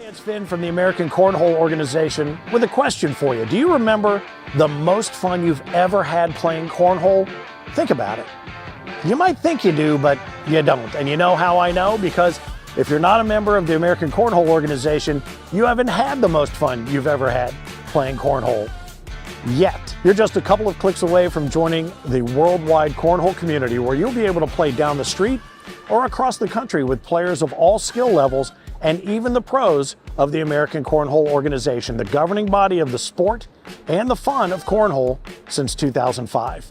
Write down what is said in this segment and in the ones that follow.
It's Finn from the American Cornhole organization with a question for you. Do you remember the most fun you've ever had playing cornhole? Think about it. You might think you do, but you don't. And you know how I know? Because if you're not a member of the American Cornhole organization, you haven't had the most fun you've ever had playing cornhole yet. You're just a couple of clicks away from joining the worldwide cornhole community, where you'll be able to play down the street or across the country with players of all skill levels and even the pros of the American Cornhole organization, the governing body of the sport and the fun of cornhole since 2005.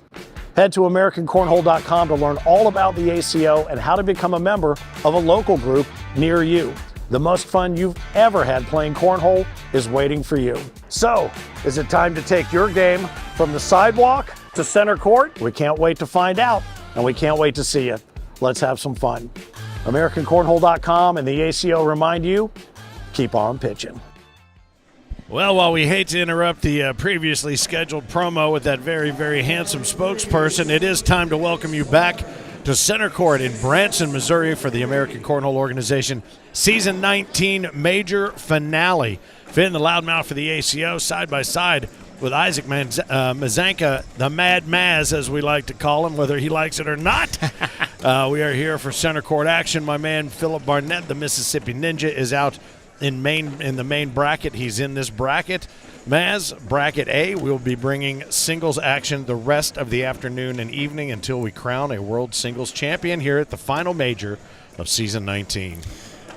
Head to AmericanCornhole.com to learn all about the ACO and how to become a member of a local group near you. The most fun you've ever had playing cornhole is waiting for you. So, is it time to take your game from the sidewalk to center court? We can't wait to find out, and we can't wait to see you. Let's have some fun. AmericanCornhole.com and the ACO remind you, keep on pitching. Well, while we hate to interrupt the previously scheduled promo with that very, very handsome spokesperson, it is time to welcome you back to Center Court in Branson, Missouri for the American Cornhole Organization Season 19 Major Finale. Finn, the loudmouth for the ACO, side by side with Isaac Mazanka, the Mad Maz, as we like to call him, whether he likes it or not. We are here for Center Court action. My man Philip Barnett, the Mississippi Ninja, is out in the main bracket. He's in this bracket. Maz, bracket A, we'll be bringing singles action the rest of the afternoon and evening until we crown a world singles champion here at the final major of season 19.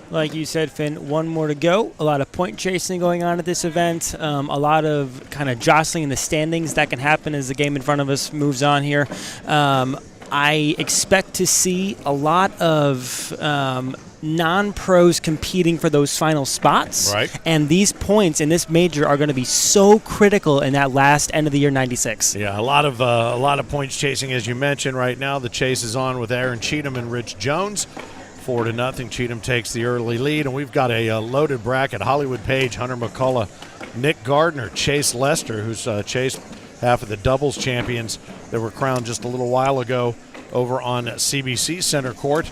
Like you said, Finn, one more to go. A lot of point chasing going on at this event. A lot of kind of jostling in the standings that can happen as the game in front of us moves on here. I expect to see a lot of non-pros competing for those final spots. Right. And these points in this major are going to be so critical in that last end of the year 96. Yeah, a lot of points chasing, as you mentioned. Right now, the chase is on with Aaron Cheatham and Rich Jones. 4-0. Cheatham takes the early lead, and we've got a loaded bracket. Hollywood Page, Hunter McCullough, Nick Gardner, Chase Lester, who's chased half of the doubles champions that were crowned just a little while ago over on CBC Center Court.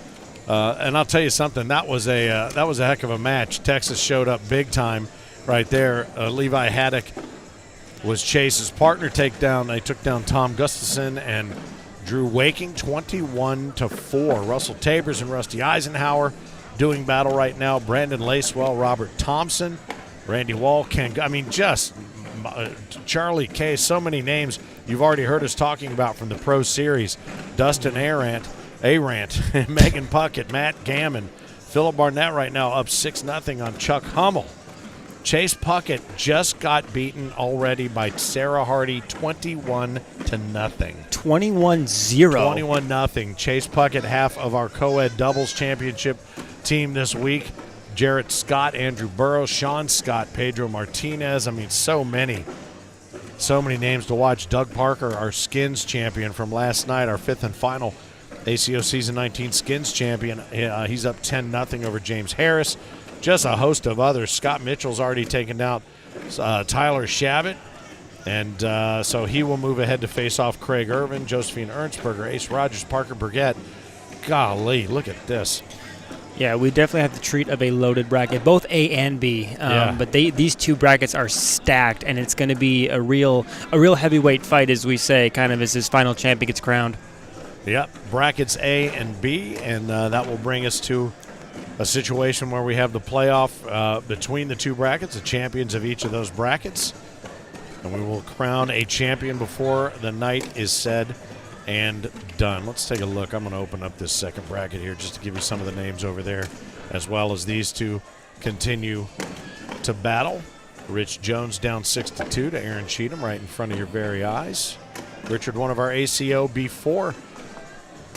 And I'll tell you something, that was a heck of a match. Texas showed up big time right there. Levi Haddock was Chase's partner takedown. They took down Tom Gustafson and Drew Waking 21-4. Russell Tabers and Rusty Eisenhower doing battle right now. Brandon Lacewell, Robert Thompson, Randy Wall, Charlie K. So many names you've already heard us talking about from the Pro Series. Dustin Arant, Megan Puckett, Matt Gammon. Philip Barnett right now up 6-0 on Chuck Hummel. Chase Puckett just got beaten already by Sarah Hardy 21-0. 21-0. 21-0. Chase Puckett, half of our co-ed doubles championship team this week. Jarrett Scott, Andrew Burrows, Sean Scott, Pedro Martinez. I mean, so many names to watch. Doug Parker, our skins champion from last night, our fifth and final ACO Season 19 skins champion. He's up 10-0 over James Harris. Just a host of others. Scott Mitchell's already taken out Tyler Shabbat. And so he will move ahead to face off Craig Irvin, Josephine Ernstberger, Ace Rogers, Parker Burgett. Golly, look at this. Yeah, we definitely have the treat of a loaded bracket, both A and B. But these two brackets are stacked, and it's going to be a real heavyweight fight, as we say, kind of as his final champion gets crowned. Yep, brackets A and B, and that will bring us to a situation where we have the playoff between the two brackets, the champions of each of those brackets. And we will crown a champion before the night is said and done. Let's take a look. I'm going to open up this second bracket here just to give you some of the names over there, as well as these two continue to battle. Rich Jones down 6-2 to Aaron Cheatham right in front of your very eyes. Richard, one of our ACO B4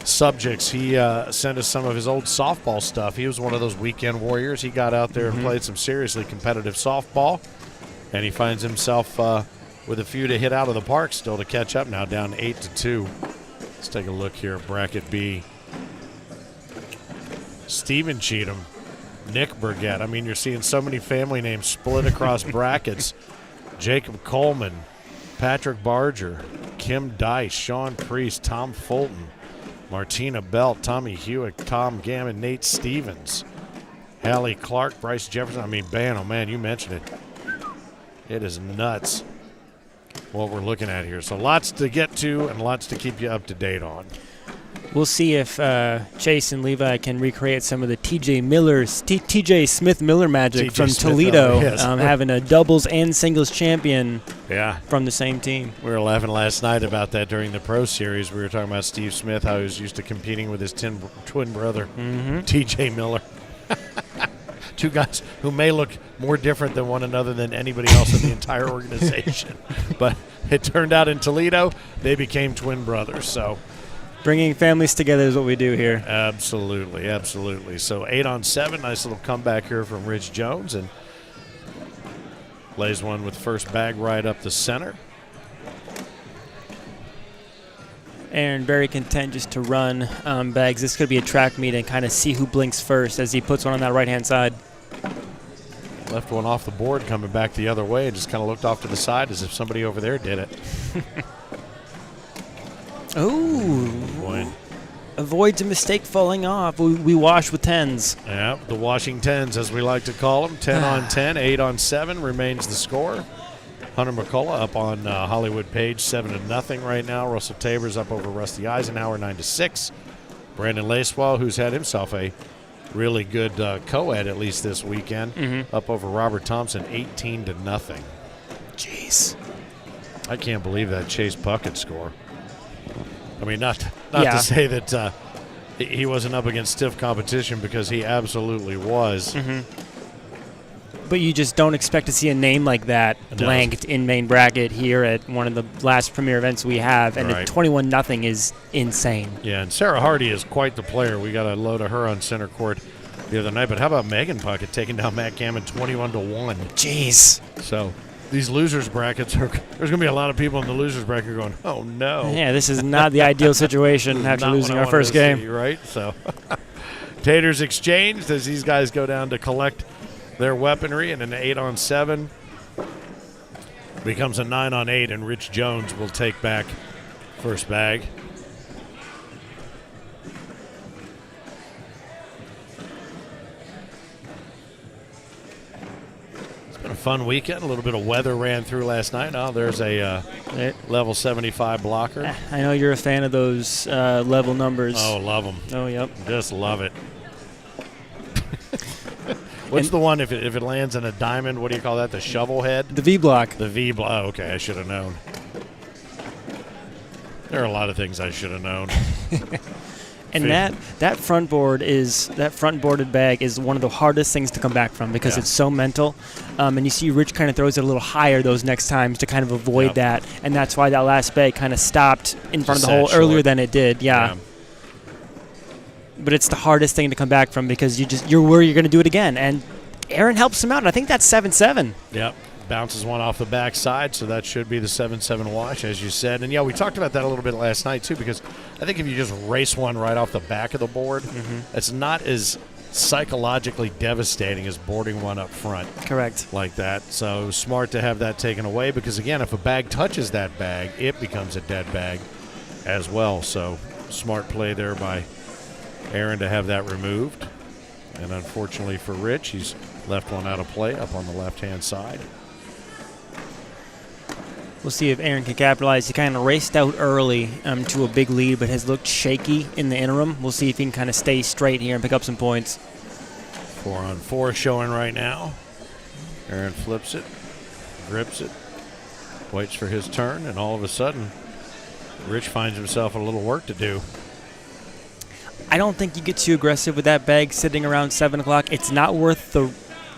subjects, he sent us some of his old softball stuff. He was one of those weekend warriors. He got out there and played some seriously competitive softball, and he finds himself with a few to hit out of the park still to catch up now, down 8-2. Let's take a look here at bracket B. Stephen Cheatham, Nick Burgett. I mean, you're seeing so many family names split across brackets. Jacob Coleman, Patrick Barger, Kim Dice, Sean Priest, Tom Fulton, Martina Belt, Tommy Hewitt, Tom Gammon, Nate Stevens, Hallie Clark, Bryce Jefferson. I mean, man, oh man, you mentioned it. It is nuts what we're looking at here. So lots to get to and lots to keep you up to date on. We'll see if Chase and Levi can recreate some of the TJ Smith Miller magic from Toledo, yes. having a doubles and singles champion from the same team. We were laughing last night about that during the Pro Series. We were talking about Steve Smith, how he was used to competing with his twin brother, TJ Miller. Two guys who may look more different than one another than anybody else in the entire organization. But it turned out in Toledo, they became twin brothers. So bringing families together is what we do here. Absolutely, absolutely. So 8-on-7, nice little comeback here from Rich Jones, and lays one with first bag right up the center. Aaron very content just to run bags. This could be a track meet and kind of see who blinks first as he puts one on that right-hand side. Left one off the board, coming back the other way, and just kind of looked off to the side as if somebody over there did it. Ooh. Boy. Avoids a mistake falling off. We wash with 10s. Yeah, the washing 10s, as we like to call them. 10-on-10, 8-on-7 remains the score. Hunter McCullough up on Hollywood Page, 7-0 right now. Russell Tabor's up over Rusty Eisenhower, 9-6. Brandon Lacewell, who's had himself a really good co-ed at least this weekend, up over Robert Thompson, 18-0. Jeez. I can't believe that Chase Puckett score. I mean, not to say that he wasn't up against stiff competition, because he absolutely was. But you just don't expect to see a name like that blanked in main bracket here at one of the last premier events we have, and right. 21-0 is insane. Yeah, and Sarah Hardy is quite the player. We got a load of her on center court the other night. But how about Megan Puckett taking down Matt Gammon 21-1? Jeez. So these losers brackets there's going to be a lot of people in the losers bracket going, oh no. Yeah, this is not the ideal situation after losing our first game. See, right? So Taters exchanged as these guys go down to collect their weaponry, and an 8-on-7 becomes a 9-on-8, and Rich Jones will take back first bag. It's been a fun weekend. A little bit of weather ran through last night. Oh, there's a level 75 blocker. I know you're a fan of those level numbers. Oh, love them. Oh, yep. Just love it. What's the one, if it lands in a diamond, what do you call that, the shovel head? The V-block. The V-block. Oh, okay, I should have known. There are a lot of things I should have known. And that front boarded bag is one of the hardest things to come back from, because it's so mental. And you see Rich kind of throws it a little higher those next times to kind of avoid that. And that's why that last bag kind of stopped in front of the hole earlier than it did. Yeah. But it's the hardest thing to come back from, because you're worried you're going to do it again. And Aaron helps him out, and I think that's 7-7. Yep. Bounces one off the backside, so that should be the 7-7 wash, as you said. And, yeah, we talked about that a little bit last night, too, because I think if you just race one right off the back of the board, it's not as psychologically devastating as boarding one up front. Correct. Like that. So smart to have that taken away, because, again, if a bag touches that bag, it becomes a dead bag as well. So smart play there by Aaron to have that removed. And unfortunately for Rich, he's left one out of play up on the left-hand side. We'll see if Aaron can capitalize. He kind of raced out early to a big lead, but has looked shaky in the interim. We'll see if he can kind of stay straight here and pick up some points. 4-on-4 showing right now. Aaron flips it, grips it, waits for his turn, and all of a sudden, Rich finds himself a little work to do. I don't think you get too aggressive with that bag sitting around 7 o'clock. It's not worth the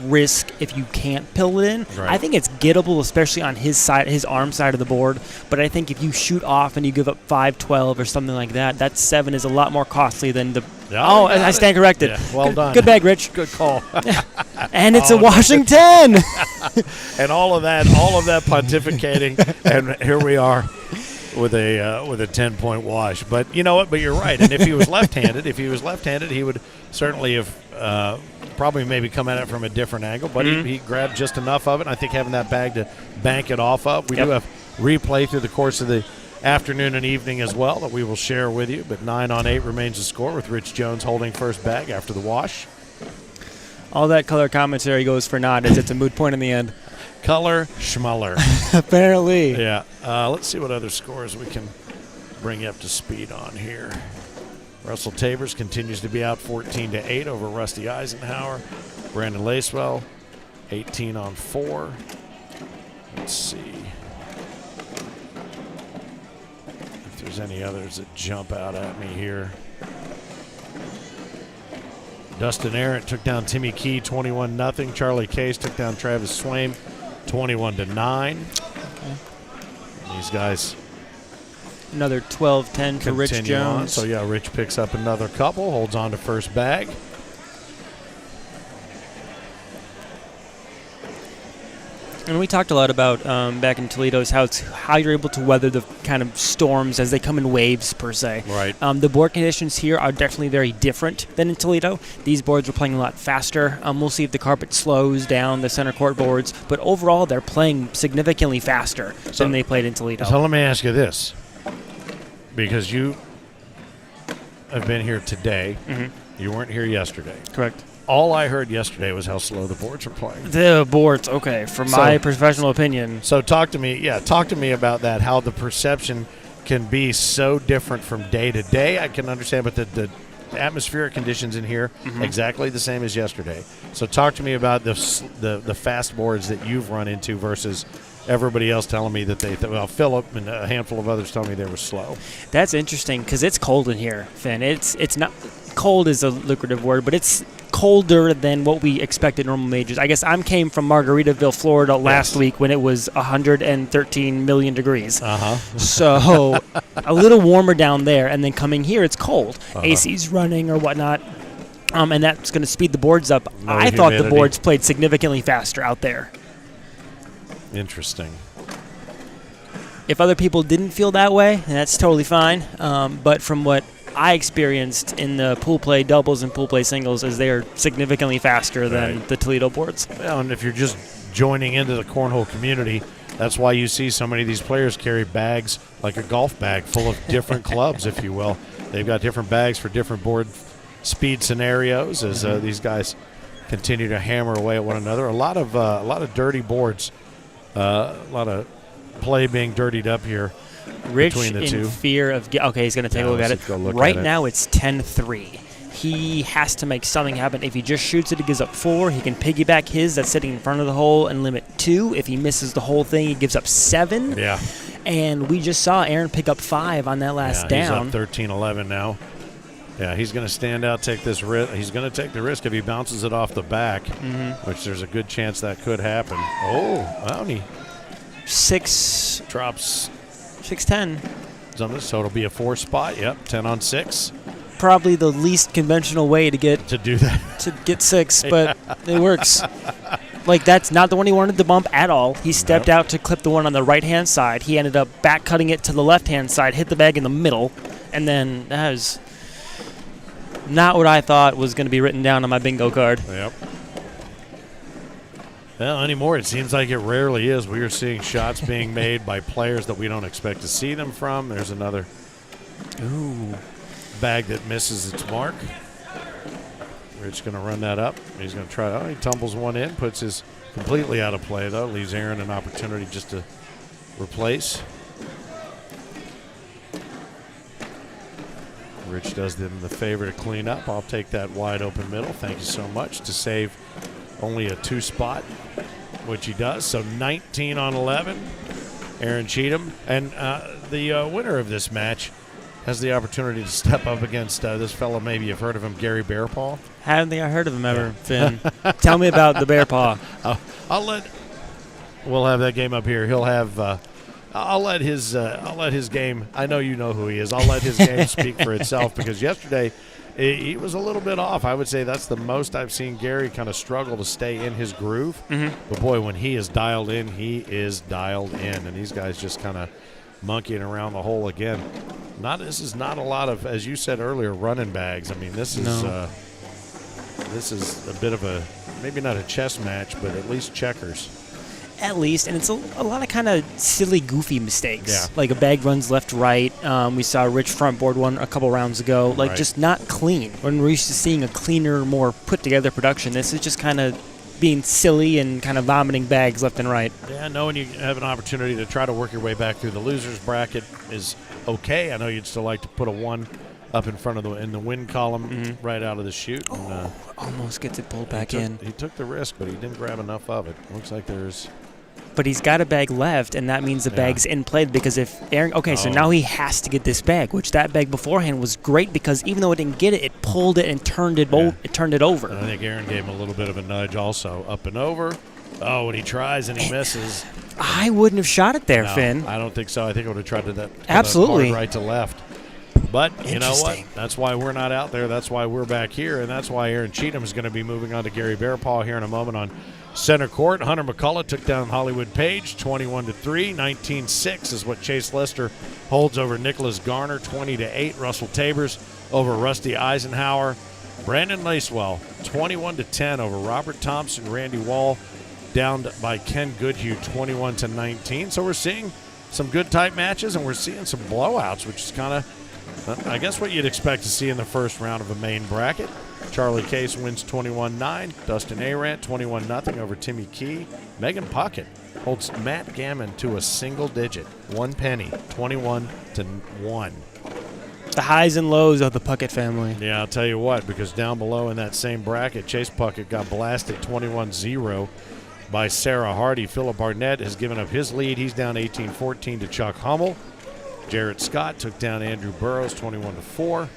risk if you can't pill it in. Right. I think it's gettable, especially on his side, his arm side of the board. But I think if you shoot off and you give up 5-12 or something like that, that 7 is a lot more costly than the. Oh, I stand corrected. Yeah, well done. Good bag, Rich. Good call. And it's a Washington. And all of that pontificating, and here we are with a 10-point wash. But you know what? But you're right. And if he was left-handed, he would certainly have probably maybe come at it from a different angle. But he grabbed just enough of it. And I think having that bag to bank it off of. We do have replay through the course of the afternoon and evening as well that we will share with you. But 9-on-8 remains the score, with Rich Jones holding first bag after the wash. All that color commentary goes for naught as it's a moot point in the end. Color schmuller. Apparently. Yeah. Let's see what other scores we can bring you up to speed on here. Russell Tabers continues to be out 14-8 over Rusty Eisenhower. Brandon Lacewell, 18 on 4. Let's see if there's any others that jump out at me here. Dustin Arrant took down Timmy Key 21-0. Charlie Case took down Travis Swaim 21-9. These guys another 12-10 for Rich Jones. On. So yeah, Rich picks up another couple, holds on to first bag. And we talked a lot about back in Toledo is how you're able to weather the kind of storms as they come in waves, per se. Right. The board conditions here are definitely very different than in Toledo. These boards are playing a lot faster. We'll see if the carpet slows down the center court boards. But overall, they're playing significantly faster than they played in Toledo. So let me ask you this. Because you have been here today. Mm-hmm. You weren't here yesterday. Correct. All I heard yesterday was how slow the boards were playing. The boards, okay, from my professional opinion. So talk to me about that, how the perception can be so different from day to day. I can understand, but the atmospheric conditions in here, exactly the same as yesterday. So talk to me about the fast boards that you've run into versus everybody else telling me that Philip and a handful of others telling me they were slow. That's interesting because it's cold in here, Finn. It's not cold is a lucrative word, but it's colder than what we expect at normal majors. I guess came from Margaritaville, Florida last week when it was 113 million degrees. So a little warmer down there, and then coming here, it's cold. AC's running or whatnot, and that's going to speed the boards up. I thought the boards played significantly faster out there. Interesting. If other people didn't feel that way, that's totally fine. But from what I experienced in the pool play doubles and pool play singles, is they are significantly faster than the Toledo boards. Well, and if you're just joining into the cornhole community, that's why you see so many of these players carry bags like a golf bag full of different clubs, if you will. They've got different bags for different board speed scenarios as these guys continue to hammer away at one another. A lot of dirty boards. A lot of play being dirtied up here. Rich between the two. In fear of okay, he's going to take a look at it. Right now it's 10-3. He has to make something happen. If he just shoots it, he gives up 4. He can piggyback his that's sitting in front of the hole and limit 2. If he misses the whole thing, he gives up 7. Yeah. And we just saw Aaron pick up 5 on that last down. He's up 13-11 now. Yeah, he's going to stand out, take this risk. He's going to take the risk if he bounces it off the back, which there's a good chance that could happen. Oh, only 6 drops 6-10. So it'll be a 4 spot. Yep, 10 on 6. Probably the least conventional way to do that. To get 6, but it works. Like, that's not the one he wanted to bump at all. He stepped out to clip the one on the right-hand side. He ended up back cutting it to the left-hand side, hit the bag in the middle, and then that was not what I thought was going to be written down on my bingo card. Yep. Well, anymore, it seems like it rarely is. We are seeing shots being made by players that we don't expect to see them from. There's another bag that misses its mark. Rich going to run that up. He's going to try. He tumbles one in, puts his completely out of play, though. Leaves Aaron an opportunity just to replace. Rich does them the favor to clean up. I'll take that wide open middle. Thank you so much to save only a 2 spot, which he does. So 19 on 11, Aaron Cheatham. And the winner of this match has the opportunity to step up against this fellow. Maybe you've heard of him, Gary Bearpaw. Haven't think I heard of him ever, Finn. Tell me about the Bearpaw. We'll have that game up here. He'll have. I'll let his game. I know you know who he is. I'll let his game speak for itself because yesterday he was a little bit off. I would say that's the most I've seen Gary kind of struggle to stay in his groove. But boy, when he is dialed in, he is dialed in, and these guys just kind of monkeying around the hole again. This is not a lot of, as you said earlier, running bags. I mean, this is a bit of a maybe not a chess match, but at least checkers. at least, and it's a lot of kind of silly, goofy mistakes. Yeah. Like a bag runs left to right. We saw Rich front board one a couple rounds ago. Like, Right. just not clean. When we're used to seeing a cleaner, more put-together production, this is just kind of being silly and kind of vomiting bags left and right. Yeah, knowing you have an opportunity to try to work your way back through the losers bracket is okay. I know you'd still like to put a 1 up in front of in the win column right out of the chute. And, Almost gets it pulled back in. He took the risk, but he didn't grab enough of it. Looks like there's... But he's got a bag left, and that means the bag's in play, because if Aaron... Okay, so Oh. now he has to get this bag, which that bag beforehand was great, because even though it didn't get it, it pulled it and turned it, it turned it over. And I think Aaron gave him a little bit of a nudge also. Up and over. Oh, and he tries and he misses. I wouldn't have shot it there, No, Finn. I don't think so. I think I would have tried to that Absolutely. right to left. But you know what? Interesting. That's why we're not out there. That's why we're back here, and that's why Aaron Cheatham is going to be moving on to Gary Bearpaw here in a moment on center court. Hunter McCullough took down Hollywood Page 21-3. 19-6 is what Chase Lester holds over Nicholas Garner. 20-8. Russell Tabers over Rusty Eisenhower. Brandon Lacewell 21-10 over Robert Thompson. Randy Wall down by Ken Goodhue 21-19. So we're seeing some good tight matches, and we're seeing some blowouts, which is kind of, I guess, what you'd expect to see in the first round of a main bracket. Charlie Case wins 21-9. Dustin Arant 21-0 over Timmy Key. Megan Puckett holds Matt Gammon to a single digit, 1 penny, 21-1. The highs and lows of the Puckett family. Yeah, I'll tell you what, because down below in that same bracket, Chase Puckett got blasted 21-0 by Sarah Hardy. Philip Barnett has given up his lead. He's down 18-14 to Chuck Hummel. Jarrett Scott took down Andrew Burrows 21-4.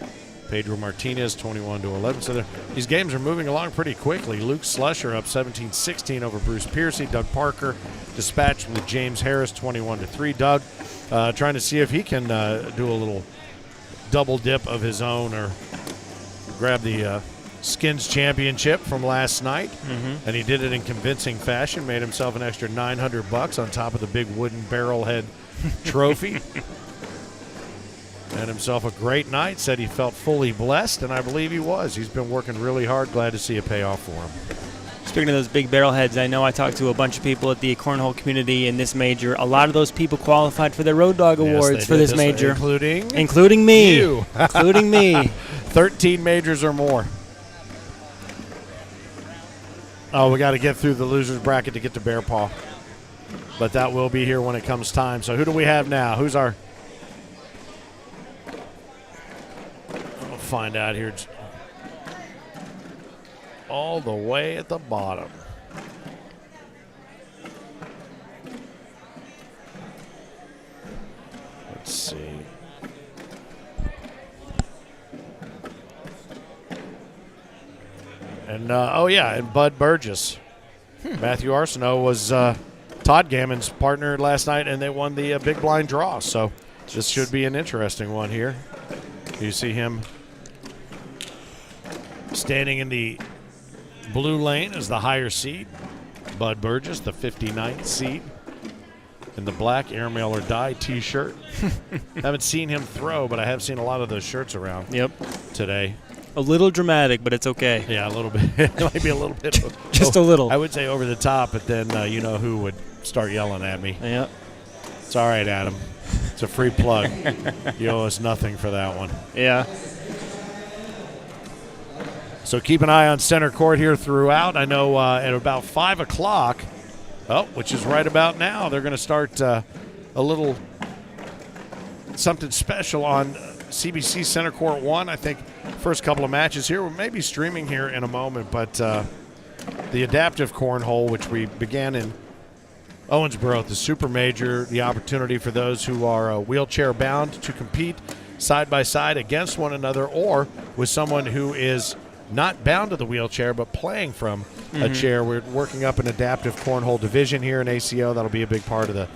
Pedro Martinez 21-11. So these games are moving along pretty quickly. Luke Slusher up 17-16 over Bruce Piercy. Doug Parker dispatched with James Harris 21-3. Doug trying to see if he can do a little double dip of his own or grab the Skins Championship from last night, and he did it in convincing fashion. Made himself an extra $900 on top of the big wooden barrel head trophy. Had himself a great night. Said he felt fully blessed, and I believe he was. He's been working really hard. Glad to see a payoff for him. Speaking of those big barrel heads, I know I talked to a bunch of people at the Cornhole community in this major. A lot of those people qualified for their Road Dog Awards for this major. Including me. You. Including me. 13 majors or more. Oh, we got to get through the losers bracket to get to Bearpaw. But that will be here when it comes time. So who do we have now? Who's our... We'll find out here. All the way at the bottom. Let's see. And, and Bud Burgess. Matthew Arsenault was Todd Gammon's partner last night, and they won the big blind draw. So this should be an interesting one here. You see him standing in the blue lane as the higher seed. Bud Burgess, the 59th seed. In the black Airmail or Die T-shirt. Haven't seen him throw, but I have seen a lot of those shirts around today. A little dramatic, but it's okay. Yeah, a little bit. It might be a little bit. Just a little. I would say over the top, but then you know who would start yelling at me. Yeah. It's all right, Adam. It's a free plug. You owe us nothing for that one. Yeah. So keep an eye on center court here throughout. I know at about 5 o'clock, which is right about now, they're going to start a little something special on CBC Center Court 1. I think first couple of matches here. We may be streaming here in a moment, but the adaptive cornhole, which we began in Owensboro at the Super Major, the opportunity for those who are wheelchair bound to compete side by side against one another, or with someone who is not bound to the wheelchair but playing from a chair. We're working up an adaptive cornhole division here in ACO. That'll be a big part of the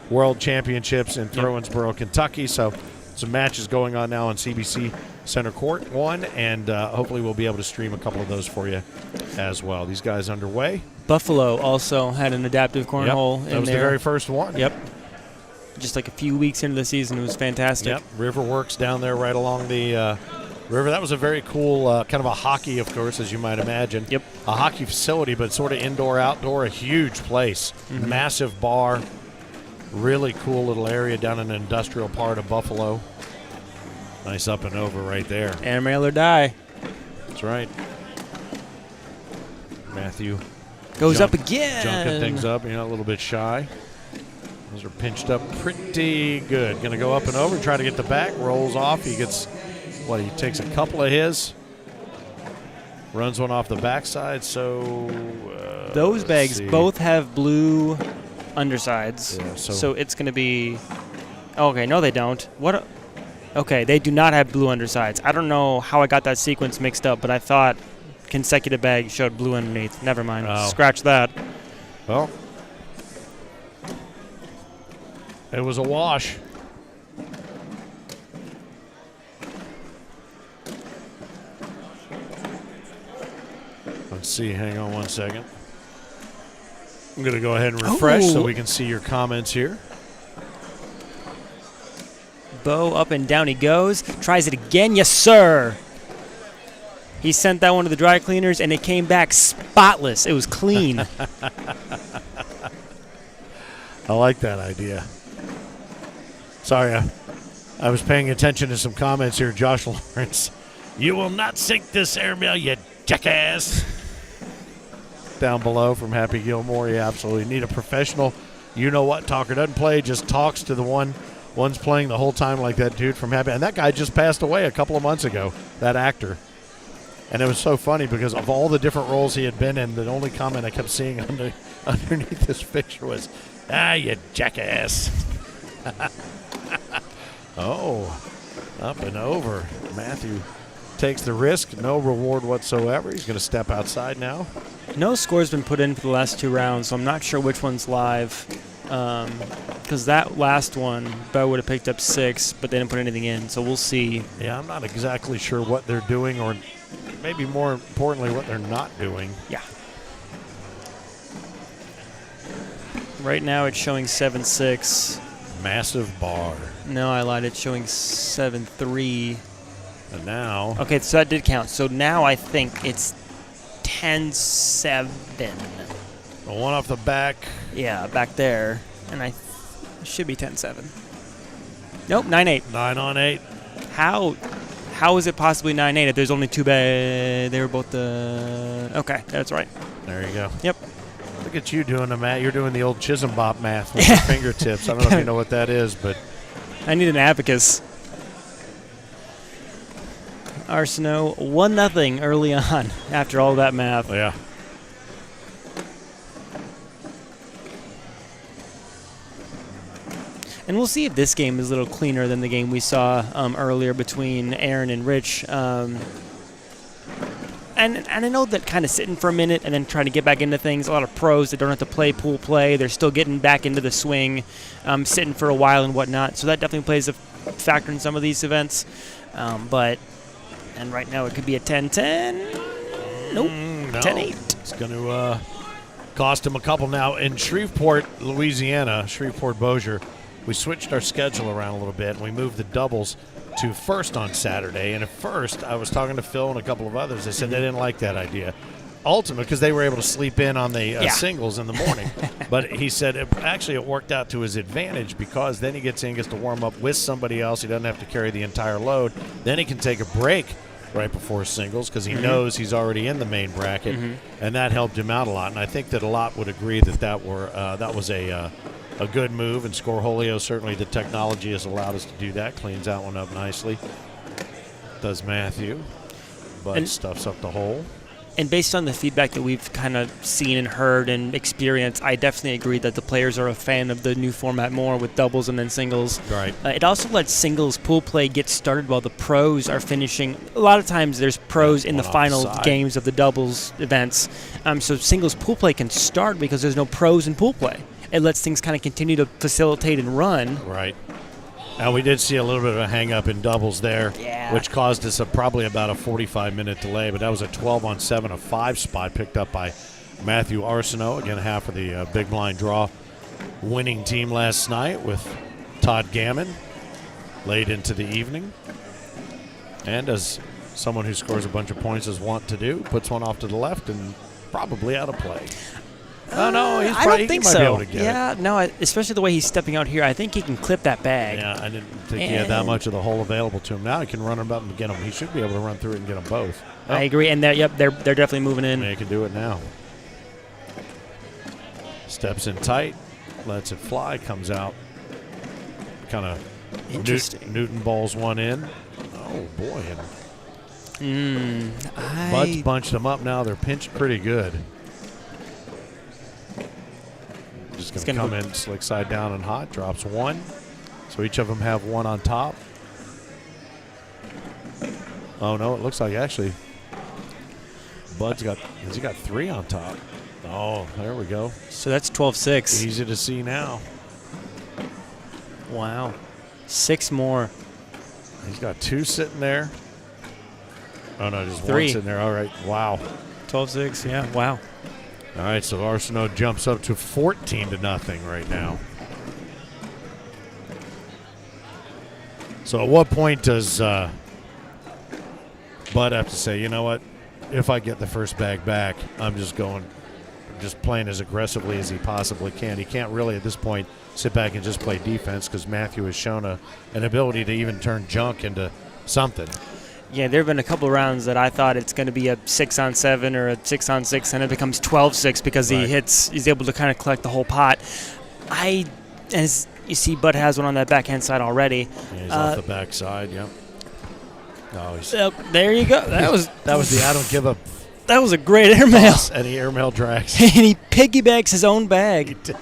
World Championships in Owensboro, Kentucky. So some matches going on now on CBC Center Court 1, and hopefully we'll be able to stream a couple of those for you as well. These guys underway. Buffalo also had an adaptive cornhole in there. That was the very first one. Yep. Just like a few weeks into the season, it was fantastic. Yep. Riverworks down there right along the River, that was a very cool kind of a hockey, of course, as you might imagine. Yep. A hockey facility, but sort of indoor, outdoor, a huge place. Massive bar. Really cool little area down in the industrial part of Buffalo. Nice up and over right there. And mail or die. That's right. Matthew Goes up again. junking things up, a little bit shy. Those are pinched up pretty good. Going to go up and over, try to get the back, rolls off. He gets, he takes a couple of his, runs one off the backside. So those bags both have blue undersides. Yeah, so it's going to be, okay, no they don't. What? Okay, they do not have blue undersides. I don't know how I got that sequence mixed up, but I thought consecutive bags showed blue underneath. Never mind. Oh. Scratch that. Well, it was a wash. Let's see. Hang on one second. I'm going to go ahead and refresh so we can see your comments here. Bo up and down he goes. Tries it again. Yes, sir. He sent that one to the dry cleaners, and it came back spotless. It was clean. I like that idea. Sorry, I was paying attention to some comments here. Josh Lawrence, you will not sink this airmail, you jackass. Down below from Happy Gilmore. Yeah, absolutely. Need a professional, you-know-what talker. Doesn't play, just talks to the one's playing the whole time like that dude from Happy. And that guy just passed away a couple of months ago, that actor. And it was so funny because of all the different roles he had been in, the only comment I kept seeing underneath this picture was, you jackass. Oh, up and over. Matthew takes the risk, no reward whatsoever. He's going to step outside now. No score's been put in for the last 2 rounds, so I'm not sure which one's live. Because that last one, Bo would have picked up 6, but they didn't put anything in, so we'll see. Yeah, I'm not exactly sure what they're doing, or maybe more importantly, what they're not doing. Yeah. Right now it's showing 7-6. Massive bar. No, I lied. It's showing 7-3. And now. Okay, so that did count. So now I think it's 10-7. One off the back. Yeah, back there. And it should be 10-7. Nope, 9-8. 9 on 8. How is it possibly 9-8 if there's only 2 bags? They were both the... Okay, that's right. There you go. Yep. Look at you doing the math. You're doing the old Chisholm Bop math with your fingertips. I don't know if you know what that is, but... I need an abacus. Arsenault 1-0 early on after all that math. Yeah. And we'll see if this game is a little cleaner than the game we saw earlier between Aaron and Rich. And I know that kind of sitting for a minute and then trying to get back into things, a lot of pros that don't have to play pool play, they're still getting back into the swing, sitting for a while and whatnot. So that definitely plays a factor in some of these events. And right now it could be a 10-10. Nope, No. 10-8. It's going to cost him a couple now. In Shreveport, Louisiana, Shreveport-Bossier, we switched our schedule around a little bit, and we moved the doubles to first on Saturday. And at first, I was talking to Phil and a couple of others. They said they didn't like that idea. Ultimately, because they were able to sleep in on the singles in the morning. But he said it worked out to his advantage because then he gets to warm up with somebody else. He doesn't have to carry the entire load. Then he can take a break right before singles because he knows he's already in the main bracket, and that helped him out a lot. And I think that a lot would agree that was a good move, and Scoreholio, certainly the technology has allowed us to do that. Cleans that one up nicely. Does Matthew, but stuffs up the hole. And based on the feedback that we've kind of seen and heard and experienced, I definitely agree that the players are a fan of the new format more with doubles and then singles. Right. It also lets singles pool play get started while the pros are finishing. A lot of times there's pros in the final games of the doubles events. So singles pool play can start because there's no pros in pool play. It lets things kind of continue to facilitate and run. Right. And we did see a little bit of a hang-up in doubles there, which caused us probably about a 45-minute delay. But that was a 12-on-7, a 5 spot picked up by Matthew Arsenault. Again, half of the big blind draw winning team last night with Todd Gammon late into the evening. And as someone who scores a bunch of points is wont to do. Puts one off to the left and probably out of play. Oh, no, he's I probably, don't think he might so. be able to get yeah, no, especially the way he's stepping out here. I think he can clip that bag. Yeah, I didn't think he had that much of the hole available to him. Now he can run them up and get them. He should be able to run through it and get them both. Oh. I agree, and they're definitely moving in. Yeah, he can do it now. Steps in tight, lets it fly, comes out. Kind of interesting. Newton balls one in. Oh, boy. Bud's bunched them up now. They're pinched pretty good. Just going to come in slick side down and hot. Drops one. So each of them have one on top. Oh, no, it looks like actually Bud's has he got three on top? Oh, there we go. So that's 12-6. Easy to see now. Wow. 6 more. He's got two sitting there. Oh, no, just three. One sitting there. All right. Wow. 12-6, yeah. Wow. All right, so Arsenault jumps up to 14-0 right now. So at what point does Bud have to say, you know what, if I get the first bag back, I'm just playing as aggressively as he possibly can. He can't really at this point sit back and just play defense because Matthew has shown an ability to even turn junk into something. Yeah, there have been a couple of rounds that I thought it's going to be a 6-on-7 or a 6-on-6, and it becomes 12-6 because he's able to kind of collect the whole pot. As you see, Bud has one on that backhand side already. Yeah, he's off the back side, yep. Oh, there you go. That was the I don't give a. That was a great airmail. Any airmail drags. And he piggybacks his own bag. He did.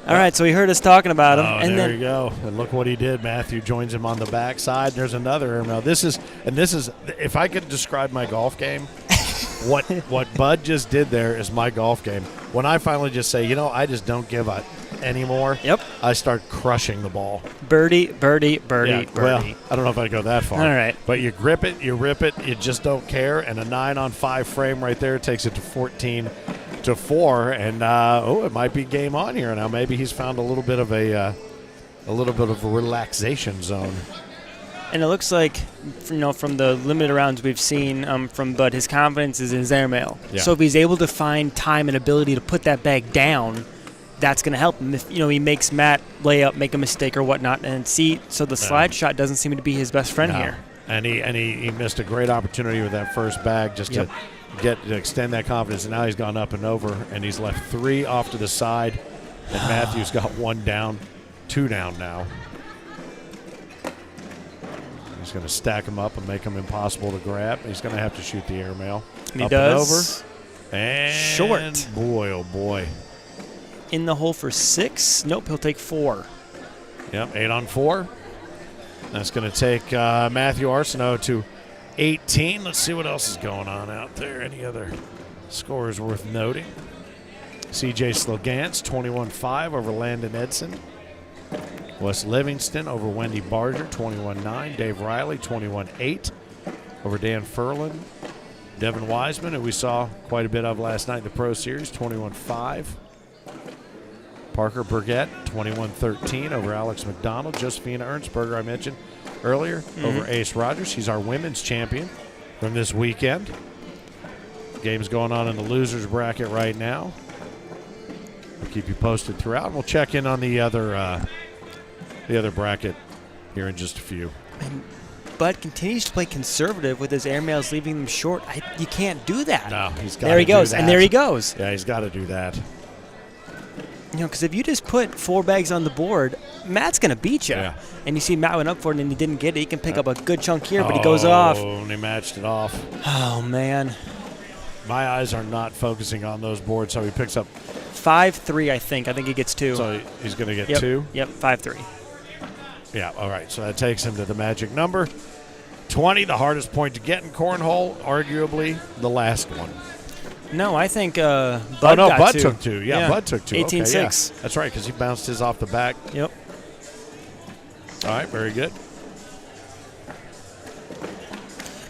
All right, so he heard us talking about him. Oh, there you go. And look what he did. Matthew joins him on the backside. There's another airmail. This is if I could describe my golf game, what Bud just did there is my golf game. When I finally just say, I just don't give a anymore. Yep. I start crushing the ball. Birdie, birdie, birdie, yeah, birdie. Well, I don't know if I'd go that far. All right. But you grip it, you rip it, you just don't care. And a 9-on-5 frame right there takes it to 14-4. And it might be game on here now. Maybe he's found a little bit of a relaxation zone. And it looks like, from the limited rounds we've seen from Bud, his confidence is in his airmail. Yeah. So if he's able to find time and ability to put that bag down, that's going to help him. If he makes Matt lay up, make a mistake or whatnot, and so the slide shot doesn't seem to be his best friend here. And he missed a great opportunity with that first bag just to extend that confidence. And now he's gone up and over, and he's left 3 off to the side. And Matthew's got 1 down, 2 down now. He's going to stack them up and make them impossible to grab. He's going to have to shoot the airmail. And he up does. And over. And short. Boy, oh boy. In the hole for 6. Nope, he'll take 4. Yep, 8-on-4. That's going to take Matthew Arsenault to 18. Let's see what else is going on out there. Any other scores worth noting? CJ Slogantz, 21-5 over Landon Edson. Wes Livingston over Wendy Barger, 21-9. Dave Riley, 21-8 over Dan Furlan. Devin Wiseman, who we saw quite a bit of last night in the Pro Series, 21-5. Parker Burgett, 21-13 over Alex McDonald. Josephina Ernstberger, I mentioned earlier, over Ace Rogers. She's our women's champion from this weekend. Game's going on in the losers bracket right now. We'll keep you posted throughout, and we'll check in on the other bracket here in just a few. And Bud continues to play conservative with his airmails, leaving them short. You can't do that. No, he's got to do that. There he goes, and there he goes. Yeah, he's got to do that. Because if you just put 4 bags on the board, Matt's going to beat you. Yeah. And you see Matt went up for it and he didn't get it. He can pick up a good chunk here, but he goes off. Oh, and he matched it off. Oh, man. My eyes are not focusing on those boards, so he picks up 5-3, I think. I think he gets 2. So he's going to get 2? Yep, 5-3. Yeah, all right. So that takes him to the magic number 20, the hardest point to get in Cornhole, arguably the last one. No, I think Bud got Bud 2. took 2. Yeah, Bud took 2. 18-6. Okay, yeah. That's right, because he bounced his off the back. Yep. All right, very good.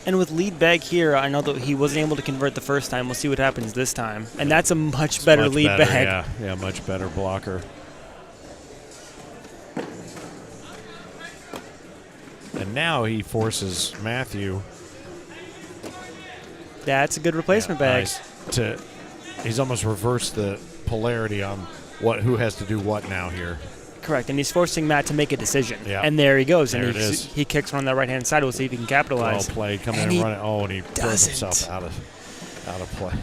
And with lead bag here, I know that he wasn't able to convert the first time. We'll see what happens this time. And that's a much better lead bag. Yeah, much better blocker. And And now he forces Matthew. That's a good replacement bag. Nice. He's almost reversed the polarity on who has to do what now here. Correct, and he's forcing Matt to make a decision. Yeah. And there he goes. There and he kicks one on the right-hand side. We'll see if he can capitalize. Well played. Come in and run it. Oh, and he throws himself out of play.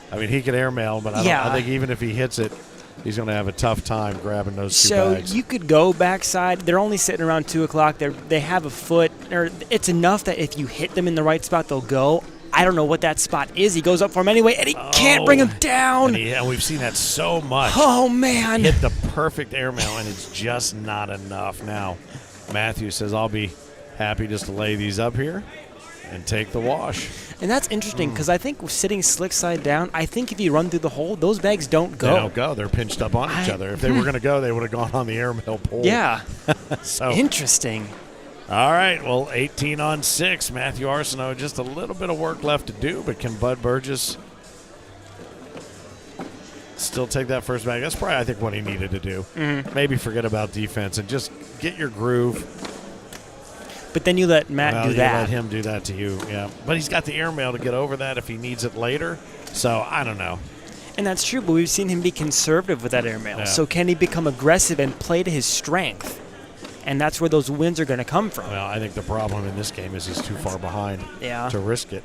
I mean, he could airmail, but I think even if he hits it, he's going to have a tough time grabbing those two bags. So you could go backside. They're only sitting around 2 o'clock. They have a foot. It's enough that if you hit them in the right spot, they'll go. I don't know what that spot is. He goes up for him anyway, and he can't bring him down. And we've seen that so much. Oh, man. Hit the perfect airmail, and it's just not enough. Now, Matthew says, I'll be happy just to lay these up here and take the wash. And that's interesting because I think sitting slick side down, I think if you run through the hole, those bags don't go. They don't go. They're pinched up on each other. If they were going to go, they would have gone on the airmail pole. Yeah. So interesting. All right, well, 18 on 6. Matthew Arsenault, just a little bit of work left to do, but can Bud Burgess still take that first bag? That's probably, I think, what he needed to do. Mm-hmm. Maybe forget about defense and just get your groove. But then you let Matt do that. You let him do that to you, yeah. But he's got the airmail to get over that if he needs it later. So, I don't know. And that's true, but we've seen him be conservative with that airmail. Yeah. So can he become aggressive and play to his strength? And that's where those wins are going to come from. Well, I think the problem in this game is he's too far behind to risk it.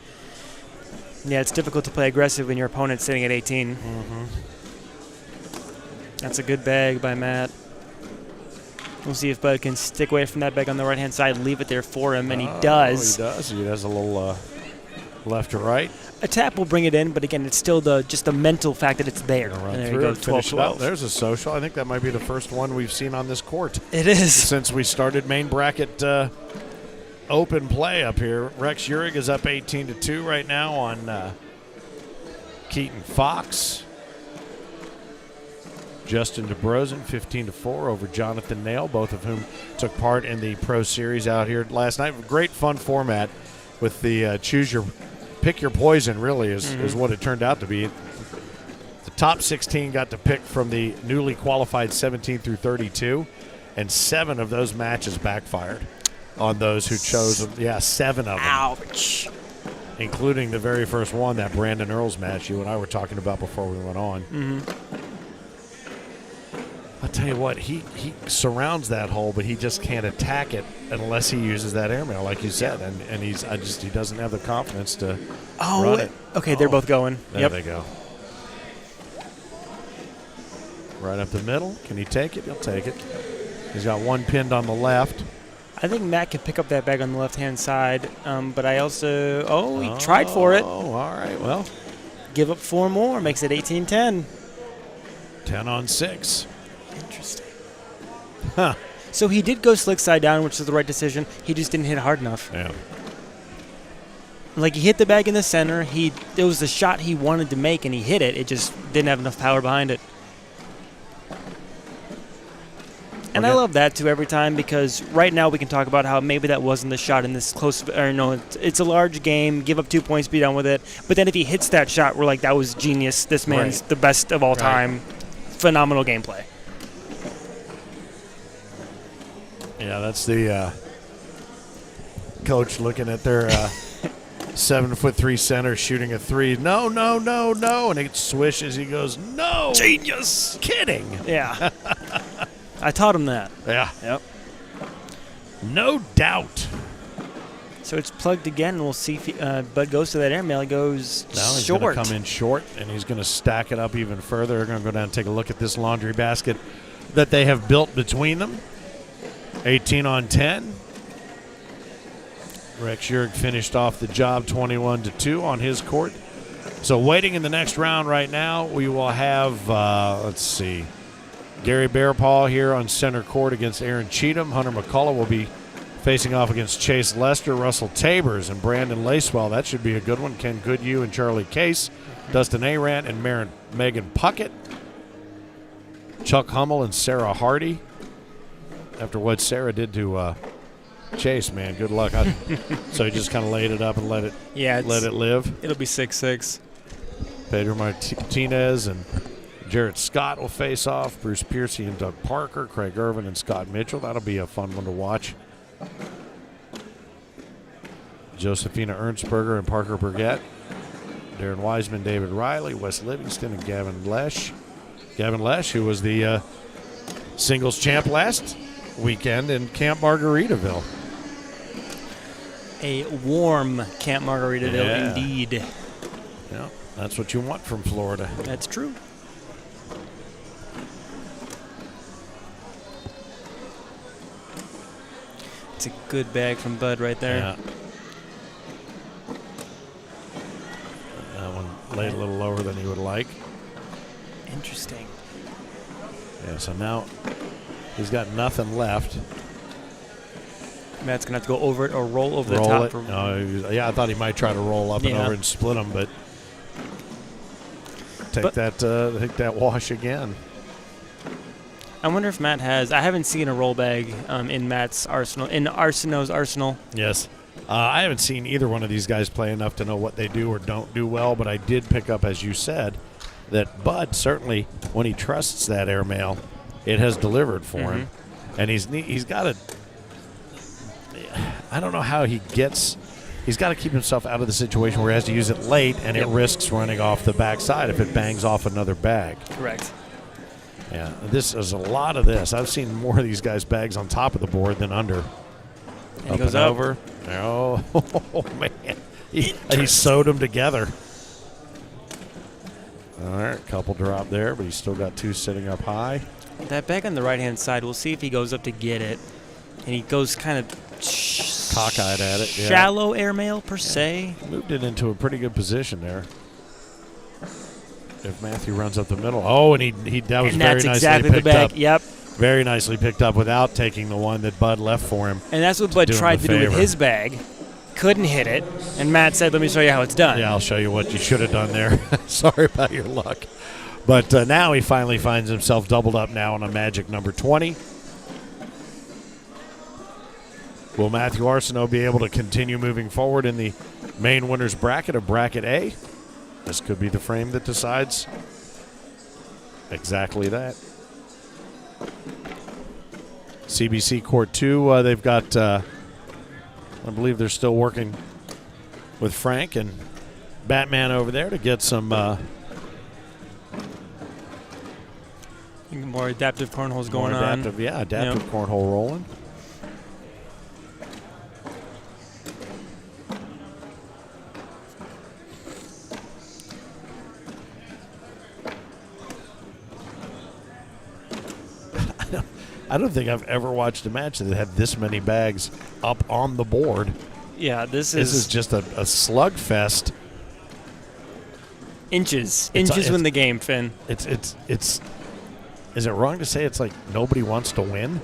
Yeah, it's difficult to play aggressive when your opponent's sitting at 18. Mm-hmm. That's a good bag by Matt. We'll see if Bud can stick away from that bag on the right-hand side and leave it there for him, and he does. He does. He does a little left to right. A tap will bring it in, but again, it's still just the mental fact that it's there. Run and there through you go, it, finish it out. 12-12. There's a social. I think that might be the first one we've seen on this court. It is. Since we started main bracket open play up here. Rex Uhrig is up 18-2 right now on Keaton Fox. Justin DeBrozen 15-4 over Jonathan Nail, both of whom took part in the Pro Series out here last night. Great fun format with the pick your poison, really, is what it turned out to be. The top 16 got to pick from the newly qualified 17 through 32, and 7 of those matches backfired on those who chose them. Yeah, 7 of them. Ouch. Including the very first one, that Brandon Earls match you and I were talking about before we went on. Mm-hmm. I'll tell you what, he surrounds that hole, but he just can't attack it unless he uses that airmail, like you said, and he doesn't have the confidence to run it. Okay, they're both going. There they go. Right up the middle. Can he take it? He'll take it. He's got one pinned on the left. I think Matt can pick up that bag on the left-hand side, but I also... he tried for it. Oh, all right, well. Give up 4 more, makes it 18-10. 10 on 6. Interesting. Huh. So he did go slick side down, which is the right decision. He just didn't hit hard enough. Yeah. Like, he hit the bag in the center. It was the shot he wanted to make, and he hit it. It just didn't have enough power behind it. And I love that, too, every time, because right now we can talk about how maybe that wasn't the shot in this close – or no, it's a large game. Give up 2 points, be done with it. But then if he hits that shot, we're like, that was genius. This man's the best of all time. Phenomenal gameplay. Yeah, that's the coach looking at their 7'3" center shooting a 3. No, no, no, no. And it swishes. He goes, no. Genius. Kidding. Yeah. I taught him that. Yeah. Yep. No doubt. So it's plugged again, and we'll see if Bud goes to that airmail. He goes now he's short. going to come in short, and he's going to stack it up even further. They're going to go down and take a look at this laundry basket that they have built between them. 18 on 10. Rex Uhrig finished off the job 21-2 on his court. So waiting in the next round right now, we will have, let's see, Gary Bearpaw here on center court against Aaron Cheatham. Hunter McCullough will be facing off against Chase Lester, Russell Tabers, and Brandon Lacewell. That should be a good one. Ken Goodhue and Charlie Case, Dustin Arant and Megan Puckett, Chuck Hummel and Sarah Hardy. After what Sarah did to Chase, man, good luck. So he just kind of laid it up and let it live. It'll be 6-6. Pedro Martinez and Jarrett Scott will face off. Bruce Piercy and Doug Parker, Craig Irvin and Scott Mitchell. That'll be a fun one to watch. Josephina Ernstberger and Parker Burgett. Darren Wiseman, David Riley, Wes Livingston, and Gavin Lesh. Gavin Lesh, who was the singles champ last weekend in Camp Margaritaville. A warm Camp Margaritaville indeed. Yeah, that's what you want from Florida. That's true. It's a good bag from Bud right there. Yeah. That one laid a little lower than he would like. Interesting. Yeah, so now he's got nothing left. Matt's going to have to go over it or roll over the top. Yeah, I thought he might try to roll up and over and split them, but take that wash again. I wonder if Matt has. I haven't seen a roll bag in Matt's arsenal, in Arsenault's arsenal. Yes. I haven't seen either one of these guys play enough to know what they do or don't do well, but I did pick up, as you said, that Bud certainly, when he trusts that airmail, it has delivered for him. And he's got a. I don't know how he gets. He's got to keep himself out of the situation where he has to use it late, and it risks running off the backside if it bangs off another bag. Correct. Yeah, this is a lot of this. I've seen more of these guys' bags on top of the board than under. And he goes up. Over. Oh, man. He sewed them together. All right, couple drop there, but he's still got two sitting up high. That bag on the right-hand side, we'll see if he goes up to get it. And he goes kind of cockeyed at it. Yeah. Shallow airmail, per se. Moved it into a pretty good position there. If Matthew runs up the middle. Oh, and that was very nicely exactly picked the bag. up. Yep. Very nicely picked up without taking the one that Bud left for him. And that's what Bud tried to do with his bag. Couldn't hit it. And Matt said, let me show you how it's done. Yeah, I'll show you what you should have done there. Sorry about your luck. But now he finally finds himself doubled up now on a magic number 20. Will Matthew Arsenault be able to continue moving forward in the main winners bracket of Bracket A? This could be the frame that decides exactly that. CBC Court 2, they've got, I believe they're still working with Frank and Batman over there to get some more adaptive cornholes going on. Yeah, adaptive cornhole rolling. I don't think I've ever watched a match that had this many bags up on the board. Yeah, this is just a slugfest. Inches win the game, Finn. It's. Is it wrong to say it's like nobody wants to win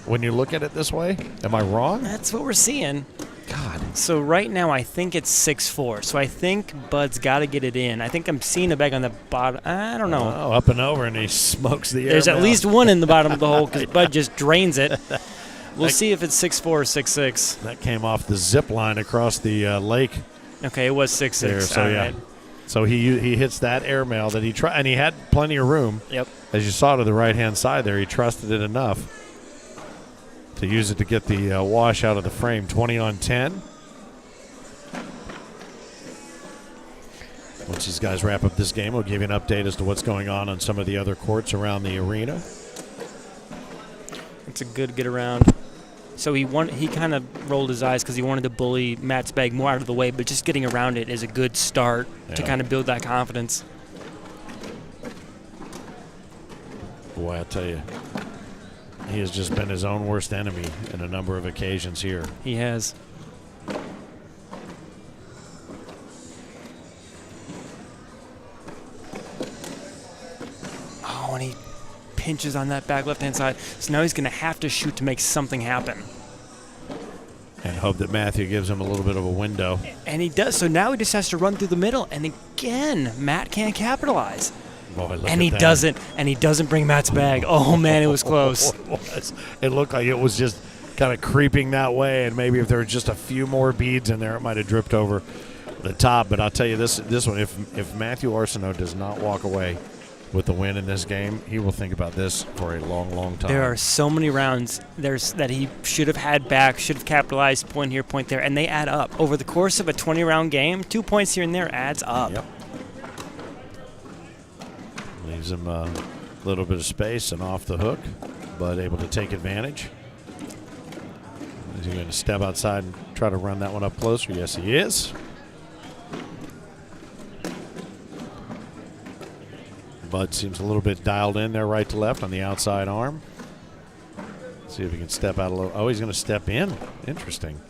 when you look at it this way? Am I wrong? That's what we're seeing. God. So right now I think it's 6-4. So I think Bud's got to get it in. I think I'm seeing a bag on the bottom. I don't know. Oh, up and over, and he smokes the air. There's at least one in the bottom of the hole because Bud just drains it. We'll see if it's 6-4 or 6-6. That came off the zip line across the lake. Okay, it was 6-6. There, so yeah. Right. So he hits that airmail that he tried, and he had plenty of room. Yep. As you saw to the right-hand side there, he trusted it enough to use it to get the wash out of the frame. 20 on 10. Once these guys wrap up this game, we'll give you an update as to what's going on some of the other courts around the arena. It's a good get around. So he kind of rolled his eyes because he wanted to bully Matt's bag more out of the way, but just getting around it is a good start to kind of build that confidence. Boy, I tell you, he has just been his own worst enemy in a number of occasions here. He has. Oh, and he pinches on that back left-hand side. So now he's going to have to shoot to make something happen. And hope that Matthew gives him a little bit of a window. And he does. So now he just has to run through the middle. And again, Matt can't capitalize. Boy, and he doesn't. And he doesn't bring Matt's bag. Oh, man, it was close. It looked like it was just kind of creeping that way. And maybe if there were just a few more beads in there, it might have dripped over the top. But I'll tell you this one, if Matthew Arsenault does not walk away with the win in this game, he will think about this for a long, long time. There are so many rounds that he should have had back, should have capitalized, point here, point there, and they add up. Over the course of a 20-round game, 2 points here and there adds up. Yep. Leaves him a little bit of space and off the hook, but able to take advantage. Is he going to step outside and try to run that one up closer? Yes, he is. Bud seems a little bit dialed in there right to left on the outside arm. See if he can step out a little. Oh, he's going to step in. Interesting.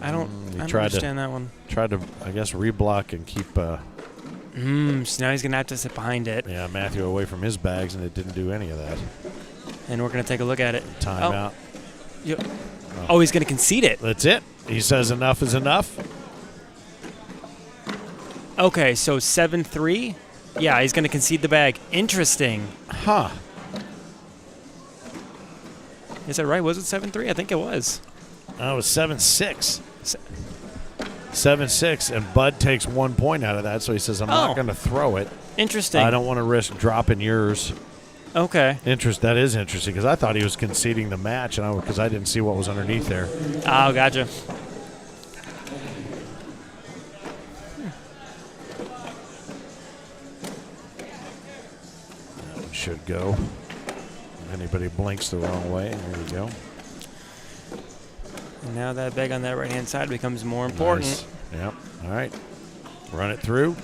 I don't understand that one. Tried to, I guess, reblock and keep. So now he's going to have to sit behind it. Yeah, Matthew away from his bags, and it didn't do any of that. And we're going to take a look at it. Timeout. Oh, he's going to concede it. That's it. He says enough is enough. Okay, so 7-3. Yeah, he's going to concede the bag. Interesting. Huh. Is that right? Was it 7-3? I think it was. No, it was 7-6. 7-6, and Bud takes 1 point out of that, so he says, I'm not going to throw it. Interesting. I don't want to risk dropping yours. Okay. That is interesting, because I thought he was conceding the match, and because I didn't see what was underneath there. Oh, gotcha. That one should go. If anybody blinks the wrong way, there you go. And now that bag on that right-hand side becomes more important. Nice. Yep. All right. Run it through.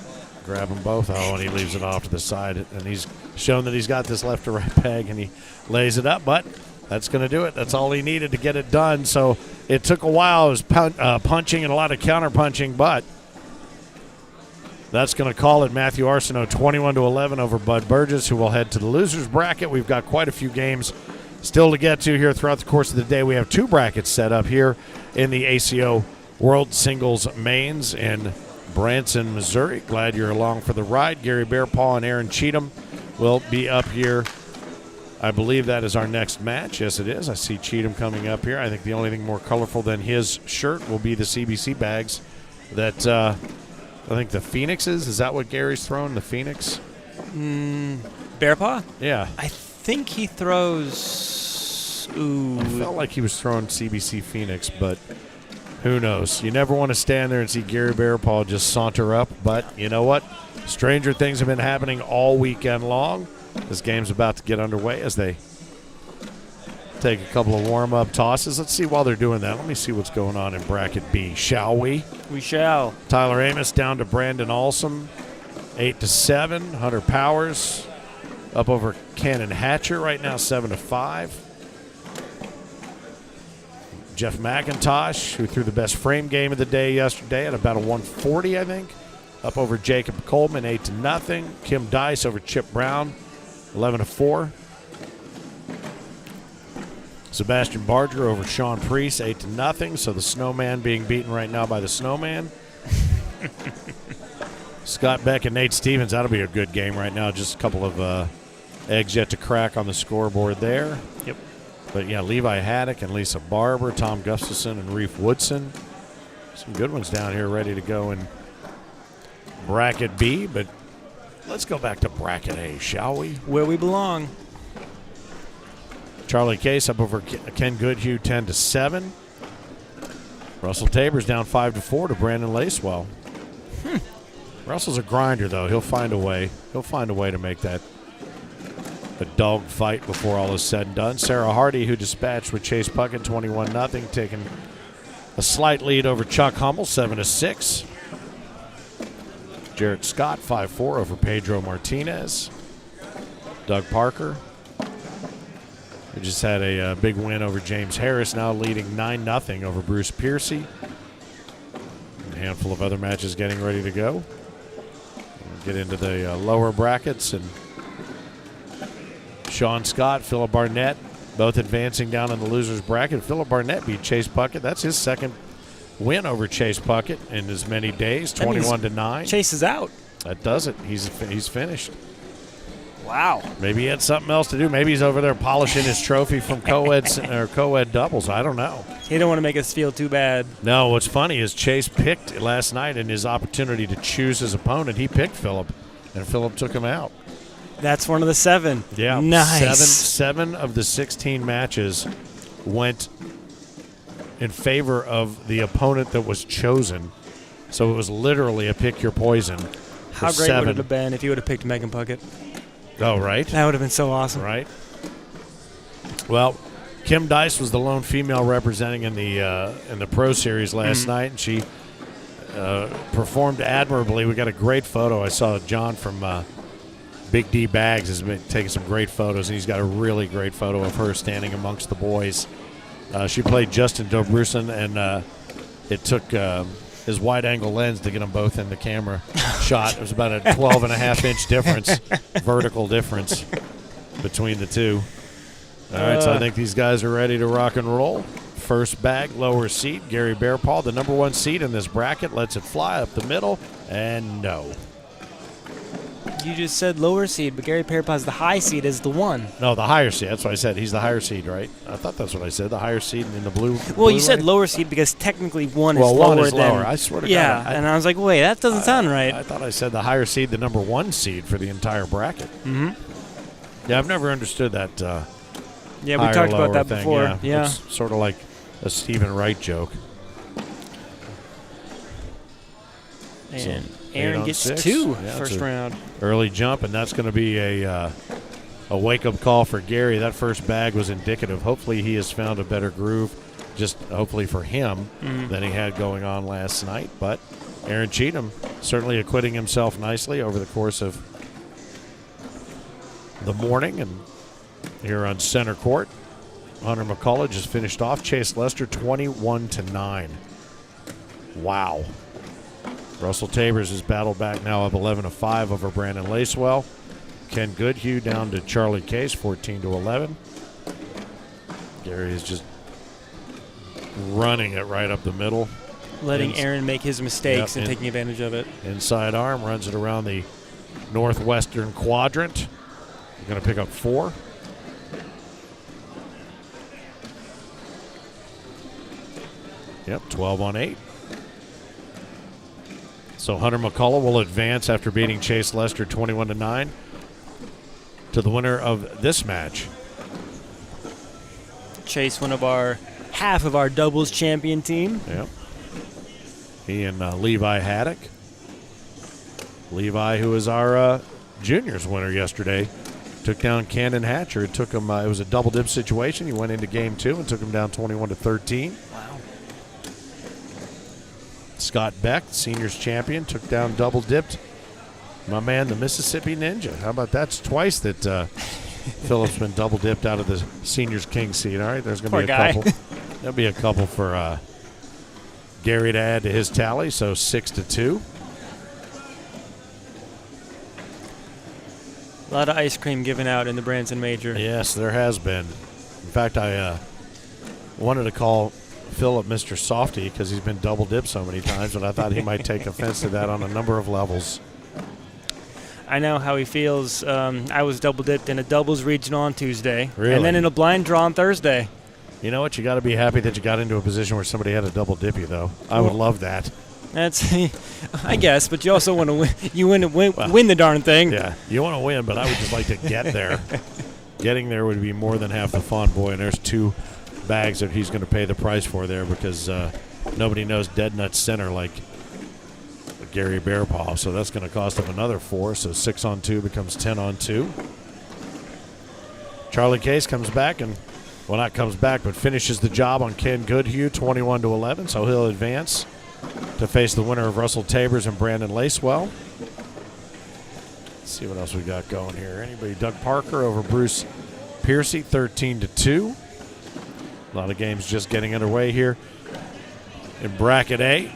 Grab them both. Oh, and he leaves it off to the side. And he's shown that he's got this left to right bag, and he lays it up. But that's going to do it. That's all he needed to get it done. So it took a while. It was punching and a lot of counter-punching, but that's going to call it. Matthew Arsenault 21-11 over Bud Burgess, who will head to the losers bracket. We've got quite a few games still to get to here throughout the course of the day. We have 2 brackets set up here in the ACO World Singles Mains in Branson, Missouri. Glad you're along for the ride. Gary Bearpaw and Aaron Cheatham will be up here. I believe that is our next match. Yes, it is. I see Cheatham coming up here. I think the only thing more colorful than his shirt will be the CBC bags that I think the Phoenixes. Is that what Gary's throwing, the Phoenix? Bearpaw? Yeah. I think he throws... Ooh. I felt like he was throwing CBC Phoenix, but who knows? You never want to stand there and see Gary Bearpaw just saunter up, but you know what? Stranger things have been happening all weekend long. This game's about to get underway as they take a couple of warm-up tosses. Let's see while they're doing that. Let me see what's going on in bracket B, shall we? We shall. Tyler Amos down to Brandon Alsum, 8-7. Hunter Powers up over Cannon Hatcher right now, 7-5. Jeff McIntosh, who threw the best frame game of the day yesterday at about a 140, I think, up over Jacob Coleman, 8-0. Kim Dice over Chip Brown, 11-4. Sebastian Barger over Sean Priest, 8-0. So the Snowman being beaten right now by the Snowman. Scott Beck and Nate Stevens, that'll be a good game right now. Just a couple of eggs yet to crack on the scoreboard there. Yep. But, yeah, Levi Haddock and Lisa Barber, Tom Gustafson and Reef Woodson. Some good ones down here ready to go in bracket B. But let's go back to bracket A, shall we? Where we belong. Charlie Case up over Ken Goodhue, 10-7. Russell Tabor's down 5-4 to Brandon Lacewell. Russell's a grinder, though. He'll find a way. He'll find a way to make that a dog fight before all is said and done. Sarah Hardy, who dispatched with Chase Puckett, 21-0, taking a slight lead over Chuck Hummel, 7-6. Jarrett Scott, 5-4 over Pedro Martinez. Doug Parker, who just had a big win over James Harris, now leading 9-0 over Bruce Piercy. A handful of other matches getting ready to go. We'll get into the lower brackets, and Sean Scott, Philip Barnett, both advancing down in the losers bracket. Philip Barnett beat Chase Puckett. That's his second win over Chase Puckett in as many days, 21-9. Chase is out. That does it. He's finished. Wow. Maybe he had something else to do. Maybe he's over there polishing his trophy from co-ed doubles. I don't know. He don't want to make us feel too bad. No, what's funny is Chase picked last night in his opportunity to choose his opponent. He picked Philip, and Philip took him out. That's one of the 7. Yeah, Nice. Seven of the 16 matches went in favor of the opponent that was chosen. So it was literally a pick your poison. How great would it have been if you would have picked Megan Puckett? Oh, right. That would have been so awesome. Right. Well, Kim Dice was the lone female representing in the Pro Series last night, and she performed admirably. We got a great photo. I saw John from Big D Bags has been taking some great photos, and he's got a really great photo of her standing amongst the boys. She played Justin Dobrusin, and it took his wide-angle lens to get them both in the camera shot. It was about a 12.5-inch difference, vertical difference between the two. All right, so I think these guys are ready to rock and roll. First bag, lower seed, Gary Bearpaw, the number 1 seed in this bracket, lets it fly up the middle, and no. You just said lower seed, but Gary Bearpaw's the high seed is the 1. No, the higher seed. That's what I said. He's the higher seed, right? I thought that's what I said. The higher seed in the blue. Well, you said lower seed because technically 1 is lower. Well, 1 is than, lower. I swear to yeah, God. and I was like, wait, that doesn't sound right. I thought I said the higher seed, the number 1 seed for the entire bracket. Mm-hmm. Yeah, I've never understood that. Yeah, we talked about that thing. before. Yeah. It's sort of like a Stephen Wright joke. And So, Aaron 8 gets on 6. 2 Yeah, first round. Early jump, and that's going to be a wake-up call for Gary. That first bag was indicative. Hopefully he has found a better groove, just hopefully for him, than he had going on last night. But Aaron Cheatham certainly acquitting himself nicely over the course of the morning. And here on center court, Hunter McCullough just finished off Chase Lester 21-9. Wow. Russell Tabers has battled back now up 11-5 over Brandon Lacewell. Ken Goodhue down to Charlie Case 14-11. Gary is just running it right up the middle. Letting Aaron make his mistakes and taking advantage of it. Inside arm, runs it around the northwestern quadrant. You're going to pick up 4. Yep, 12 on 8. So Hunter McCullough will advance after beating Chase Lester 21-9 to the winner of this match. Chase, half of our doubles champion team. Yep. He and Levi Haddock. Levi, who was our juniors winner yesterday, took down Cannon Hatcher. It took him. It was a double dip situation. He went into game 2 and took him down 21-13. Wow. Scott Beck, seniors champion, took down double dipped my man, the Mississippi Ninja. How about that? It's twice that Philip's been double dipped out of the seniors king seat. All right, there's going to be a couple. There'll be a couple for Gary to add to his tally. So 6-2. A lot of ice cream given out in the Branson Major. Yes, there has been. In fact, I wanted to call Philip Mr. Softy because he's been double dipped so many times, and I thought he might take offense to that on a number of levels. I know how he feels. I was double dipped in a doubles regional on Tuesday, Really? and then in a blind draw on Thursday. You know what? You got to be happy that you got into a position where somebody had a double dip you, though. I would love that. That's, I guess, but you also want to win. You win the darn thing. Yeah, you want to win, but I would just like to get there. Getting there would be more than half the fun, boy. And there's 2 bags that he's going to pay the price for there because nobody knows dead nut center like Gary Bearpaw. So that's going to cost him another 4. So 6 on 2 becomes 10 on 2. Charlie Case comes back and, well, not comes back, but finishes the job on Ken Goodhue 21-11. So he'll advance to face the winner of Russell Tabers and Brandon Lacewell. Let's see what else we got going here. Anybody? Doug Parker over Bruce Piercy 13-2. A lot of games just getting underway here in bracket A.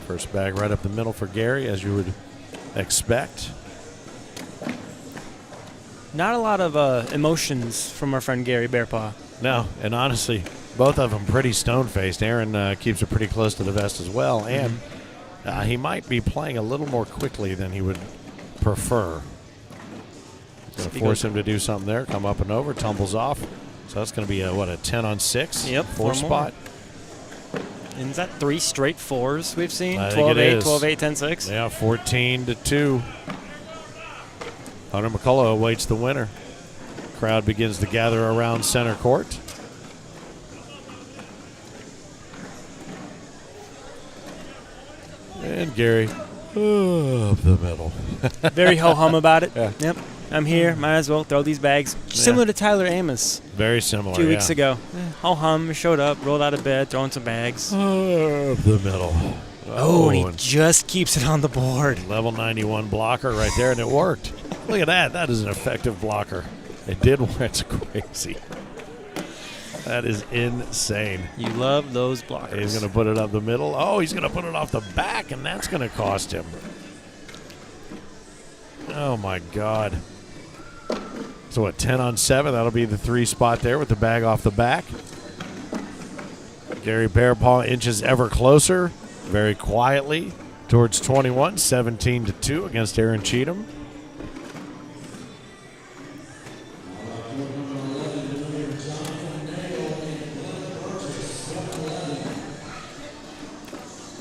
First bag right up the middle for Gary, as you would expect. Not a lot of emotions from our friend Gary Bearpaw. No, and honestly, both of them pretty stone-faced. Aaron keeps it pretty close to the vest as well, and he might be playing a little more quickly than he would prefer. Going to force him to do something there. Come up and over, tumbles off. So that's going to be a 10 on 6. Yep, 4 spot. And is that 3 straight 4s we've seen? I think 12-8, it is. 12-8, 10-6? Yeah, 14-2. Hunter McCullough awaits the winner. Crowd begins to gather around center court. And Gary up the middle. Very ho-hum about it. Yeah. Yep. I'm here. Might as well throw these bags. Similar to Tyler Amos Very similar. a few weeks ago. Ho-hum, showed up, rolled out of bed, throwing some bags. Up the middle. Oh, and he just keeps it on the board. Level 91 blocker right there, and it worked. Look at that. That is an effective blocker. It did. It's crazy. That is insane. You love those blockers. He's going to put it up the middle. Oh, he's going to put it off the back, and that's going to cost him. Oh, my God. So, what, 10 on 7? That'll be the 3 spot there with the bag off the back. Gary Bearpaw inches ever closer, very quietly, towards 21, 17-2 against Aaron Cheatham.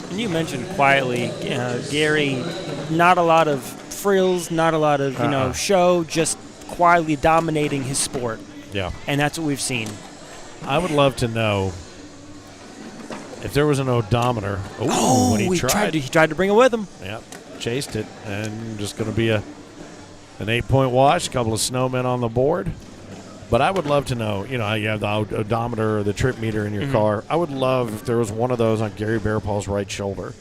And you mentioned quietly, Gary, not a lot of frills, not a lot of, show, just quietly dominating his sport. Yeah. And that's what we've seen. I would love to know if there was an odometer. When he tried to bring it with him. Yeah, chased it, and just going to be an 8-point wash, a couple of snowmen on the board. But I would love to know, you know, how you have the odometer or the trip meter in your car. I would love if there was one of those on Gary Bearpaw's right shoulder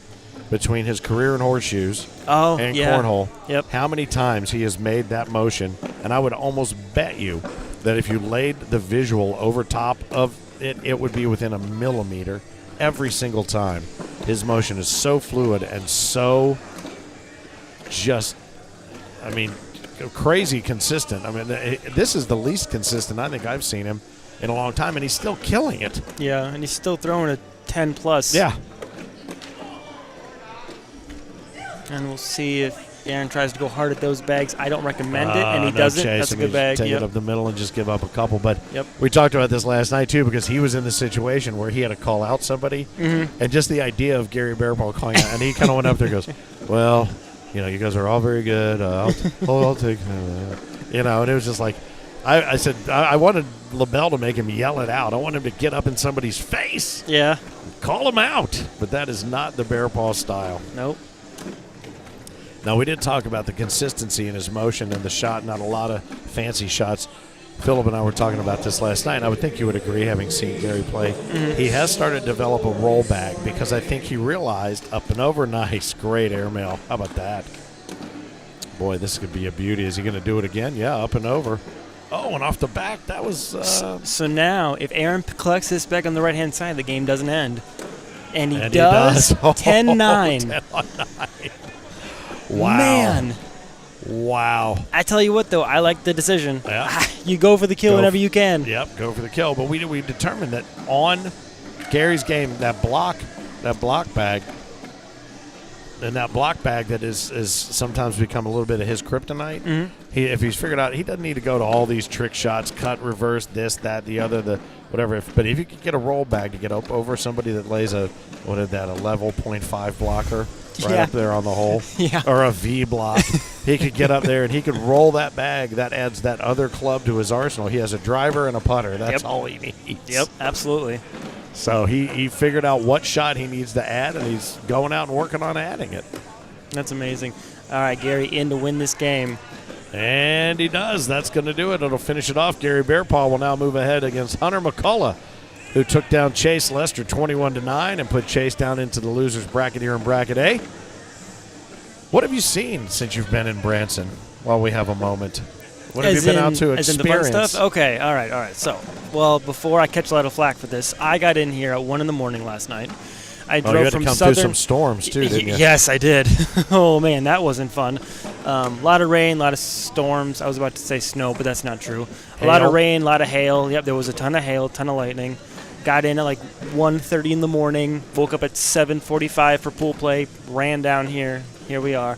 between his career in horseshoes and cornhole. Yep. How many times he has made that motion. And I would almost bet you that if you laid the visual over top of it, it would be within a millimeter every single time. His motion is so fluid and so just, crazy consistent. I mean, this is the least consistent I think I've seen him in a long time, and he's still killing it. Yeah, and he's still throwing a 10+. Yeah. And we'll see if Aaron tries to go hard at those bags. I don't recommend it, and he doesn't. Chase. That's a good bag. Take it up the middle and just give up a couple. But Yep. we talked about this last night, too, because he was in the situation where he had to call out somebody. And just the idea of Gary Bearpaw calling out, and he kind of went up there and goes, well, you know, you guys are all very good. I'll take you know, and it was just like, I said, I wanted LaBelle to make him yell it out. I want him to get up in somebody's face. Yeah. Call him out. But that is not the Bearpaw style. Nope. Now, we did talk about the consistency in his motion and the shot, not a lot of fancy shots. Philip and I were talking about this last night, and I would think you would agree, having seen Gary play. He has started to develop a roll bag because I think he realized up and over, nice, great airmail. How about that? Boy, this could be a beauty. Is he going to do it again? Yeah, up and over. Oh, and off the back, that was... So now, if Aaron collects this bag on the right-hand side, the game doesn't end. And he does. 10-9. 10 on 9. Wow. Man. Wow. I tell you what, though, I like the decision. Yeah. You go for the kill whenever you can. Yep, go for the kill. But we determined that on Gary's game, that block bag, and that block bag that is sometimes become a little bit of his kryptonite. If he's figured out, he doesn't need to go to all these trick shots, cut, reverse, this, that, the other, the whatever. But if you could get a roll bag to get up over somebody that lays a level 0.5 blocker right up there on the hole, or a V block, he could get up there and he could roll that bag. That adds that other club to his arsenal. He has a driver and a putter. That's all he needs. Yep, absolutely. So he figured out what shot he needs to add, and he's going out and working on adding it. That's amazing. All right, Gary in to win this game. And he does. That's going to do it. It'll finish it off. Gary Bearpaw will now move ahead against Hunter McCullough, who took down Chase Lester 21-9 and put Chase down into the losers bracket here in bracket A. What have you seen since you've been in Branson while we have a moment? What have you been out to experience? As in the fun stuff? Okay, all right. So, well, before I catch a lot of flack for this, I got in here at 1 in the morning last night. I drove you had from to come southern. through some storms too, didn't you? Yes, I did. Oh man, that wasn't fun. A lot of rain, a lot of storms. I was about to say snow, but that's not true. A lot of rain, a lot of hail. Yep, there was a ton of hail, ton of lightning. Got in at like 1:30 in the morning. Woke up at 7:45 for pool play. Ran down here. Here we are.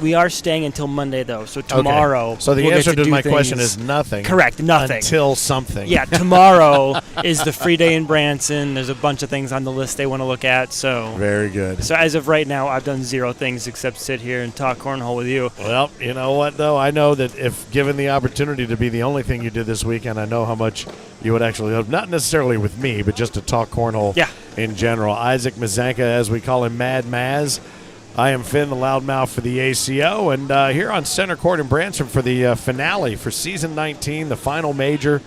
We are staying until Monday, though. So tomorrow. So the we'll answer get to my do question things. is nothing. Correct, nothing. Until something. Yeah, tomorrow is the free day in Branson. There's a bunch of things on the list they want to look at. So Very good. So as of right now, I've done 0 things except sit here and talk cornhole with you. Well, you know what, though? I know that if given the opportunity to be the only thing you did this weekend, I know how much you would actually love, not necessarily with me, but just to talk cornhole in general. Isaac Mazanka, as we call him, Mad Maz. I am Finn, the loudmouth for the ACO, and here on Center Court in Branson for the finale for Season 19, the final major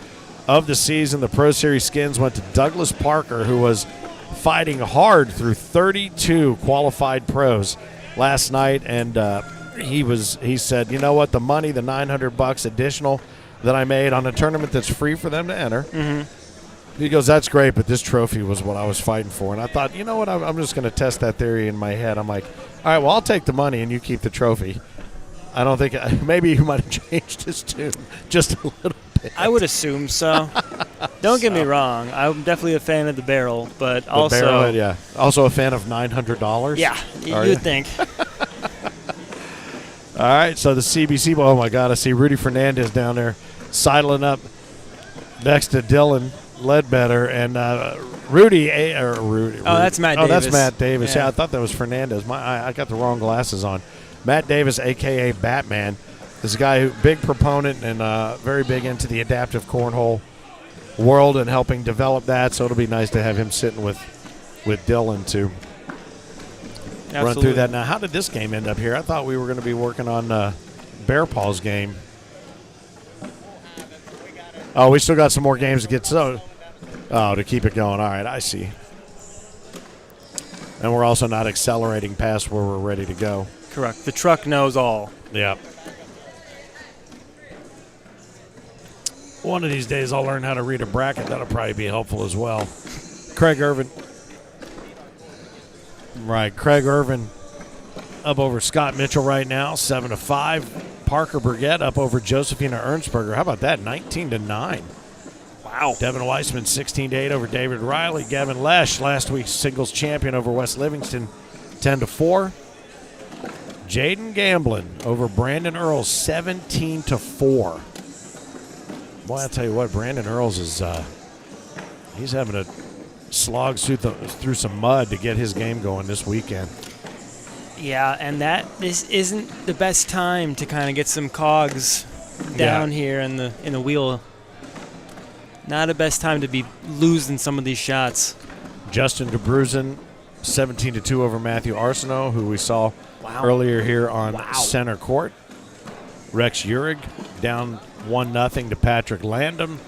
of the season. The Pro Series skins went to Douglas Parker, who was fighting hard through 32 qualified pros last night, and he said, you know what, the money, the $900 additional that I made on a tournament that's free for them to enter. He goes, that's great, but this trophy was what I was fighting for. And I thought, you know what, I'm just going to test that theory in my head. I'm like, all right, well, I'll take the money and you keep the trophy. I don't think – maybe he might have changed his tune just a little bit. I would assume so. Don't get me wrong. I'm definitely a fan of the barrel, but The also – barrelhead, yeah. Also a fan of $900? Yeah, you'd think. All right, so the CBC – oh, my God, I see Rudy Fernandez down there sidling up next to Dylan Ledbetter, and Rudy. Oh, that's Matt Oh, Davis. that's Matt Davis. Yeah. Yeah, I thought that was Fernandez. I got the wrong glasses on. Matt Davis, a.k.a. Batman. This is a guy who big proponent and very big into the adaptive cornhole world and helping develop that, so it'll be nice to have him sitting with Dylan to run through that. Now, how did this game end up here? I thought we were going to be working on Bear Paw's game. Oh, we still got some more games to get to keep it going. All right, I see. And we're also not accelerating past where we're ready to go. Correct. The truck knows all. Yeah. One of these days I'll learn how to read a bracket. That'll probably be helpful as well. Craig Irvin. Right, Craig Irvin up over Scott Mitchell right now, 7-5. Parker Burgett up over Josephina Ernstberger. How about that? 19-9. Wow. Devin Weissman 16-8 over David Riley. Gavin Lesh, last week's singles champion over West Livingston, 10-4. Jaden Gamblin over Brandon Earls, 17-4. Boy, I'll tell you what, Brandon Earls is he's having to slog through some mud to get his game going this weekend. Yeah, and this isn't the best time to kind of get some cogs down here in the wheel. Not the best time to be losing some of these shots. Justin DeBruzen, 17-2 over Matthew Arsenault, who we saw earlier here on Center Court. Rex Urig down 1-0 to Patrick Landrum.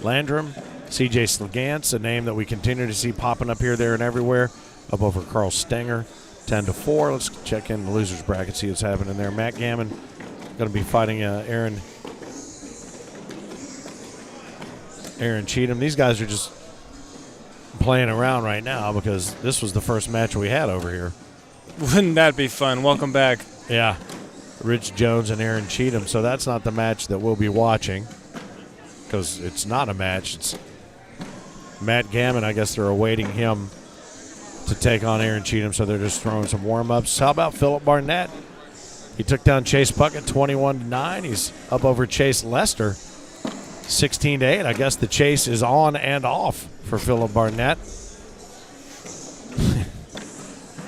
CJ Slegance, a name that we continue to see popping up here, there, and everywhere, up over Carl Stenger. 10-4. Let's check in the losers bracket, see what's happening there. Matt Gammon going to be fighting Aaron Cheatham. These guys are just playing around right now because this was the first match we had over here. Wouldn't that be fun? Welcome back. Yeah. Rich Jones and Aaron Cheatham. So that's not the match that we'll be watching because it's not a match. It's Matt Gammon. I guess they're awaiting him to take on Aaron Cheatham, so they're just throwing some warm-ups. How about Philip Barnett? He took down Chase Puckett 21-9. He's up over Chase Lester 16-8. I guess the chase is on and off for Philip Barnett.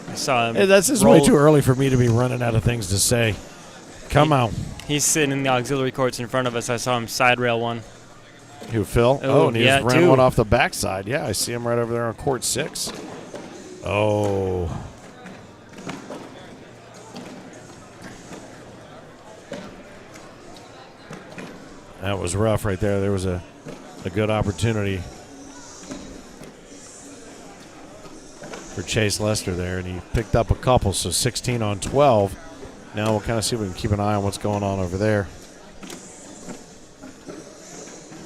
I saw him. Hey, this is way too early for me to be running out of things to say. Come on. He's sitting in the auxiliary courts in front of us. I saw him side rail one. Who, Phil? Oh, and he just ran one off the backside. Yeah, I see him right over there on court 6. Oh. That was rough right there. There was a good opportunity for Chase Lester there, and he picked up a couple, so 16 on 12. Now we'll kind of see if we can keep an eye on what's going on over there.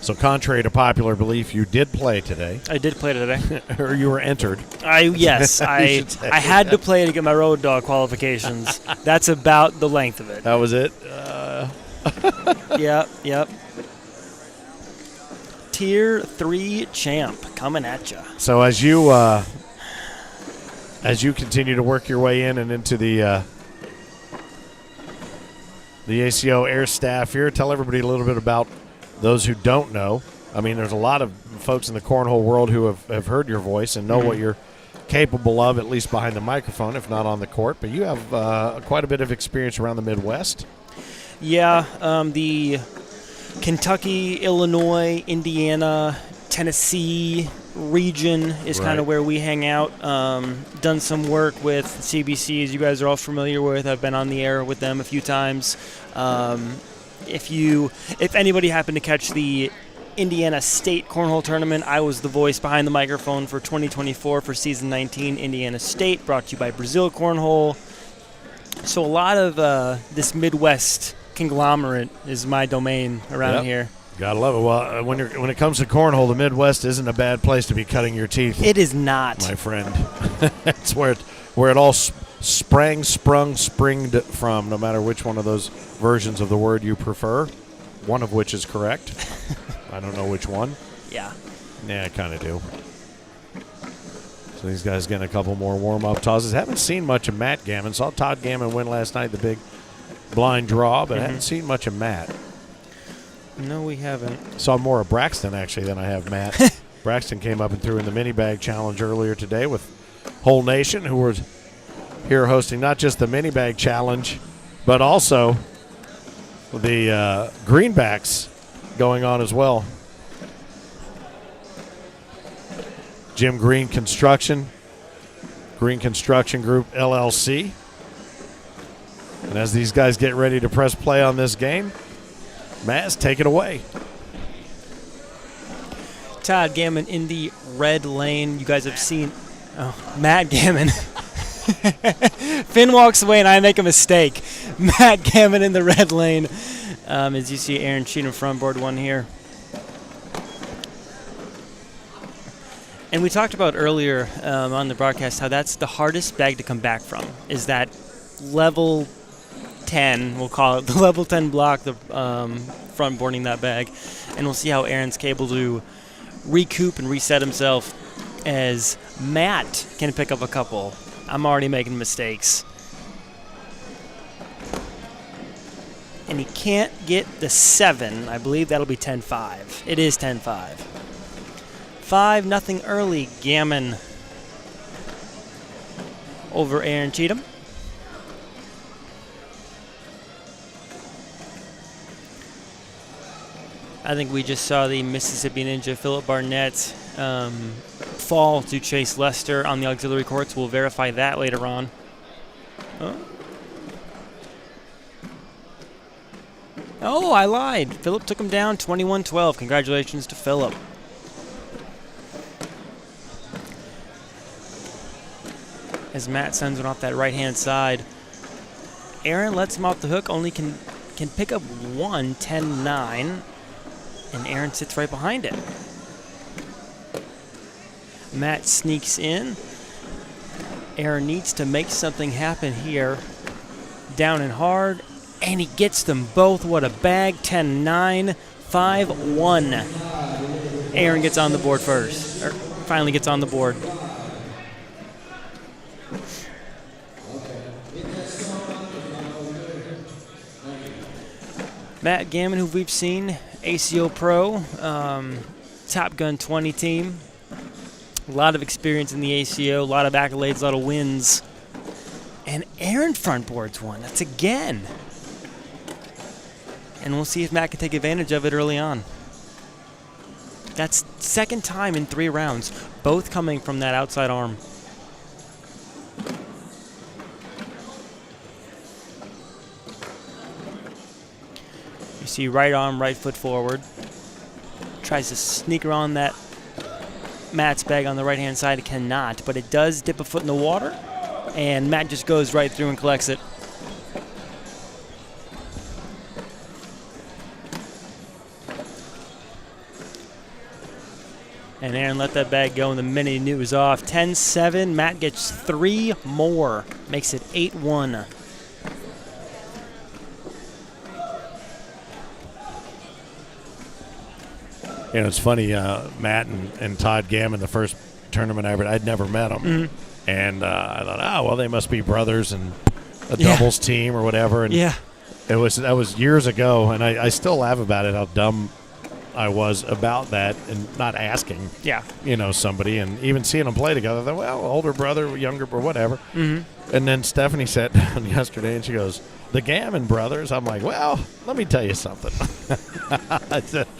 So contrary to popular belief, you did play today. I did play today. Or you were entered. Yes, I had to play to get my road dog qualifications. That's about the length of it. That was it? Yep. Tier 3 champ coming at you. So as you continue to work your way in and into the the ACO air staff here. Tell everybody a little bit about those who don't know. I mean, there's a lot of folks in the cornhole world who have heard your voice and know what you're capable of, at least behind the microphone, if not on the court. But you have quite a bit of experience around the Midwest. Yeah, the Kentucky, Illinois, Indiana, Tennessee region is kind of where we hang out. Done some work with CBC, as you guys are all familiar with. I've been on the air with them a few times. If anybody happened to catch the Indiana State Cornhole Tournament, I was the voice behind the microphone for 2024 for Season 19 Indiana State, brought to you by Brazil Cornhole. So a lot of this Midwest conglomerate is my domain around here. Gotta love it. Well, when it comes to cornhole, the Midwest isn't a bad place to be cutting your teeth. It is not, my friend. It's where it all springed from. No matter which one of those versions of the word you prefer, one of which is correct. I don't know which one. Yeah, I kind of do. So these guys getting a couple more warm-up tosses. Haven't seen much of Matt Gammon. Saw Todd Gammon win last night, the big blind draw, but haven't seen much of Matt. No, we haven't. Saw more of Braxton, actually, than I have Matt. Braxton came up and threw in the mini bag challenge earlier today with Whole Nation, who was here hosting not just the mini bag challenge, but also the greenbacks going on as well. Jim Green Construction Group, LLC. And as these guys get ready to press play on this game, Maz, take it away. Todd Gammon in the red lane. You guys have seen Matt Gammon. Finn walks away and I make a mistake. Matt Gammon in the red lane. As you see Aaron Cheatham front board one here. And we talked about earlier on the broadcast how that's the hardest bag to come back from, is that level 10, we'll call it, the level 10 block, the front boarding that bag. And we'll see how Aaron's able to recoup and reset himself as Matt can pick up a couple. I'm already making mistakes. And he can't get the 7. I believe that'll be 10-5. It is 10-5. 5-0 early, Gammon over Aaron Cheatham. I think we just saw the Mississippi Ninja Philip Barnett fall to Chase Lester on the auxiliary courts. We'll verify that later on. Oh, I lied. Philip took him down 21-12. Congratulations to Philip. As Matt sends one off that right-hand side. Aaron lets him off the hook, only can pick up one, 10-9. And Aaron sits right behind it. Matt sneaks in. Aaron needs to make something happen here. Down and hard. And he gets them both. What a bag. 10-9. 5-1. Aaron gets on the board first. Or finally gets on the board. Matt Gammon, who we've seen, ACO Pro, Top Gun 20 team. A lot of experience in the ACO, a lot of accolades, a lot of wins. And Aaron front boards one. That's again. And we'll see if Matt can take advantage of it early on. That's second time in 3 rounds, both coming from that outside arm. You see right arm, right foot forward. Tries to sneak around that Matt's bag on the right-hand side. It cannot, but it does dip a foot in the water. And Matt just goes right through and collects it. And Aaron let that bag go, and the minute he knew it was off. 10-7. Matt gets 3 more. Makes it 8-1. You know, it's funny, Matt and Todd Gammon, the first tournament I'd never met them. Mm-hmm. And I thought, well, they must be brothers and a doubles team or whatever. And That was years ago, and I still laugh about it, how dumb I was about that and not asking, Yeah. Somebody, and even seeing them play together. I thought, well, older brother, younger, or whatever. Mm-hmm. And then Stephanie sat down yesterday, and she goes, the Gammon brothers. I'm like, well, let me tell you something.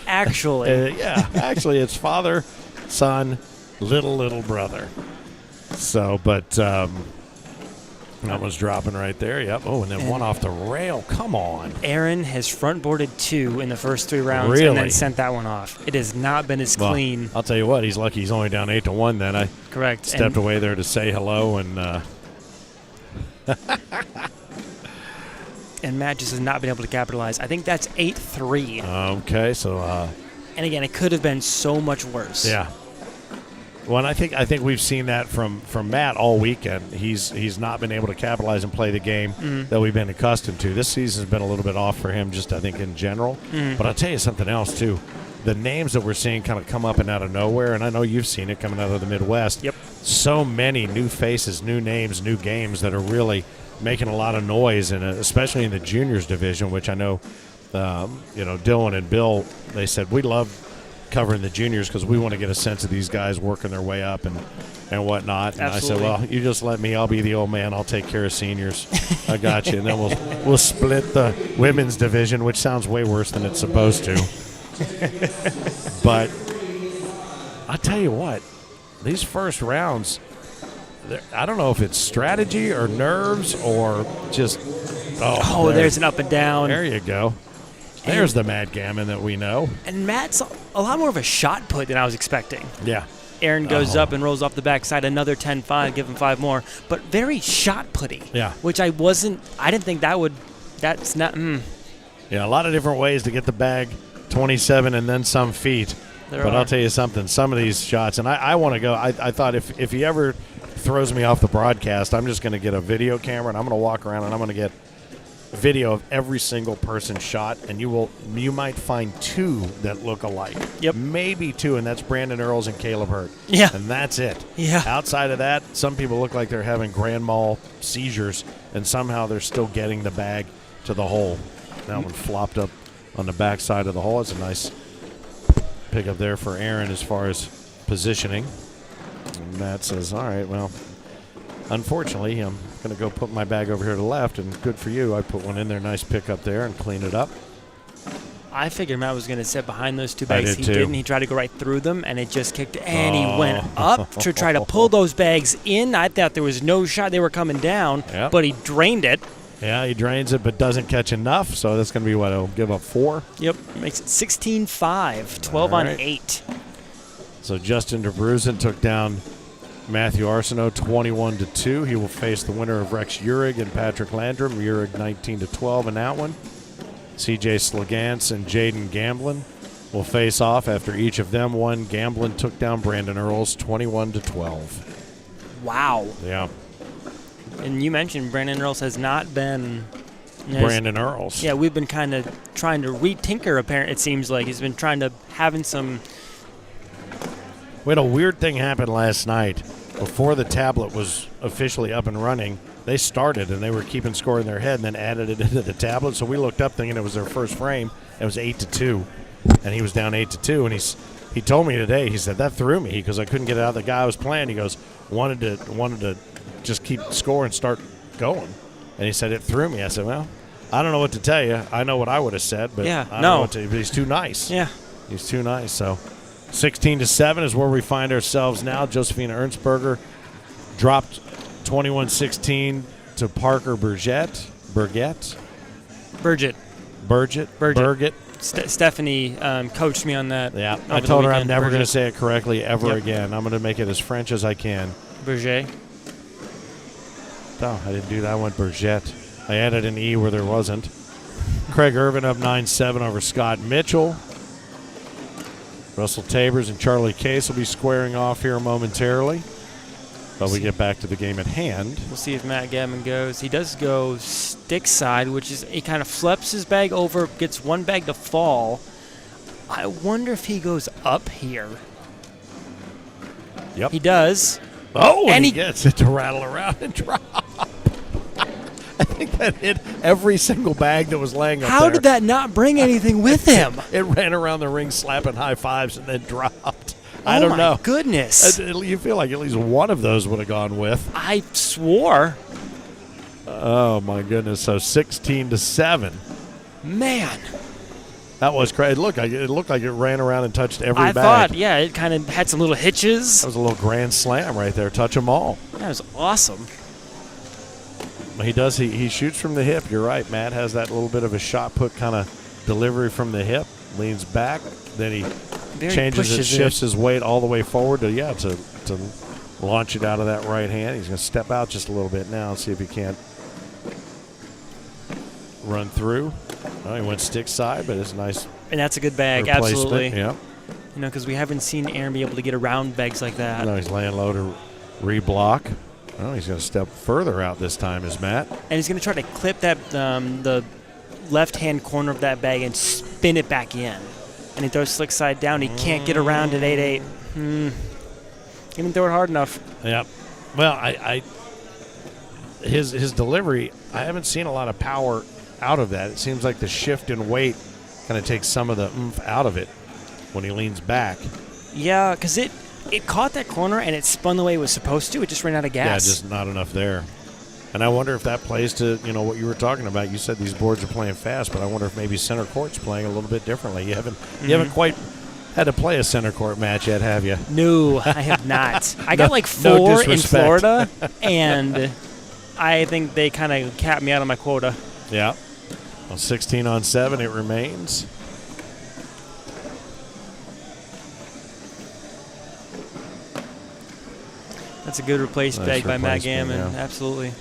Actually. Actually, it's father, son, little brother. So, but that was dropping right there. Yep. Oh, and then one off the rail. Come on. Aaron has front boarded 2 in the first 3 rounds Really? and then sent that one off. It has not been as clean. I'll tell you what, he's lucky he's only down 8-1 then. I Correct. stepped away there to say hello, and and Matt just has not been able to capitalize. I think that's 8-3. okay, so And again, it could have been so much worse. yeah. Well, and I think we've seen that from Matt all weekend. He's not been able to capitalize and play the game that we've been accustomed to. This season's been a little bit off for him, just I think in general. But I'll tell you something else too. The names that we're seeing kind of come up and out of nowhere, and I know you've seen it coming out of the Midwest. Yep. So many new faces, new names, new games that are really making a lot of noise, and especially in the juniors division, which I know, Dylan and Bill, they said we love covering the juniors because we want to get a sense of these guys working their way up and whatnot. And Absolutely. I said, well, you just let me. I'll be the old man. I'll take care of seniors. I got you. And then we'll split the women's division, which sounds way worse than it's supposed to. But I tell you what, these first rounds, I don't know if it's strategy or nerves or just there's an up and down. There you go. There's the Mad Gammon that we know. And Matt's a lot more of a shot put than I was expecting. Yeah. Aaron goes up and rolls off the backside, another 10-5, give him 5 more. But very shot putty. Yeah. Which I didn't think that's not. Yeah, a lot of different ways to get the bag, 27 and then some feet. But I'll tell you something, some of these shots, and I want to go, I thought if he ever throws me off the broadcast, I'm just going to get a video camera and I'm going to walk around and I'm going to get video of every single person's shot, and you might find 2 that look alike. Yep. Maybe 2, and that's Brandon Earls and Caleb Hurt. Yeah. And that's it. Yeah. Outside of that, some people look like they're having grand mal seizures, and somehow they're still getting the bag to the hole. That one flopped up on the backside of the hole. It's a nice pickup there for Aaron as far as positioning. And Matt says, all right, well, unfortunately, I'm going to go put my bag over here to the left, and good for you. I put one in there, nice pickup there, and clean it up. I figured Matt was going to sit behind those 2 bags. He did too. Didn't. He tried to go right through them, and it just kicked. And he went up to try to pull those bags in. I thought there was no shot they were coming down, but he drained it. Yeah, he drains it, but doesn't catch enough, so that's going to be what, he'll give up 4? Yep, makes it 16-5, 12 on 8. So Justin DeBruzen took down Matthew Arsenault 21-2. He will face the winner of Rex Uhrig and Patrick Landrum. Uhrig 19-12 in that one. CJ Slagance and Jaden Gamblin will face off after each of them won. Gamblin took down Brandon Earls 21-12. Wow. Yeah. And you mentioned Brandon Earls has not been. Brandon Earls. Yeah, we've been kind of trying to re-tinker, apparently, it seems like. He's been trying to having some. We had a weird thing happen last night. Before the tablet was officially up and running, they started and they were keeping score in their head and then added it into the tablet. So we looked up thinking it was their first frame. It was 8-2, and he was down 8-2. And he told me today, he said, that threw me because I couldn't get it out of the guy I was playing. He goes, wanted to just keep score and start going. And he said, it threw me. I said, well, I don't know what to tell you. I know what I would have said, but I don't know what to, but he's too nice. Yeah. He's too nice. So 16-7 is where we find ourselves now. Josephina Ernstberger dropped 21-16 to Parker Burgett. Stephanie coached me on that. Yeah, I told her I'm never going to say it correctly ever again. I'm going to make it as French as I can. Berger. No, I didn't do that. I went Burgett. I added an E where there wasn't. Craig Irvin up 9-7 over Scott Mitchell. Russell Tabers and Charlie Case will be squaring off here momentarily. But we get back to the game at hand. We'll see if Matt Gammon goes. He does go stick side, which is he kind of flips his bag over, gets one bag to fall. I wonder if he goes up here. Yep. He does. Oh, and he gets it to rattle around and drop. I think that hit every single bag that was laying up there. How did that not bring anything with him? It ran around the ring slapping high fives and then dropped. I don't know. Oh, my goodness. You feel like at least one of those would have gone with. I swore. Oh, my goodness. So 16-7. Man. That was crazy. It looked like it ran around and touched every bag. I thought, yeah, it kind of had some little hitches. That was a little grand slam right there. Touch them all. That was awesome. He does. He shoots from the hip. You're right. Matt has that little bit of a shot put kind of delivery from the hip. Leans back. Then he changes it, shifts his weight all the way forward to launch it out of that right hand. He's going to step out just a little bit now and see if he can't run through. Oh, he went stick side, but it's nice. And that's a good bag, replacement. absolutely. Yeah. You know, because we haven't seen Aaron be able to get around bags like that. No, he's laying low to reblock. Oh, he's going to step further out this time, is Matt. And he's going to try to clip that the left-hand corner of that bag and spin it back in. And he throws slick side down. He can't get around at 8-8. He didn't throw it hard enough. Yep. Well, his delivery, I haven't seen a lot of power out of that. It seems like the shift in weight kind of takes some of the oomph out of it when he leans back. Yeah, because it caught that corner and it spun the way it was supposed to. It just ran out of gas. Yeah, just not enough there. And I wonder if that plays to, what you were talking about. You said these boards are playing fast, but I wonder if maybe center court's playing a little bit differently. You haven't quite had to play a center court match yet, have you? No, I have not. I got like 4 in Florida, and I think they kind of capped me out of my quota. Yeah. Well, 16-7 it remains. That's a good replace bag by Matt Gammon, yeah. Absolutely.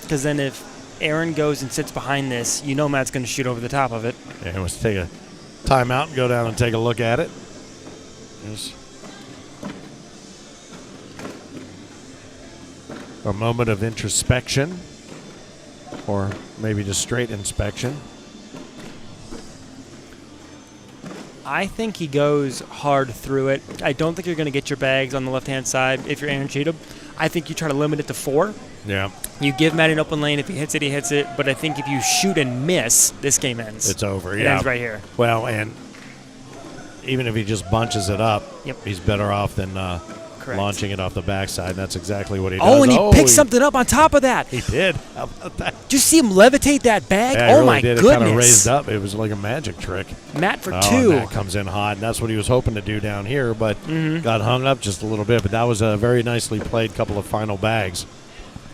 Because then if Aaron goes and sits behind this, Matt's going to shoot over the top of it. Yeah, he wants to take a timeout and go down and take a look at it. There's a moment of introspection, or maybe just straight inspection. I think he goes hard through it. I don't think you're going to get your bags on the left-hand side if you're Aaron Cheatham. I think you try to limit it to 4. Yeah. You give Matt an open lane. If he hits it, he hits it. But I think if you shoot and miss, this game ends. It's over, It ends right here. Well, and even if he just bunches it up, Yep. he's better off than launching it off the backside. And that's exactly what he does. Oh, and he picked something up on top of that. He did. How about that? Did you see him levitate that bag? Yeah, he really my did. goodness. It kind of raised up. It was like a magic trick. Matt for 2. And Matt comes in hot, and that's what he was hoping to do down here, but got hung up just a little bit. But that was a very nicely played couple of final bags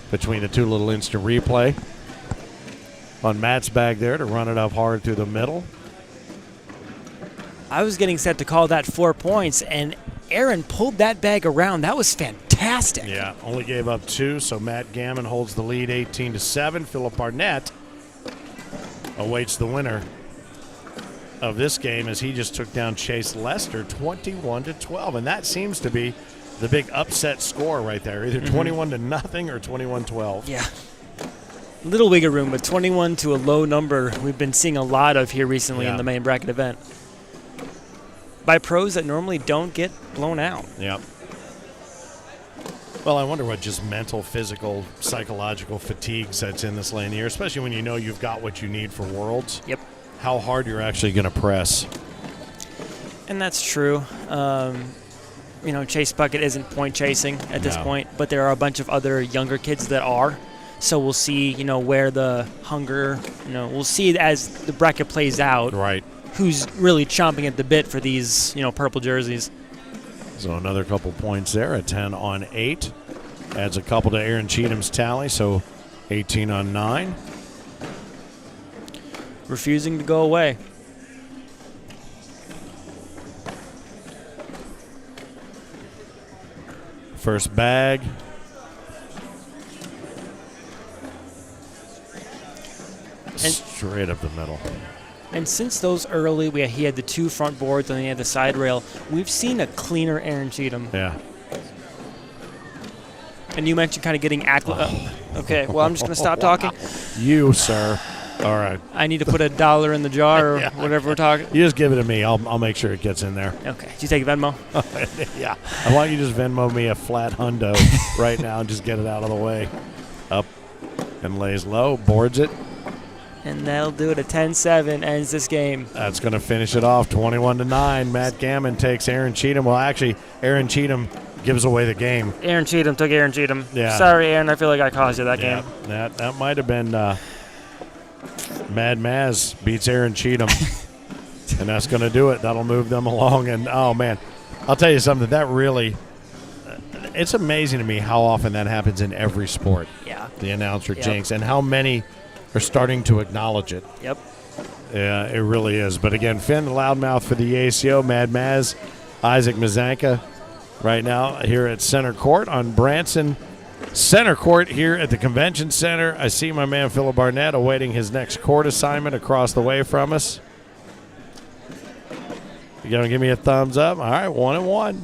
between the two. Little instant replay on Matt's bag there to run it up hard through the middle. I was getting set to call that 4 points, and Aaron pulled that bag around. That was fantastic. Yeah, only gave up 2, so Matt Gammon holds the lead 18-7. Philip Barnett awaits the winner of this game as he just took down Chase Lester 21-12, and that seems to be the big upset score right there, either 21-0 or 21-12. Yeah. Little wiggle room, but 21 to a low number we've been seeing a lot of here recently in the main bracket event. By pros that normally don't get blown out. Yep. Well, I wonder what just mental, physical, psychological fatigue sets in this lane here, especially when you know you've got what you need for Worlds. Yep. How hard you're actually going to press. And that's true. Chase Puckett isn't point chasing at this point, but there are a bunch of other younger kids that are. So we'll see, where the hunger, we'll see as the bracket plays out. Right. Who's really chomping at the bit for these, purple jerseys. So another couple points there, a 10-8. Adds a couple to Aaron Cheatham's tally, so 18-9. Refusing to go away. First bag. Straight up the middle. And since those early, he had the 2 front boards and he had the side rail, we've seen a cleaner Aaron Cheatham. Yeah. And you mentioned kind of getting acclimated. Okay, well, I'm just going to stop talking. You, sir. All right. I need to put $1 in the jar or whatever we're talking. You just give it to me. I'll make sure it gets in there. Okay. Did you take Venmo? Yeah. I want you to just Venmo me a flat hundo right now and just get it out of the way. Up. and lays low, boards it. And that'll do it. A 10-7 ends this game. That's going to finish it off, 21-9. Matt Gammon takes Aaron Cheatham. Well, actually, Aaron Cheatham gives away the game. Aaron Cheatham took Aaron Cheatham. Yeah. Sorry, Aaron. I feel like I caused you that game. That might have been Mad Maz beats Aaron Cheatham. And that's going to do it. That'll move them along. And, oh, man, I'll tell you something. That really – it's amazing to me how often that happens in every sport. Yeah. The announcer jinx. And how many – are starting to acknowledge it. Yep. Yeah, it really is. But again, Finn, the loudmouth for the ACO, Mad Maz, Isaac Mazanka, right now here at center court on Branson Center Court here at the Convention Center. I see my man Philip Barnett awaiting his next court assignment across the way from us. You gonna give me a thumbs up? All right, 1-1.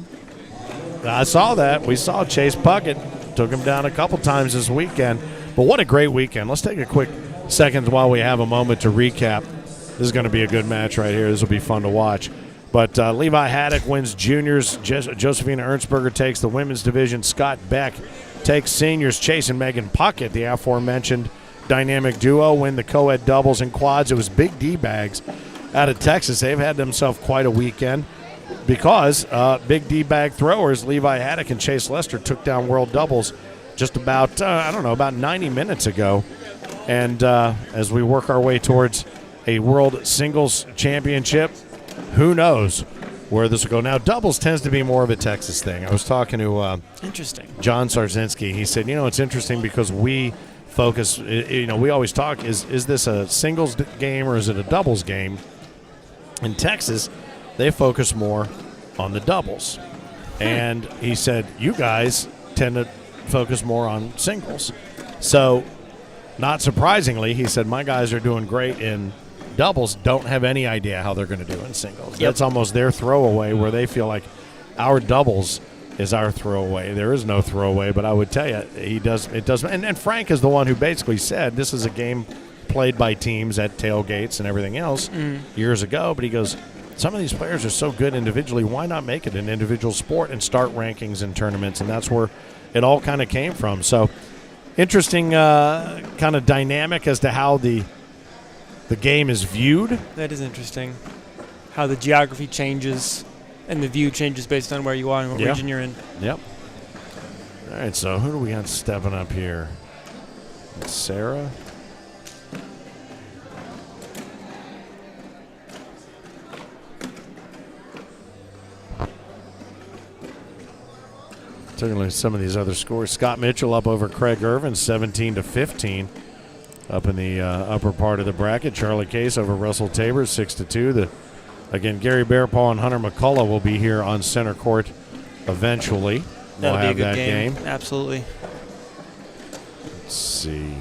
I saw that. We saw Chase Puckett. Took him down a couple times this weekend. But what a great weekend. Let's take a quick second while we have a moment to recap. This is going to be a good match right here. This will be fun to watch. But Levi Haddock wins juniors. Josephina Ernstberger takes the women's division. Scott Beck takes seniors. Chase and Megan Puckett, the aforementioned dynamic duo, win the co-ed doubles and quads. It was Big D-Bags out of Texas. They've had themselves quite a weekend because Big D-Bag throwers Levi Haddock and Chase Lester took down world doubles just about, about 90 minutes ago. And as we work our way towards a World Singles Championship, who knows where this will go. Now, doubles tends to be more of a Texas thing. I was talking to interesting John Sarzinski. He said, it's interesting because we focus, we always talk, is this a singles game or is it a doubles game? In Texas, they focus more on the doubles. And he said, you guys tend to focus more on singles. So, not surprisingly, he said, my guys are doing great in doubles, don't have any idea how they're going to do in singles. Yep. That's almost their throwaway, where they feel like our doubles is our throwaway. There is no throwaway, but I would tell you, it does. And Frank is the one who basically said this is a game played by teams at tailgates and everything else years ago, but he goes, some of these players are so good individually, why not make it an individual sport and start rankings and tournaments? And that's where it all kind of came from. So interesting kind of dynamic as to how the game is viewed. That is interesting. How the geography changes and the view changes based on where you are and what region you're in. Yep. All right, so who do we got stepping up here? Sarah? Taking a look at some of these other scores. Scott Mitchell up over Craig Irvin, 17-15. Up in the upper part of the bracket. Charlie Case over Russell Tabor, 6-2. Again, Gary Bearpaw and Hunter McCullough will be here on center court eventually. That'll we'll have be a good that game. Absolutely. Let's see.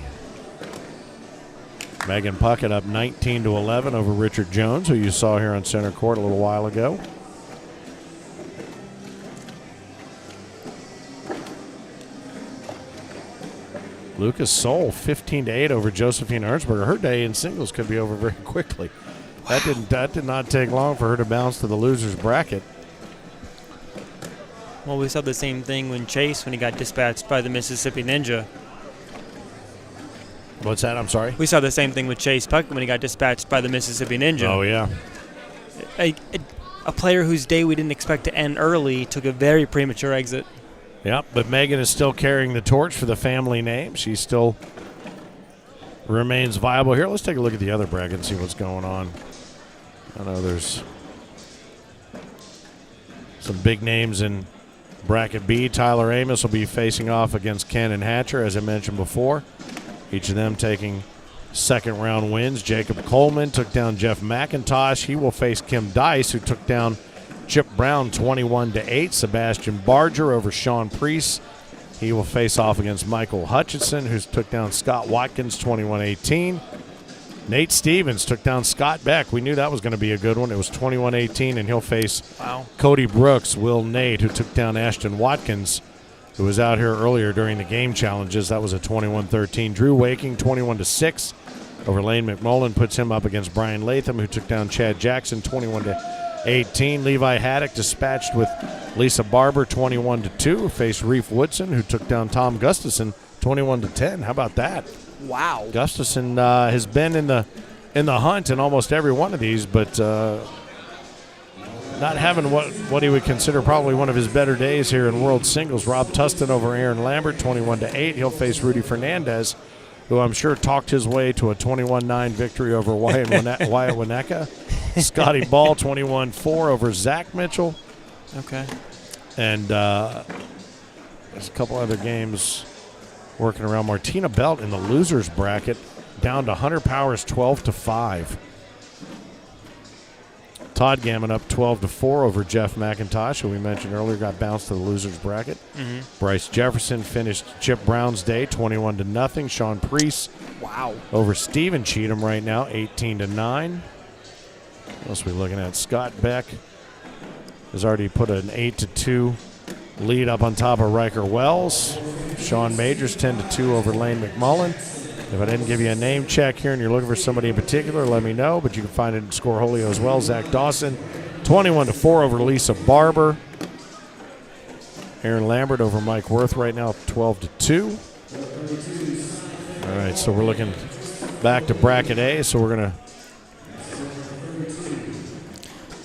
Megan Puckett up 19-11 over Richard Jones, who you saw here on center court a little while ago. Lucas Soul 15-8 over Josephine Ernstberger. Her day in singles could be over very quickly. Wow. That did not take long for her to bounce to the losers bracket. Well, we saw the same thing when he got dispatched by the Mississippi Ninja. What's that? I'm sorry? We saw the same thing with Chase Puckett when he got dispatched by the Mississippi Ninja. Oh, yeah. A player whose day we didn't expect to end early took a very premature exit. Yep, but Megan is still carrying the torch for the family name. She still remains viable here. Let's take a look at the other bracket and see what's going on. I know there's some big names in bracket B. Tyler Amos will be facing off against Ken and Hatcher, as I mentioned before. Each of them taking second-round wins. Jacob Coleman took down Jeff McIntosh. He will face Kim Dice, who took down Chip Brown 21-8. Sebastian Barger over Sean Priest. He will face off against Michael Hutchinson, who's took down Scott Watkins 21-18. Nate Stevens took down Scott Beck. We knew that was going to be a good one. It was 21-18, and he'll face Cody Brooks, Will Nate, who took down Ashton Watkins, who was out here earlier during the game challenges. That was a 21-13. Drew Waking 21-6 over Lane McMullen, puts him up against Brian Latham, who took down Chad Jackson 21-18. Levi Haddock dispatched with Lisa Barber 21-2. Faced Reef Woodson, who took down Tom Gustafson 21-10. How about that? Wow. Gustafson has been in the hunt in almost every one of these, but not having what he would consider probably one of his better days here in World Singles. Rob Tustin over Aaron Lambert, 21-8. He'll face Rudy Fernandez, who I'm sure talked his way to a 21-9 victory over Wyatt Wineka. Scotty Ball, 21-4 over Zach Mitchell. Okay. And there's a couple other games working around. Martina Belt in the losers bracket, down to Hunter Powers, 12-5. Todd Gammon up 12-4 over Jeff McIntosh, who we mentioned earlier, got bounced to the losers bracket. Mm-hmm. Bryce Jefferson finished Chip Brown's day, 21-0. Sean Priest over Steven Cheatham right now, 18-9. What else are we looking at? Scott Beck has already put an 8-2 lead up on top of Riker Wells. Sean Majors 10-2 over Lane McMullen. If I didn't give you a name check here and you're looking for somebody in particular, let me know. But you can find it in Scoreholio as well. Zach Dawson, 21-4 over Lisa Barber. Aaron Lambert over Mike Worth right now, 12-2. All right, so we're looking back to bracket A. So we're going to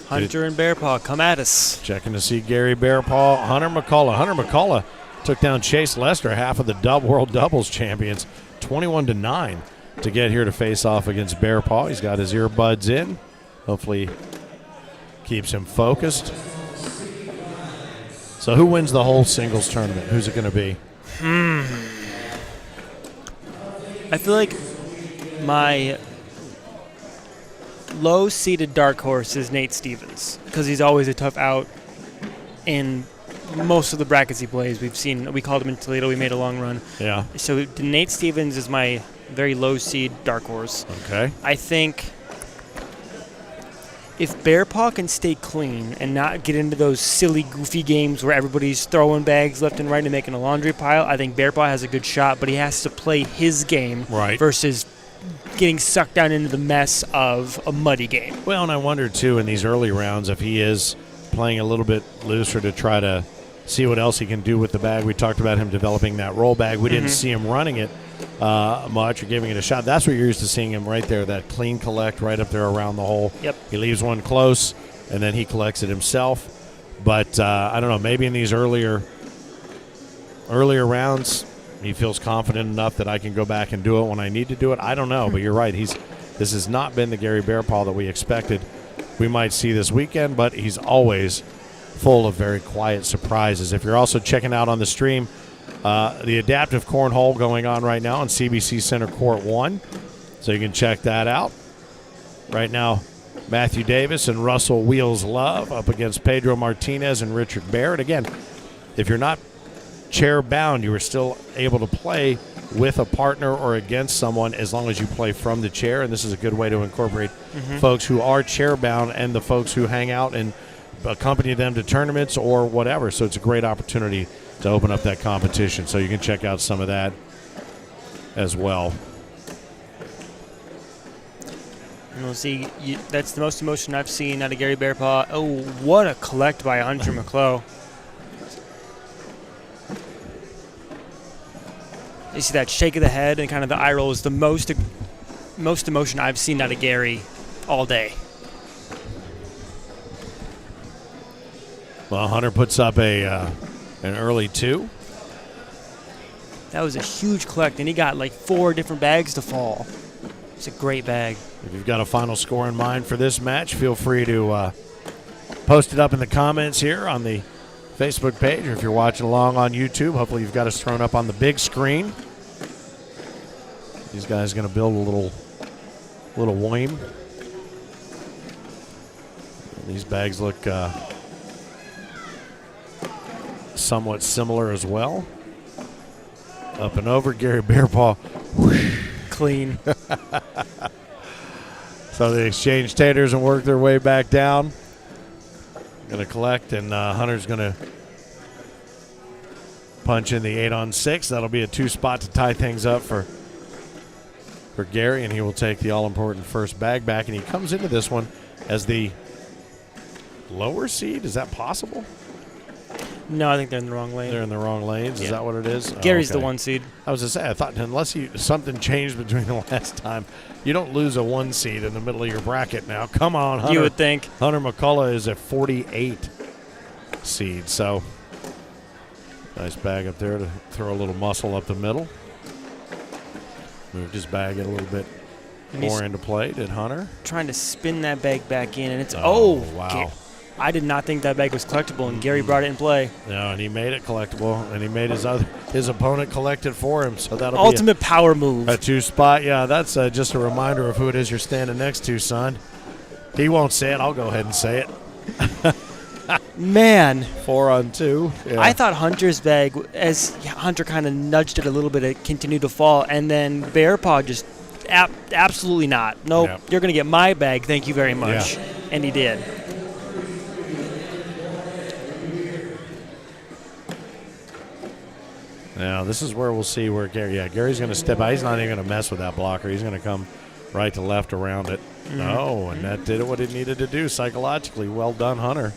Hunter and Bearpaw, come at us. checking to see Gary Bearpaw, Hunter McCullough. Hunter McCullough took down Chase Lester, half of the World Doubles champions, 21-9 to get here to face off against Bearpaw. He's got his earbuds in. Hopefully keeps him focused. So who wins the whole singles tournament? Who's it going to be? I feel like my low-seeded dark horse is Nate Stevens because he's always a tough out in most of the brackets he plays. We called him in Toledo. We made a long run. Yeah. So Nate Stevens is my very low-seed dark horse. Okay. I think if Bearpaw can stay clean and not get into those silly, goofy games where everybody's throwing bags left and right and making a laundry pile, I think Bearpaw has a good shot, but he has to play his game versus getting sucked down into the mess of a muddy game. Well, and I wonder, too, in these early rounds, if he is playing a little bit looser to try to see what else he can do with the bag. We talked about him developing that roll bag. We didn't see him running it much or giving it a shot. That's what you're used to seeing him right there, that clean collect right up there around the hole. Yep. He leaves one close, and then he collects it himself. But I don't know, maybe in these earlier rounds, he feels confident enough that I can go back and do it when I need to do it. I don't know, but you're right. This has not been the Gary Bearpaw that we expected we might see this weekend, but he's always full of very quiet surprises. If you're also checking out on the stream, the adaptive cornhole going on right now on CBC Center Court 1, so you can check that out. Right now, Matthew Davis and Russell Wheels Love up against Pedro Martinez and Richard Barrett. Again, if you're not chair bound, you are still able to play with a partner or against someone as long as you play from the chair, and this is a good way to incorporate folks who are chair bound and the folks who hang out and accompany them to tournaments or whatever. So it's a great opportunity to open up that competition. So you can check out some of that as well. And we'll see. That's the most emotion I've seen out of Gary Bearpaw. Oh, what a collect by Hunter McClough. You see that shake of the head and kind of the eye roll is the most emotion I've seen out of Gary all day. Well, Hunter puts up an early 2. That was a huge collect, and he got like 4 different bags to fall. It's a great bag. If you've got a final score in mind for this match, feel free to post it up in the comments here on the Facebook page, or if you're watching along on YouTube, hopefully you've got us thrown up on the big screen. These guys are going to build a little weem. These bags look somewhat similar as well. Up and over, Gary Bearpaw. Clean. So they exchange taters and work their way back down. Going to collect, and Hunter's going to punch in the 8-on-6. That'll be a 2-spot to tie things up for Gary, and he will take the all-important first bag back. And he comes into this one as the lower seed. Is that possible? No, I think they're in the wrong lane. They're in the wrong lanes. Is that what it is? Gary's Oh, the okay. 1 seed. I was going to say, I thought unless something changed between the last time, you don't lose a 1 seed in the middle of your bracket now. Come on, Hunter. You would think. Hunter McCullough is a 48 seed. So nice bag up there to throw a little muscle up the middle. Moved his bag a little bit more into play, did Hunter. Trying to spin that bag back in, and it's wow. I did not think that bag was collectible, and Gary brought it in play. No, and he made it collectible, and he made his opponent collect it for him. So that'll Ultimate power move. be a 2-spot. Yeah, that's just a reminder of who it is you're standing next to, son. He won't say it. I'll go ahead and say it. Man. 4 on 2. Yeah. I thought Hunter's bag, as Hunter kind of nudged it a little bit, it continued to fall, and then Bear Paw just absolutely not. Nope, Yep. You're going to get my bag, thank you very much. Yeah. And he did. Now, this is where we'll see where Gary's going to step out. He's not even going to mess with that blocker. He's going to come right to left around it. No, and that did what it needed to do psychologically. Well done, Hunter.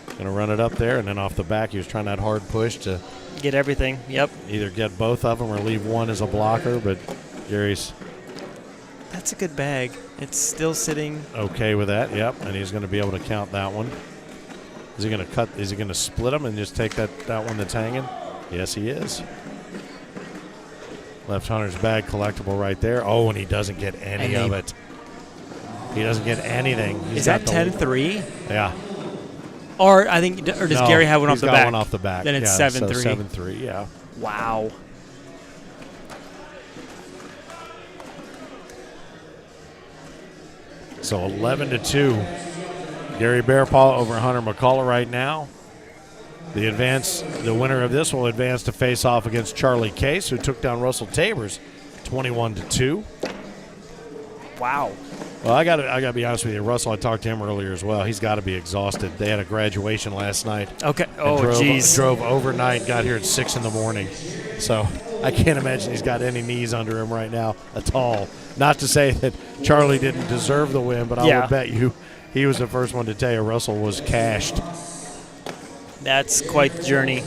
Going to run it up there, and then off the back, he was trying that hard push to get everything. Yep. Either get both of them or leave one as a blocker, but Gary's That's a good bag. It's still sitting. Okay with that, yep, and he's going to be able to count that one. Is he going to cut? Is he going to split them and just take that one that's hanging? Yes, he is. Left Hunter's bag collectible right there. Oh, and he doesn't get any of it. He doesn't get anything. Is that 10-3? Yeah. Or I think, or does Gary have one off the back? He's got one off the back. Then it's 7-3. So 7-3, yeah. Wow. So 11-2. Gary Bearpaw over Hunter McCullough right now. The winner of this will advance to face off against Charlie Case, who took down Russell Tabers 21-2. Wow. Well, I got to be honest with you, Russell. I talked to him earlier as well. He's got to be exhausted. They had a graduation last night. Okay. Oh, jeez. Drove overnight. Got here at 6 in the morning. So I can't imagine he's got any knees under him right now at all. Not to say that Charlie didn't deserve the win, but I would bet you he was the first one to tell you Russell was cashed. That's quite the journey.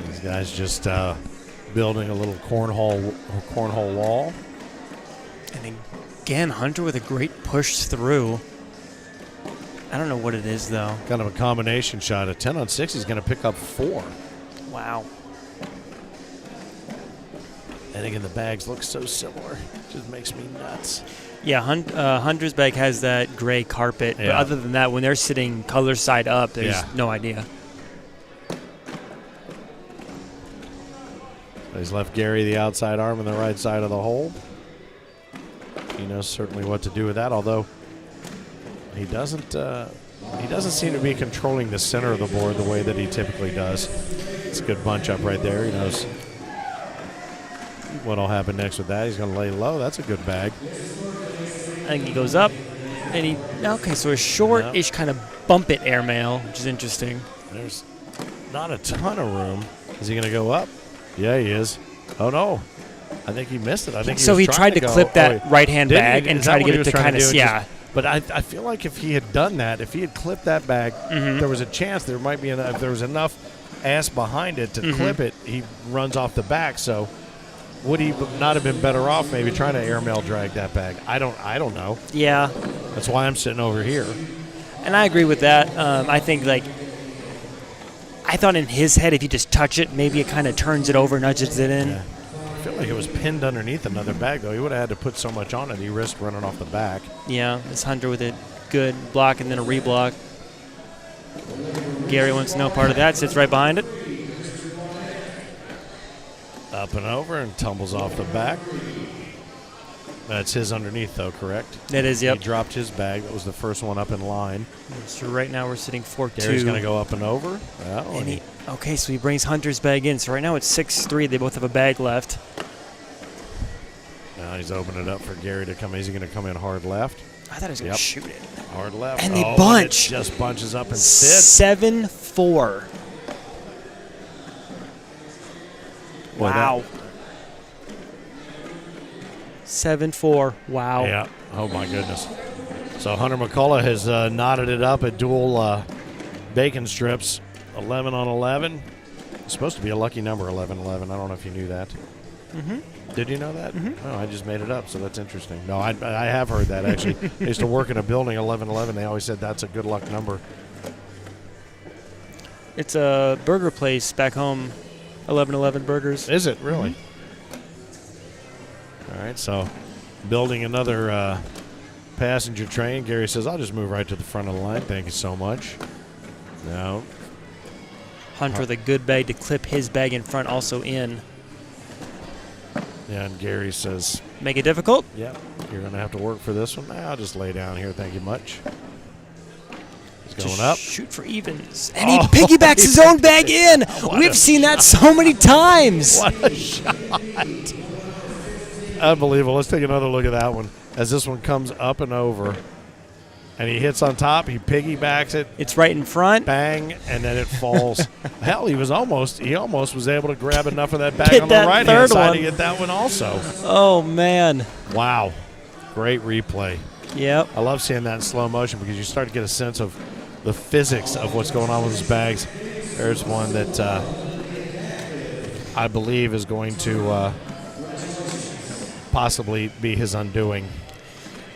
These guys just building a little cornhole wall. And again, Hunter with a great push through. I don't know what it is, though. Kind of a combination shot. A 10 on 6, he's going to pick up 4. Wow. And again, the bags look so similar. It just makes me nuts. Yeah, Hunter's bag has that gray carpet. But other than that, when they're sitting color side up, there's no idea. He's left Gary the outside arm on the right side of the hole. He knows certainly what to do with that, although he doesn't seem to be controlling the center of the board the way that he typically does. It's a good bunch up right there. He knows what'll happen next with that. He's going to lay low. That's a good bag. I think he goes up, and so a short-ish kind of bump it airmail, which is interesting. There's not a ton of room. Is he going to go up? Yeah, he is. Oh, no. I think he missed it. I think he tried to clip that right-hand bag and try to get it to kind of, But I feel like if he had done that, if he had clipped that bag, there was a chance there might be enough, if there was enough ass behind it to clip it, he runs off the back. So would he not have been better off maybe trying to airmail drag that bag? I don't know. Yeah. That's why I'm sitting over here. And I agree with that. I think, I thought in his head, if you just touch it, maybe it kind of turns it over, nudges it in. Yeah. I feel like it was pinned underneath another bag, though. He would have had to put so much on it, he risked running off the back. Yeah, this Hunter with a good block and then a reblock. Gary wants no part of that, sits right behind it. Up and over and tumbles off the back. That's his underneath, though, correct? It is, yep. He dropped his bag. That was the first one up in line. So right now we're sitting 4-2. Gary's going to go up and over. Okay, so he brings Hunter's bag in. So right now it's 6-3. They both have a bag left. Now he's opening it up for Gary to come. Is he going to come in hard left? I thought he was going to shoot it. Hard left. And they bunch. And it just bunches up and sits. 7-4. Wow. 7-4. Wow. Yeah. Oh, my goodness. So Hunter McCullough has knotted it up at dual bacon strips, 11 on 11. It's supposed to be a lucky number, 11-11. I don't know if you knew that. Mm-hmm. Did you know that? Mm-hmm. Oh, I just made it up, so that's interesting. No, I have heard that, actually. I used to work in a building, 11-11. They always said that's a good luck number. It's a burger place back home, 1111 Burgers. Is it, really? All right, so building another passenger train. Gary says, I'll just move right to the front of the line. Thank you so much. No. Hunter with a good bag to clip his bag in front, also in. Yeah, and Gary says, Make it difficult? yep, you're going to have to work for this one. I'll just lay down here. Thank you much. He's going Just up. shoot for evens. And he piggybacks his own bag in. We've seen that so many times. What a shot. Unbelievable. Let's take another look at that one. As this one comes up and over, and he hits on top, he piggybacks it, It's right in front. bang, and then it falls. Hell, he almost was able to grab enough of that bag Get on the that right-hand third side one. to get that one also. Oh, man. Wow. Great replay. Yep. I love seeing that in slow motion because you start to get a sense of the physics of what's going on with his bags. There's one that I believe is going to possibly be his undoing.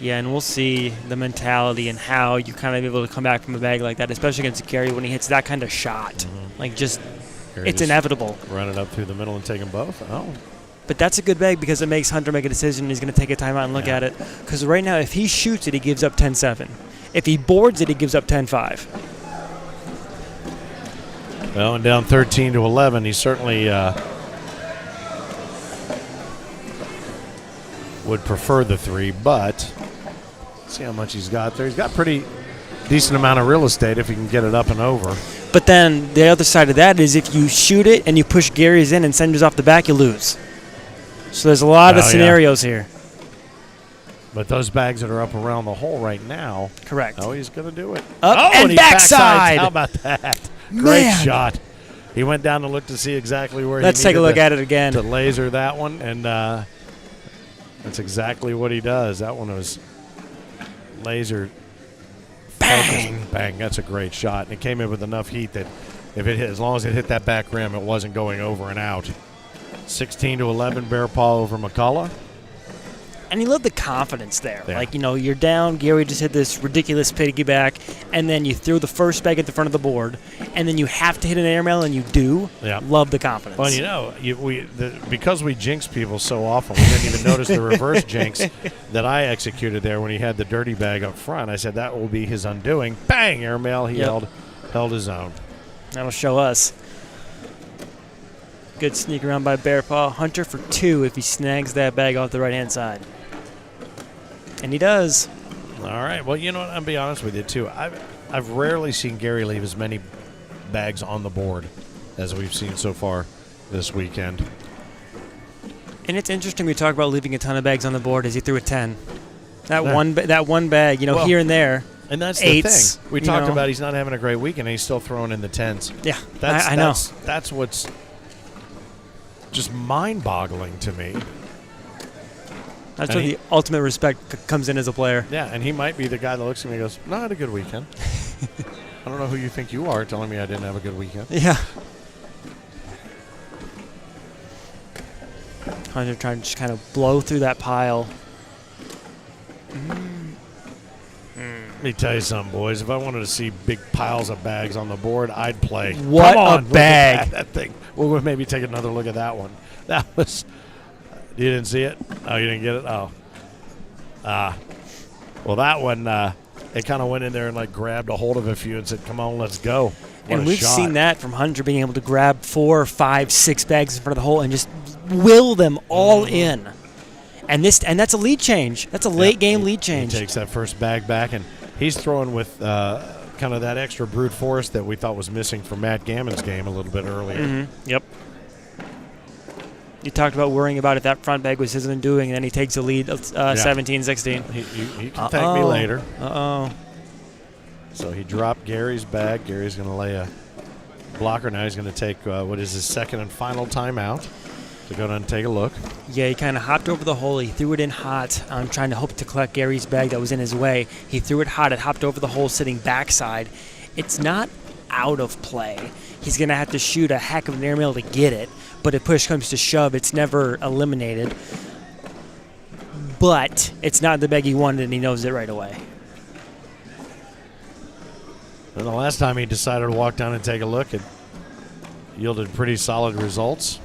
Yeah, and we'll see the mentality and how you kind of be able to come back from a bag like that, especially against Gary when he hits that kind of shot. Mm-hmm. Like, just, Gary it's just inevitable. Run it up through the middle and take them both. Oh, But that's a good bag because it makes Hunter make a decision. He's going to take a timeout and look Yeah. at it. Because right now, if he shoots it, he gives up 10-7. If he boards it, he gives up 10-5. well, and down 13-11, he certainly would prefer the 3, but see how much he's got there. He's got pretty decent amount of real estate if he can get it up and over. But then the other side of that is if you shoot it and you push Gary's in and send yours off the back, you lose. So there's a lot of Oh, yeah. scenarios here. But those bags that are up around the hole right now, Correct. oh, he's going to do it. Up oh, and he backside. backsides. How about that? Great Man. shot. He went down to look to see exactly where Let's he take a needed look at it again. to laser that one, and that's exactly what he does. That one was laser. Bang. Focused. Bang. That's a great shot. And it came in with enough heat that if it hit, as long as it hit that back rim, it wasn't going over and out. 16-11, Bear Paw over McCullough. And he loved the confidence there. Yeah. Like, you're down. Gary just hit this ridiculous piggyback, and then you threw the first bag at the front of the board, and then you have to hit an airmail, and you do. Yeah. Love the confidence. Well, because we jinx people so often, we didn't even notice the reverse jinx that I executed there when he had the dirty bag up front. I said that will be his undoing. Bang, airmail. He Yep. held his own. That'll show us. Good sneak around by Bear Paw. Hunter for 2 if he snags that bag off the right-hand side. And he does. All right. Well, you know what? I'll be honest with you, too. I've rarely seen Gary leave as many bags on the board as we've seen so far this weekend. And it's interesting we talk about leaving a ton of bags on the board as he threw a 10. That Yeah. one bag, Well, here and there. And that's Eights, the thing. We you talked know. about he's not having a great weekend, and he's still throwing in the 10s. Yeah, That's, I know. That's what's just mind-boggling to me. That's and where he- the ultimate respect comes in as a player. Yeah, and he might be the guy that looks at me and goes, no, I had a good weekend. I don't know who you think you are telling me I didn't have a good weekend. Yeah. Hunter trying to just kind of blow through that pile. Let me tell you something, boys. If I wanted to see big piles of bags on the board, I'd play. What Come on, a look at bag. that thing. We'll maybe take another look at that one. That was... You didn't see it? Oh, you didn't get it? Oh. Well, that one, it kind of went in there and, grabbed a hold of a few and said, come on, let's go. What And a we've shot. seen that from Hunter being able to grab 4, 5, 6 bags in front of the hole and just will them all in. And that's a lead change. That's a late game lead change. He takes that first bag back, and he's throwing with kind of that extra brute force that we thought was missing from Matt Gammon's game a little bit earlier. Mm-hmm. Yep. You talked about worrying about if that front bag was his undoing, and then he takes the lead 17-16. He can thank me later. Uh-oh. So he dropped Gary's bag. Gary's going to lay a blocker now. He's going to take what is his second and final timeout. to go down and take a look. Yeah, he kind of hopped over the hole. He threw it in hot, trying to hope to collect Gary's bag that was in his way. He threw it hot. It hopped over the hole sitting backside. It's not out of play. He's going to have to shoot a heck of an airmail to get it, but if push comes to shove, it's never eliminated. But it's not the bag he wanted, and he knows it right away. And the last time he decided to walk down and take a look, it yielded pretty solid results.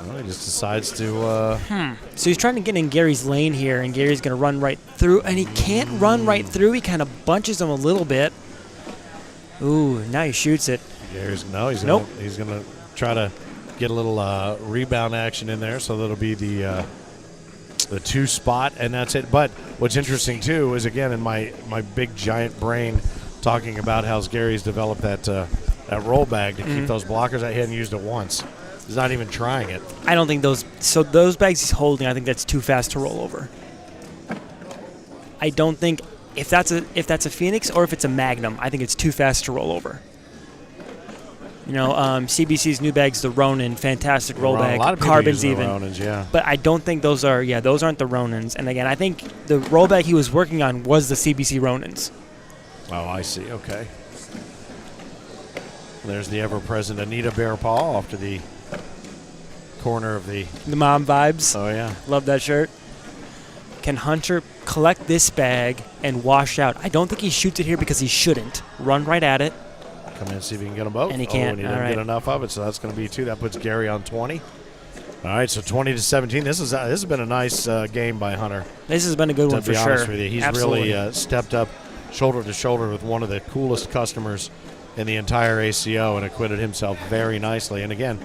Well, he just decides to... So he's trying to get in Gary's lane here, and Gary's going to run right through, and he can't run right through. He kind of bunches him a little bit. Ooh, now he shoots it. He's going to try to get a little rebound action in there, so that'll be the 2 spot, and that's it. But what's interesting too is, again, in my big giant brain, talking about how Gary's developed that roll bag to keep those blockers. I hadn't used it once. He's not even trying it. I don't think those bags he's holding, I think that's too fast to roll over. I don't think if that's a Phoenix or if it's a Magnum, I think it's too fast to roll over. You know, CBC's new bag's the Ronin, fantastic roll bag. A lot of people Carbon's use the even. Ronins, yeah. But I don't think those aren't the Ronins. And again, I think the roll bag he was working on was the CBC Ronins. Oh, I see. Okay. There's the ever-present Anita Bearpaw off to the corner of the mom vibes. Oh, yeah. Love that shirt. Can Hunter collect this bag and wash out? I don't think he shoots it here because he shouldn't. Run right at it. Come in and see if he can get them both. And he can't. And he didn't get enough of it, so that's going to be 2. That puts Gary on 20. All right, so 20-17. This has been a nice game by Hunter. This has been a good one for sure. To be honest with you, he's Absolutely. really stepped up shoulder to shoulder with one of the coolest customers in the entire ACO and acquitted himself very nicely. And again,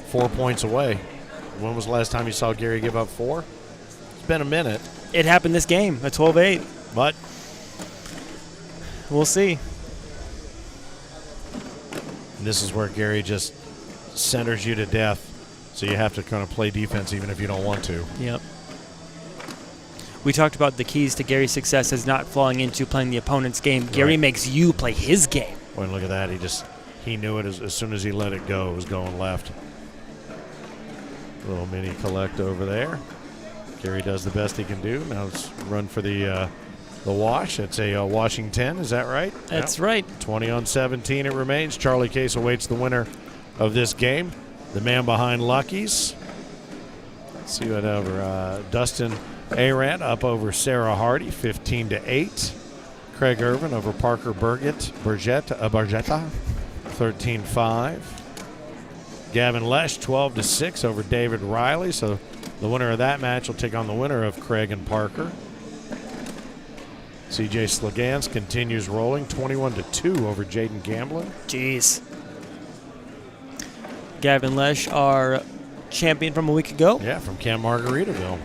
4 points away. When was the last time you saw Gary give up 4? It's been a minute. It happened this game, a 12-8. But we'll see. This is where Gary just centers you to death, so you have to kind of play defense even if you don't want to. Yep. We talked about the keys to Gary's success as not falling into playing the opponent's game. Right. Gary makes you play his game. Boy, look at that. He knew it as soon as he let it go. It was going left. Little mini collect over there. Gary does the best he can do. Now let's run for the wash. It's a washing 10. Is that right? That's right. 20-17 it remains. Charlie Case awaits the winner of this game. The man behind Lucky's. Let's see what over. Dustin Arand up over Sarah Hardy, 15-8. Craig Irvin over Parker Bargetta, 13-5. Gavin Lesh, 12-6 over David Riley. So the winner of that match will take on the winner of Craig and Parker. CJ Slagans continues rolling, 21-2 over Jaden Gamblin. Jeez. Gavin Lesh, our champion from a week ago. Yeah, from Camp Margaritaville.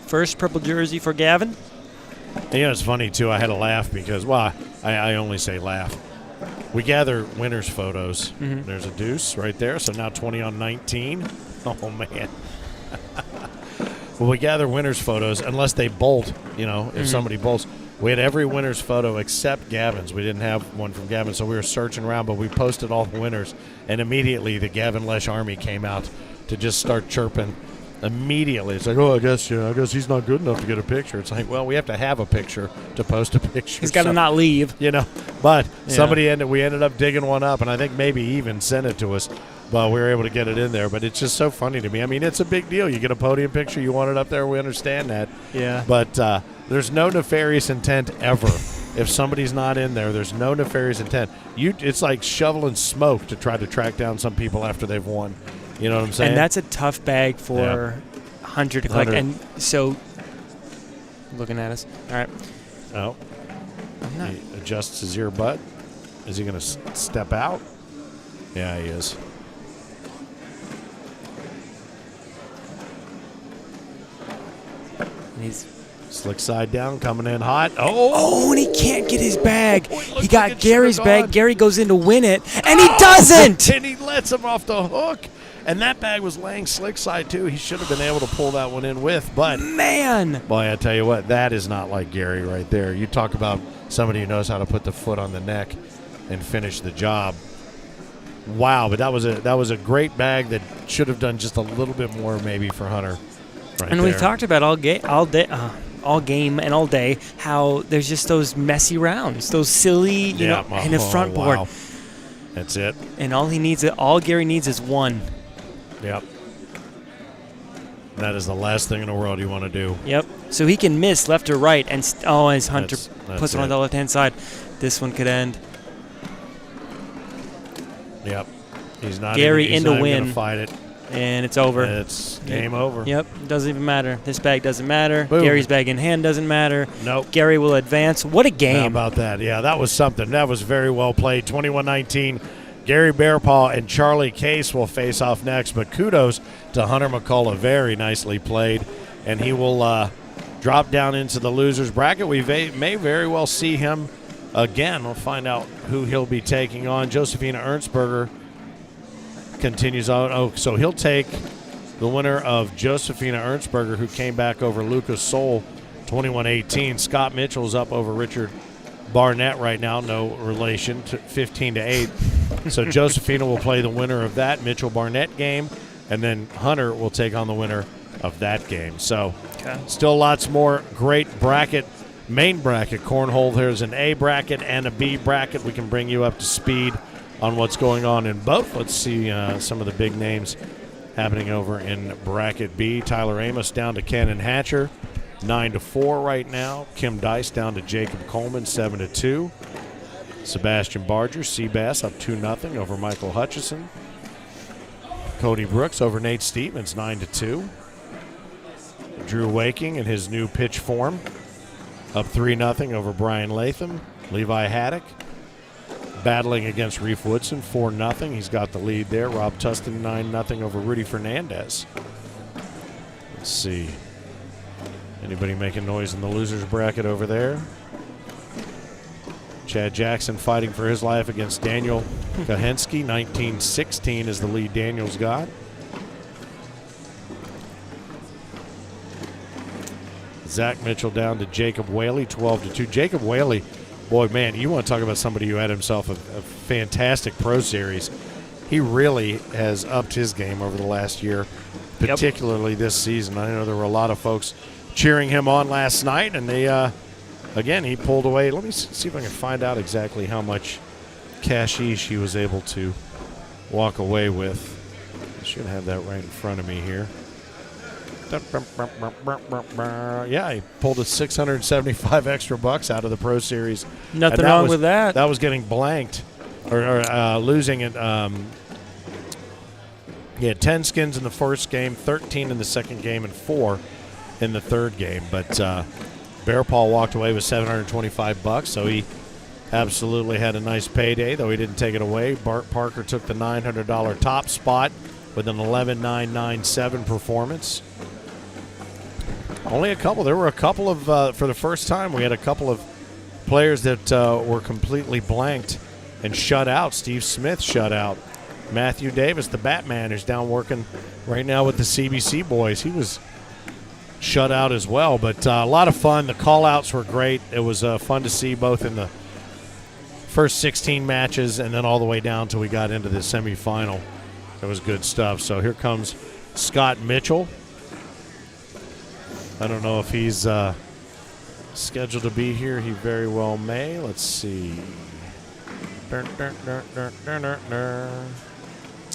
First purple jersey for Gavin. And, you know, it's funny, too. I had to laugh because, well, I only say laugh. We gather winners' photos. Mm-hmm. There's a deuce right there, so now 20-19. Oh, man. Well, we gather winners' photos unless they bolt, you know, if somebody bolts. We had every winner's photo except Gavin's. We didn't have one from Gavin, so we were searching around, but we posted all the winners. And immediately the Gavin Lesh Army came out to just start chirping. Immediately. It's like, oh, I guess he's not good enough to get a picture. It's like, well, we have to have a picture to post a picture. He's got to not leave. You know, but we ended up digging one up, and I think maybe even sent it to us. But we were able to get it in there. But it's just so funny to me. I mean, it's a big deal. You get a podium picture, you want it up there, we understand that. Yeah. But there's no nefarious intent ever. If somebody's not in there, there's no nefarious intent. It's like shoveling smoke to try to track down some people after they've won. You know what I'm saying? And that's a tough bag for Hunter to collect. And so, looking at us. All right. Oh. He adjusts his earbud. Is he going to step out? Yeah, he is. He's slick side down, coming in hot. Oh, and he can't get his bag. He got Gary's bag. Gary goes in to win it, and he doesn't. And he lets him off the hook. And that bag was laying slick side, too. He should have been able to pull that one in with. But, man. Boy, I tell you what, that is not like Gary right there. You talk about somebody who knows how to put the foot on the neck and finish the job. Wow, but that was a great bag that should have done just a little bit more maybe for Hunter. Right And there. we've talked about all game and all day how there's just those messy rounds, those silly, and the front board. Wow. That's it. And all Gary needs is one. Yep. That is the last thing in the world you want to do. Yep. So he can miss left or right, and as Hunter That's puts it on the left-hand side, this one could end. Yep. He's not Gary even, in the not even win. gonna fight it. And it's over. It's game over. Yep. Doesn't even matter. This bag doesn't matter. Boom. Gary's bag in hand doesn't matter. Nope. Gary will advance. What a game. How about that? Yeah, that was something. That was very well played. 21-19. Gary Bearpaw and Charlie Case will face off next, but kudos to Hunter McCullough. Very nicely played, and he will drop down into the losers bracket. We may very well see him again. We'll find out who he'll be taking on. Josephina Ernstberger continues on. Oh, so he'll take the winner of Josephina Ernstberger, who came back over Lucas Soul 21-18. Scott Mitchell's up over Richard Barnett right now, no relation, to 15-8. So Josephina will play the winner of that Mitchell-Barnett game, and then Hunter will take on the winner of that game. So still lots more great main bracket cornhole. There's an A bracket and a B bracket. We can bring you up to speed on what's going on in both. Let's see some of the big names happening over in bracket B. Tyler Amos down to Cannon Hatcher, 9-4 right now. Kim Dice down to Jacob Coleman, 7-2. Sebastian Barger, Seabass up 2-0 over Michael Hutchison. Cody Brooks over Nate Stevens, 9-2. Drew Waking in his new pitch form, up 3-0 over Brian Latham. Levi Haddock battling against Reef Woodson, 4-0. He's got the lead there. Rob Tustin, 9-0 over Rudy Fernandez. Let's see. Anybody making noise in the losers bracket over there? Chad Jackson fighting for his life against Daniel Kahensky. 19-16 is the lead Daniel's got. Zach Mitchell down to Jacob Whaley, 12-2. Jacob Whaley, boy, man, you want to talk about somebody who had himself a fantastic pro series. He really has upped his game over the last year, particularly this season. I know there were a lot of folks cheering him on last night, and they again, he pulled away. Let me see if I can find out exactly how much cashish he was able to walk away with. I should have that right in front of me here. Yeah, he pulled a 675 extra bucks out of the Pro Series. Nothing wrong with that. That was getting blanked or losing it. He had 10 skins in the first game, 13 in the second game, and 4 in the third game. But Bearpaw walked away with 725 bucks, so he absolutely had a nice payday, though he didn't take it away. Bart Parker took the $900 top spot with an 11.997 performance. Only a couple. There were a couple of, for the first time, we had a couple of players that were completely blanked and shut out. Steve Smith shut out. Matthew Davis, the Batman, who's down working right now with the CBC boys. He was shut out as well, but a lot of fun. The call-outs were great. It was fun to see both in the first 16 matches and then all the way down till we got into the semifinal. It was good stuff. So here comes Scott Mitchell. I don't know if he's scheduled to be here. He very well may. Let's see.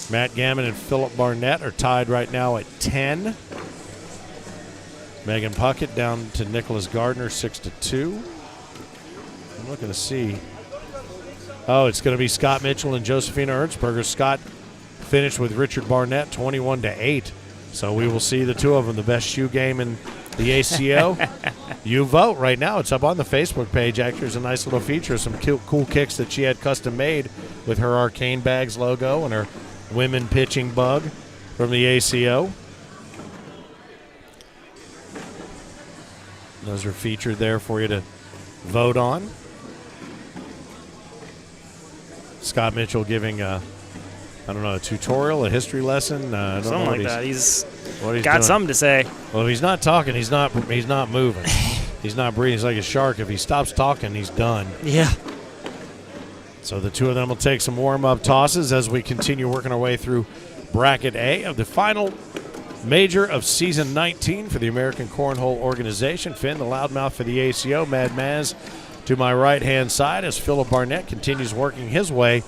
Matt Gammon and Philip Barnett are tied right now at 10. Megan Puckett down to Nicholas Gardner, 6-2. I'm looking to see. Oh, it's going to be Scott Mitchell and Josephina Ernstberger. Scott finished with Richard Barnett, 21-8. So we will see the two of them, the best shoe game in the ACO. You vote right now. It's up on the Facebook page. Actually, there's a nice little feature, some cool kicks that she had custom made with her Arcane Bags logo and her women pitching bug from the ACO. Those are featured there for you to vote on. Scott Mitchell giving a tutorial, a history lesson. Something like that. He's got doing. something to say. Well, if he's not talking, he's not moving. He's not breathing. He's like a shark. If he stops talking, he's done. Yeah. So the two of them will take some warm-up tosses as we continue working our way through Bracket A of the final major of season 19 for the American Cornhole organization. Finn, the loudmouth for the ACO, Mad Maz to my right-hand side as Philip Barnett continues working his way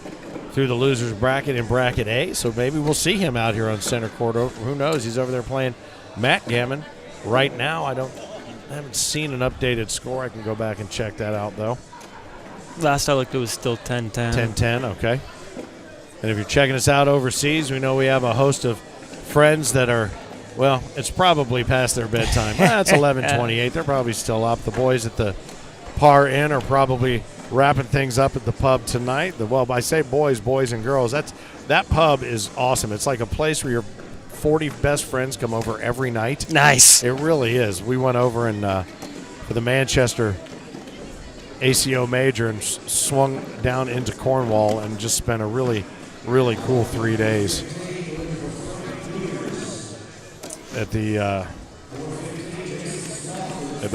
through the losers bracket in Bracket A. So maybe we'll see him out here on center court. Who knows? He's over there playing Matt Gammon right now. I haven't seen an updated score. I can go back and check that out, though. Last I looked, it was still 10-10. 10-10, okay. And if you're checking us out overseas, we know we have a host of friends that are, well, it's probably past their bedtime. It's 11:28. They're probably still up. The boys at the Par Inn are probably wrapping things up at the pub tonight. Well, I say boys and girls. That pub is awesome. It's like a place where your 40 best friends come over every night. Nice. It really is. We went over and for the Manchester ACO Major and swung down into Cornwall and just spent a really, really cool 3 days at the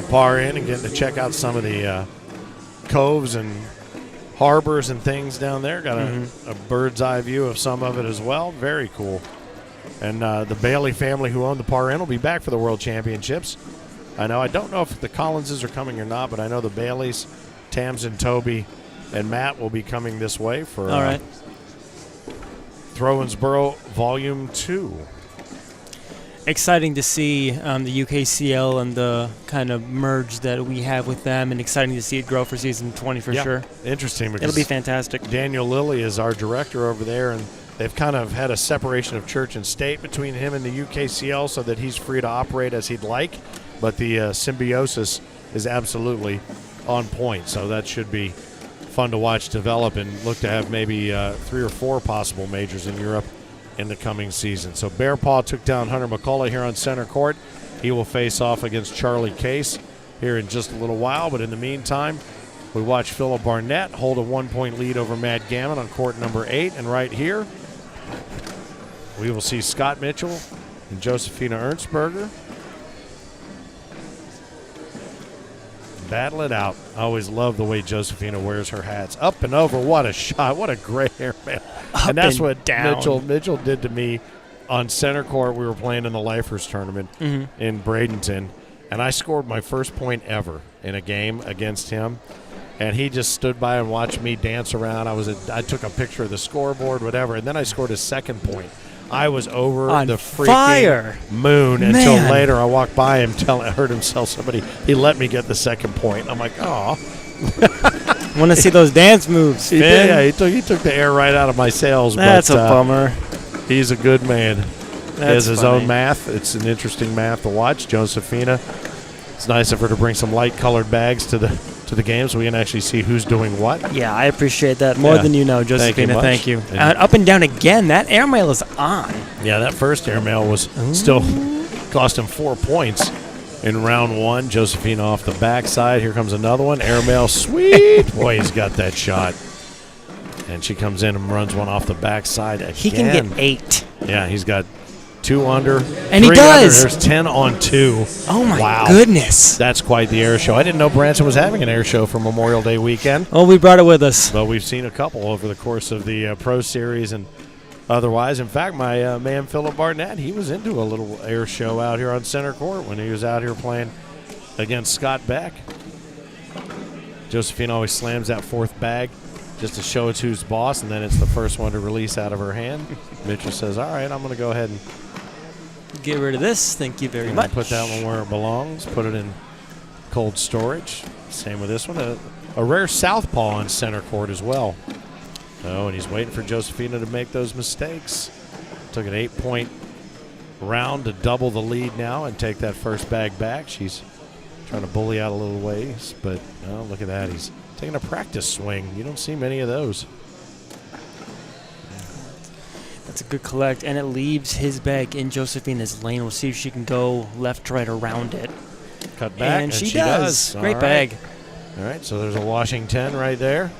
Par Inn and getting to check out some of the coves and harbors and things down there. Got a bird's eye view of some of it as well. Very cool. And the Bailey family who own the Par Inn will be back for the World Championships. I don't know if the Collinses are coming or not, but I know the Baileys, Tamsin, Toby, and Matt will be coming this way for All right. Throwinsboro Volume 2. Exciting to see the UKCL and the kind of merge that we have with them, and exciting to see it grow for season 20 for sure. Interesting. Because it'll be fantastic. Daniel Lilly is our director over there, and they've kind of had a separation of church and state between him and the UKCL so that he's free to operate as he'd like, but the symbiosis is absolutely on point, so that should be fun to watch develop and look to have maybe 3 or 4 possible majors in Europe in the coming season. So Bear Paw took down Hunter McCullough here on center court. He will face off against Charlie Case here in just a little while, but in the meantime, we watch Philip Barnett hold a 1-point lead over Matt Gammon on court number 8, and right here we will see Scott Mitchell and Josephina Ernstberger battle it out. I always love the way Josephina wears her hats. Up and over, what a shot. What a great hair, man. And that's what Mitchell did to me on center court. We were playing in the Lifers tournament in Bradenton, and I scored my first point ever in a game against him. And he just stood by and watched me dance around. I took a picture of the scoreboard, whatever, and then I scored a second point. I was over on the freaking fire. Moon Man. until later. I walked by him, I heard him tell somebody he let me get the second point. I'm like, oh. Want to see those dance moves, He Finn? did, yeah, he took the air right out of my sails. That's but, a bummer. He's a good man. He has his funny. own math. It's an interesting math to watch. Josephina, it's nice of her to bring some light-colored bags to the game so we can actually see who's doing what. Yeah, I appreciate that more than you know, Josephina. Thank you. And Up and down again. That airmail is on. Yeah, that first airmail was still cost him 4 points in round 1. Josephina off the backside. Here comes another one. Airmail, sweet. Boy, he's got that shot. And she comes in and runs one off the backside again. He can get 8. Yeah, he's got 2 under. And he 3 does. Under. There's 10 on 2. Oh, my wow. goodness. That's quite the air show. I didn't know Branson was having an air show for Memorial Day weekend. Oh, we brought it with us. But we've seen a couple over the course of the Pro Series and otherwise. In fact, my man Philip Barnett, he was into a little air show out here on center court when he was out here playing against Scott Beck. Josephine always slams that 4th bag just to show it's who's boss, and then it's the first one to release out of her hand. Mitchell says, all right, I'm going to go ahead and get rid of this. Thank you very much. Put that one where it belongs. Put it in cold storage. Same with this one. A rare southpaw on center court as well. Oh, and he's waiting for Josephina to make those mistakes. Took an 8-point round to double the lead now and take that first bag back. She's trying to bully out a little ways, but oh, look at that. He's taking a practice swing. You don't see many of those. That's a good collect, and it leaves his bag in Josephina's lane. We'll see if she can go left, right, around it. Cut back, and she does. Great All bag. All right, so there's a washing 10 right there.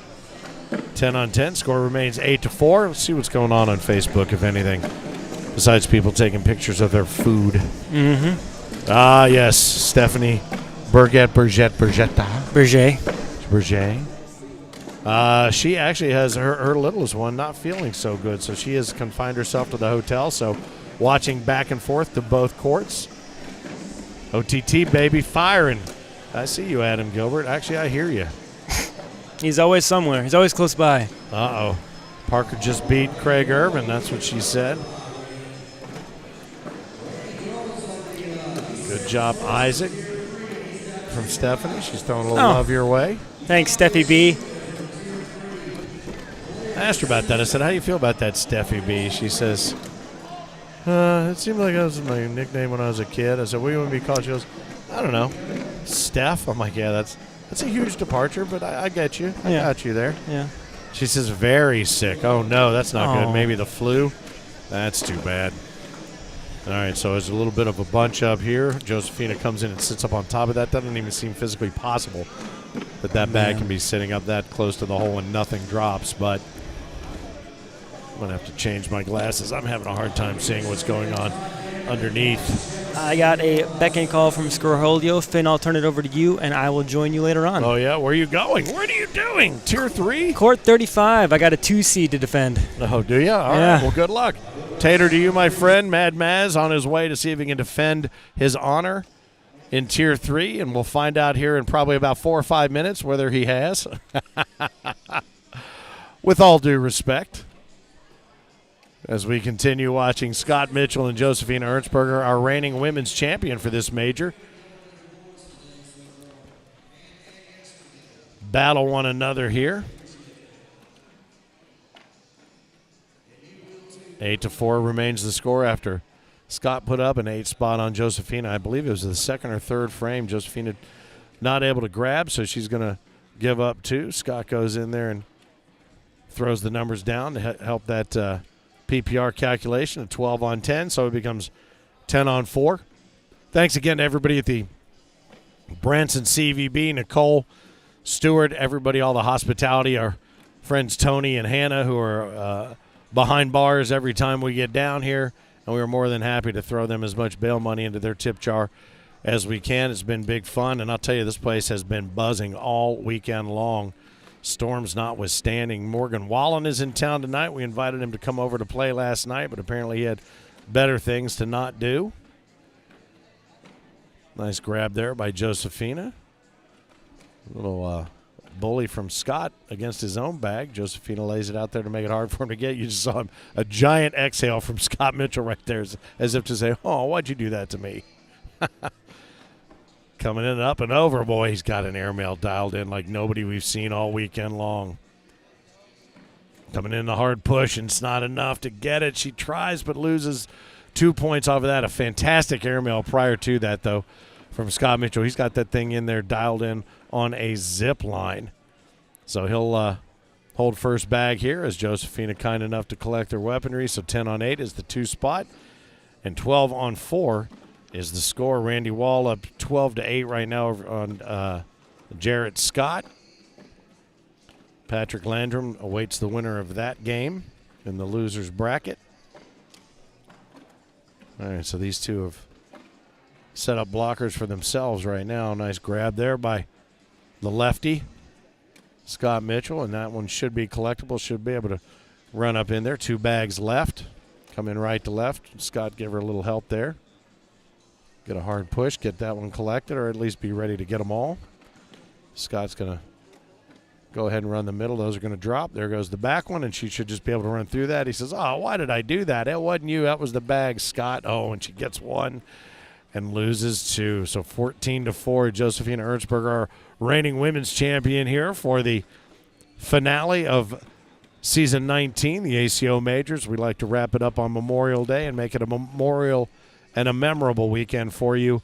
10 on 10. Score remains 8-4. Let's see what's going on Facebook, if anything, besides people taking pictures of their food. Ah, yes, Stephanie Bergetta. Berger. She actually has her littlest one not feeling so good, so she has confined herself to the hotel. So watching back and forth to both courts. OTT, baby, firing. I see you, Adam Gilbert. Actually, I hear you. He's always somewhere. He's always close by. Uh-oh. Parker just beat Craig Irvin. That's what she said. Good job, Isaac, from Stephanie. She's throwing a little love your way. Thanks, Steffi B. I asked her about that. I said, how do you feel about that, Steffi B? She says, it seemed like that was my nickname when I was a kid. I said, what do you want to be called? She goes, I don't know. Steph? I'm like, yeah, that's a huge departure, but I get you. I got you there. Yeah. She says, very sick. Oh, no, that's not good. Maybe the flu? That's too bad. All right, so there's a little bit of a bunch up here. Josephina comes in and sits up on top of that. Doesn't even seem physically possible that bag can be sitting up that close to the hole and nothing drops, but I'm going to have to change my glasses. I'm having a hard time seeing what's going on underneath. I got a beckon call from Scorholio. Finn, I'll turn it over to you, and I will join you later on. Oh, yeah? Where are you going? What are you doing? Tier 3? Court 35. I got a 2 seed to defend. Oh, do you? All right. Well, good luck. Tater, to you, my friend. Mad Maz on his way to see if he can defend his honor in Tier 3, and we'll find out here in probably about 4 or 5 minutes whether he has. With all due respect. As we continue watching Scott Mitchell and Josephina Ernstberger, our reigning women's champion for this major, battle one another here. 8-4 remains the score after Scott put up an 8 spot on Josephina. I believe it was the second or third frame. Josephina not able to grab, so she's going to give up 2. Scott goes in there and throws the numbers down to help that PPR calculation of 12 on 10, so it becomes 10 on 4. Thanks again to everybody at the Branson CVB, Nicole, Stewart, everybody, all the hospitality, our friends Tony and Hannah who are behind bars every time we get down here, and we are more than happy to throw them as much bail money into their tip jar as we can. It's been big fun, and I'll tell you, this place has been buzzing all weekend long. Storms notwithstanding. Morgan Wallen is in town tonight. We invited him to come over to play last night, but apparently he had better things to not do. Nice grab there by Josephina. A little bully from Scott against his own bag. Josephina lays it out there to make it hard for him to get. You just saw him, a giant exhale from Scott Mitchell right there, as if to say, oh, why'd you do that to me? Coming in up and over, boy, he's got an airmail dialed in like nobody we've seen all weekend long. Coming in the hard push, and it's not enough to get it. She tries but loses 2 points off of that. A fantastic airmail prior to that, though, from Scott Mitchell. He's got that thing in there dialed in on a zip line. So he'll hold first bag here as Josephina kind enough to collect their weaponry. So 10 on 8 is the 2 spot, and 12 on 4 is the score. Randy Wall up 12-8 right now on Jarrett Scott. Patrick Landrum awaits the winner of that game in the loser's bracket. All right, so these two have set up blockers for themselves right now. Nice grab there by the lefty, Scott Mitchell, and that one should be collectible, should be able to run up in there. 2 bags left, come in right to left. Scott give her a little help there. Get a hard push, get that one collected, or at least be ready to get them all. Scott's going to go ahead and run the middle. Those are going to drop. There goes the back one, and she should just be able to run through that. He says, oh, why did I do that? It wasn't you. That was the bag, Scott. Oh, and she gets 1 and loses 2. So 14-4, Josephina Ernstberger, our reigning women's champion here for the finale of Season 19, the ACO Majors. We like to wrap it up on Memorial Day and make it a memorial and a memorable weekend for you,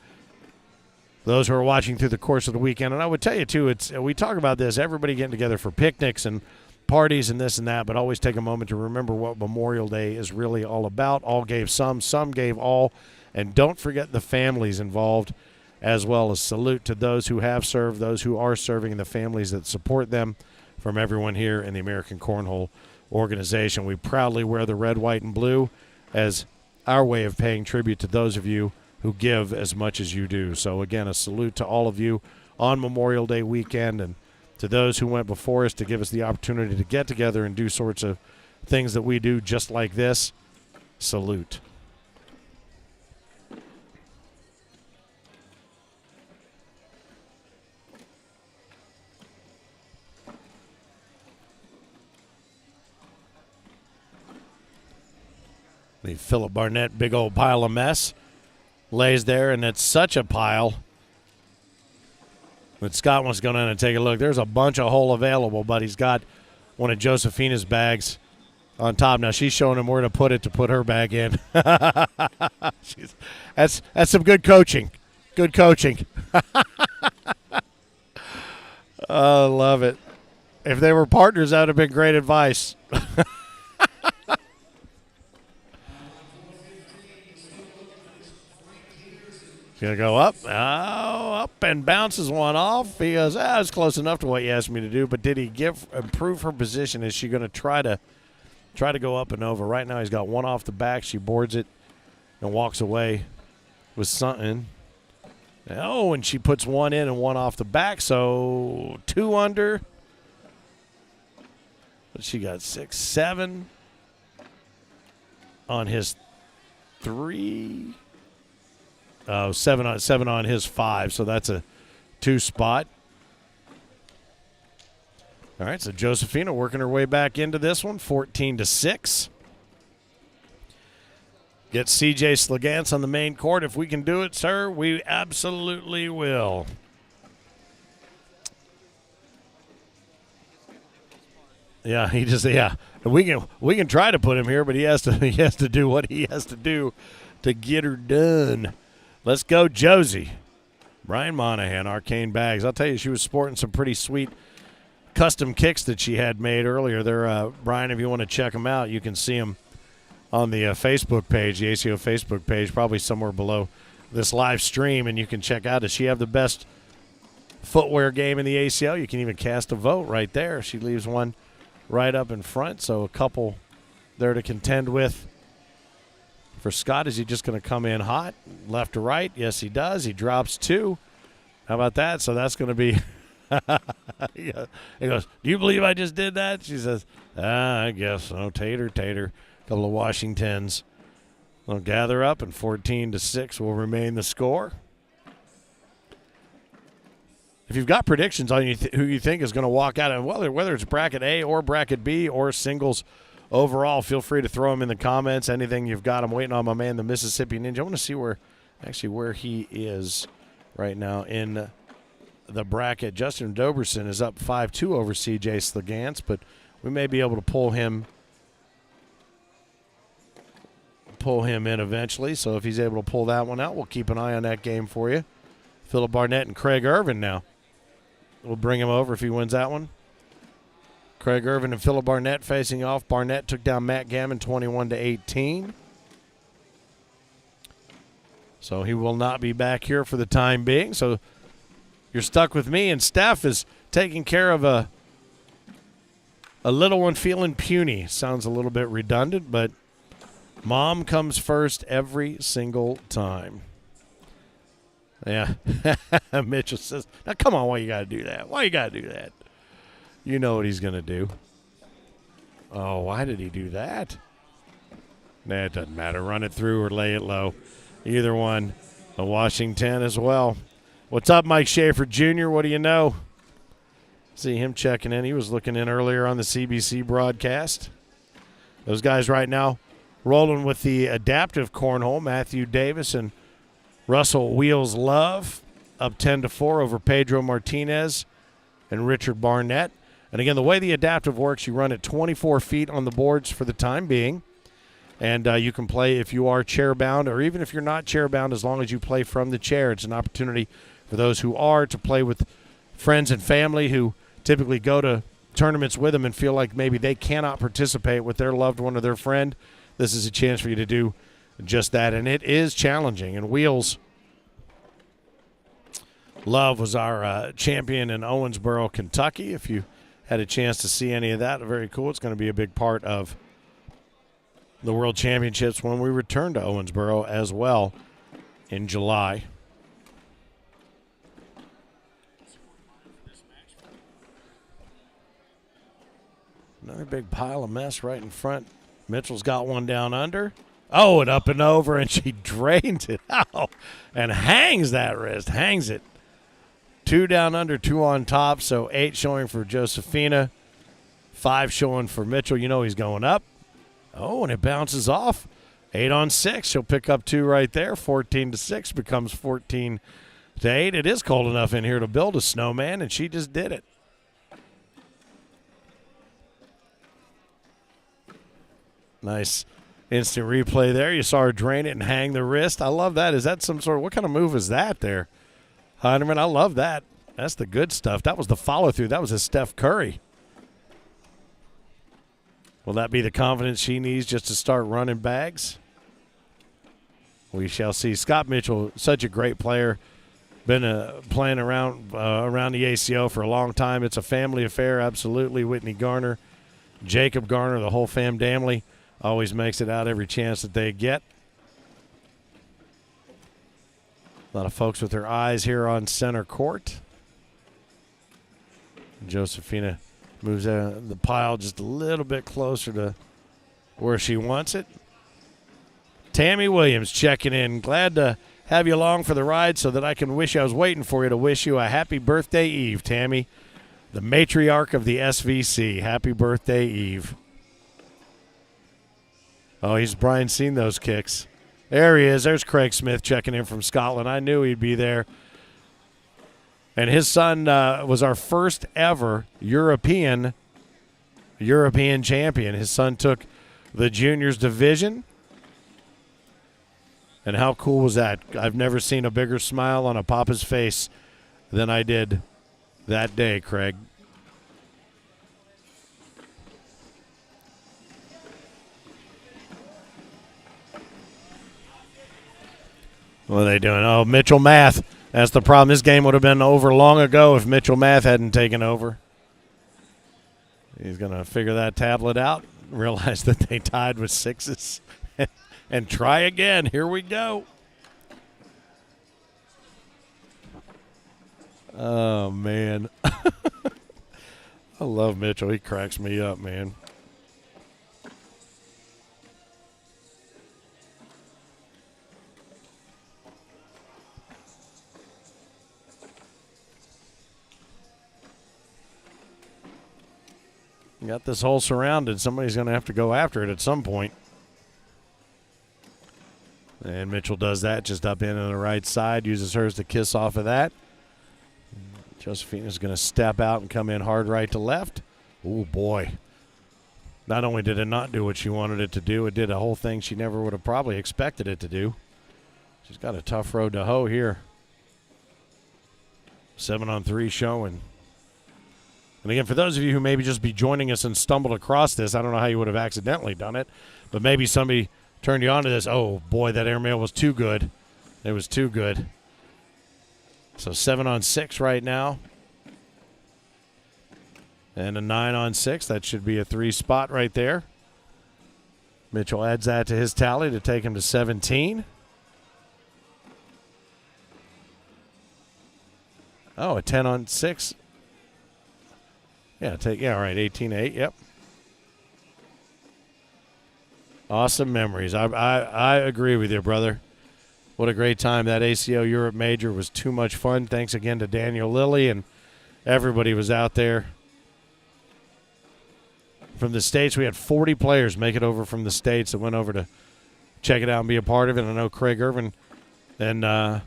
those who are watching through the course of the weekend. And I would tell you, too, we talk about this, everybody getting together for picnics and parties and this and that, but always take a moment to remember what Memorial Day is really all about. All gave some gave all, and don't forget the families involved, as well as salute to those who have served, those who are serving, and the families that support them from everyone here in the American Cornhole organization. We proudly wear the red, white, and blue as our way of paying tribute to those of you who give as much as you do. So, again, a salute to all of you on Memorial Day weekend, and to those who went before us to give us the opportunity to get together and do sorts of things that we do just like this. Salute. The Philip Barnett big old pile of mess lays there, and it's such a pile that Scott wants to go down and take a look. There's a bunch of hole available, but he's got one of Josephina's bags on top. Now she's showing him where to put it to put her bag in. That's some good coaching. Good coaching. I love it. If they were partners, that would have been great advice. Going to go up. Oh, up and bounces one off. He goes, it's close enough to what you asked me to do, but did he improve her position? Is she going to try to go up and over? Right now he's got one off the back. She boards it and walks away with something. Oh, and she puts one in and one off the back, so 2 under. But she got 6, 7 on his 3. Oh, 7 on his 5, so that's a 2 spot. All right, so Josephina working her way back into this one, 14-6. Get CJ Slagance on the main court. If we can do it, sir, we absolutely will. Yeah, we can try to put him here, but he has to do what he has to do to get her done. Let's go, Josie. Brian Monahan, Arcane Bags. I'll tell you, she was sporting some pretty sweet custom kicks that she had made earlier. There, Brian, if you want to check them out, you can see them on the Facebook page, the ACO Facebook page, probably somewhere below this live stream, and you can check out. Does she have the best footwear game in the ACL? You can even cast a vote right there. She leaves one right up in front, so a couple there to contend with. For Scott, is he just going to come in hot, left to right? Yes, he does. He drops 2. How about that? So that's going to be he goes, do you believe I just did that? She says, I guess so. Tater. Couple of Washingtons. They'll gather up, and 14-6 will remain the score. If you've got predictions on who you think is going to walk out, of whether it's bracket A or bracket B or singles overall, feel free to throw them in the comments. Anything you've got. I'm waiting on my man, the Mississippi Ninja. I want to see where he is right now in the bracket. Justin Doberson is up 5-2 over CJ Slagance, but we may be able to pull him in eventually. So if he's able to pull that one out, we'll keep an eye on that game for you. Philip Barnett and Craig Irvin now. We'll bring him over if he wins that one. Craig Irvin and Philip Barnett facing off. Barnett took down Matt Gammon 21-18. So he will not be back here for the time being. So you're stuck with me, and Steph is taking care of a little one feeling puny. Sounds a little bit redundant, but mom comes first every single time. Yeah. Mitchell says, now come on, why you got to do that? Why you got to do that? You know what he's going to do. Oh, why did he do that? Nah, it doesn't matter. Run it through or lay it low. Either one. A Washington as well. What's up, Mike Schaefer Jr.? What do you know? See him checking in. He was looking in earlier on the CBC broadcast. Those guys right now rolling with the adaptive cornhole. Matthew Davis and Russell Wheels Love up 10-4 over Pedro Martinez and Richard Barnett. And again, the way the adaptive works, you run at 24 feet on the boards for the time being. And you can play if you are chair-bound, or even if you're not chair-bound, as long as you play from the chair. It's an opportunity for those who are to play with friends and family who typically go to tournaments with them and feel like maybe they cannot participate with their loved one or their friend. This is a chance for you to do just that. And it is challenging. And Wheels Love was our champion in Owensboro, Kentucky. If you had a chance to see any of that, very cool. It's going to be a big part of the World Championships when we return to Owensboro as well in July. Another big pile of mess right in front. Mitchell's got one down under. Oh, and up and over, and she drains it out and hangs that wrist, hangs it. 2 down under, 2 on top, so 8 showing for Josephina, 5 showing for Mitchell. You know he's going up. Oh, and it bounces off. 8 on 6. She'll pick up 2 right there. 14-6 becomes 14-8. It is cold enough in here to build a snowman, and she just did it. Nice instant replay there. You saw her drain it and hang the wrist. I love that. Is that some sort of, what kind of move is that there? Heineman, I love that. That's the good stuff. That was the follow-through. That was a Steph Curry. Will that be the confidence she needs just to start running bags? We shall see. Scott Mitchell, such a great player. Been playing around the ACO for a long time. It's a family affair, absolutely. Whitney Garner, Jacob Garner, the whole family always makes it out every chance that they get. A lot of folks with their eyes here on center court. Josephina moves the pile just a little bit closer to where she wants it. Tammy Williams checking in. Glad to have you along for the ride so that I can wish you. I was waiting for you to wish you a happy birthday, Eve, Tammy. The matriarch of the SVC. Happy birthday, Eve. Oh, Brian's seen those kicks. There he is. There's Craig Smith checking in from Scotland. I knew he'd be there. And his son was our first ever European champion. His son took the juniors division. And how cool was that? I've never seen a bigger smile on a papa's face than I did that day, Craig. What are they doing? Oh, Mitchell Math. That's the problem. This game would have been over long ago if Mitchell Math hadn't taken over. He's going to figure that tablet out, realize that they tied with 6s, and try again. Here we go. Oh, man. I love Mitchell. He cracks me up, man. Got this hole surrounded. Somebody's going to have to go after it at some point. And Mitchell does that, just up in on the right side, uses hers to kiss off of that. Josephina's going to step out and come in hard right to left. Oh, boy. Not only did it not do what she wanted it to do, it did a whole thing she never would have probably expected it to do. She's got a tough road to hoe here. 7 on 3 showing. And again, for those of you who maybe just be joining us and stumbled across this, I don't know how you would have accidentally done it, but maybe somebody turned you on to this. Oh, boy, that airmail was too good. It was too good. So 7 on 6 right now. And a 9 on 6. That should be a 3 spot right there. Mitchell adds that to his tally to take him to 17. Oh, a 10 on 6. Yeah, all right, 18-8, yep. Awesome memories. I agree with you, brother. What a great time. That ACO Europe Major was too much fun. Thanks again to Daniel Lilly, and everybody was out there. From the States, we had 40 players make it over from the States that went over to check it out and be a part of it. I know Craig Irvin and a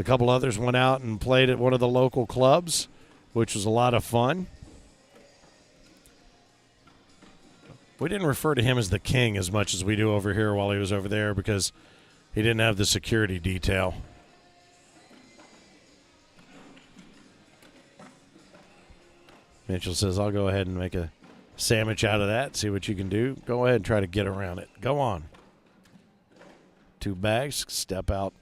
couple others went out and played at one of the local clubs, which was a lot of fun. We didn't refer to him as the king as much as we do over here while he was over there because he didn't have the security detail. Mitchell says, I'll go ahead and make a sandwich out of that, see what you can do. Go ahead and try to get around it. Go on. 2 bags, step out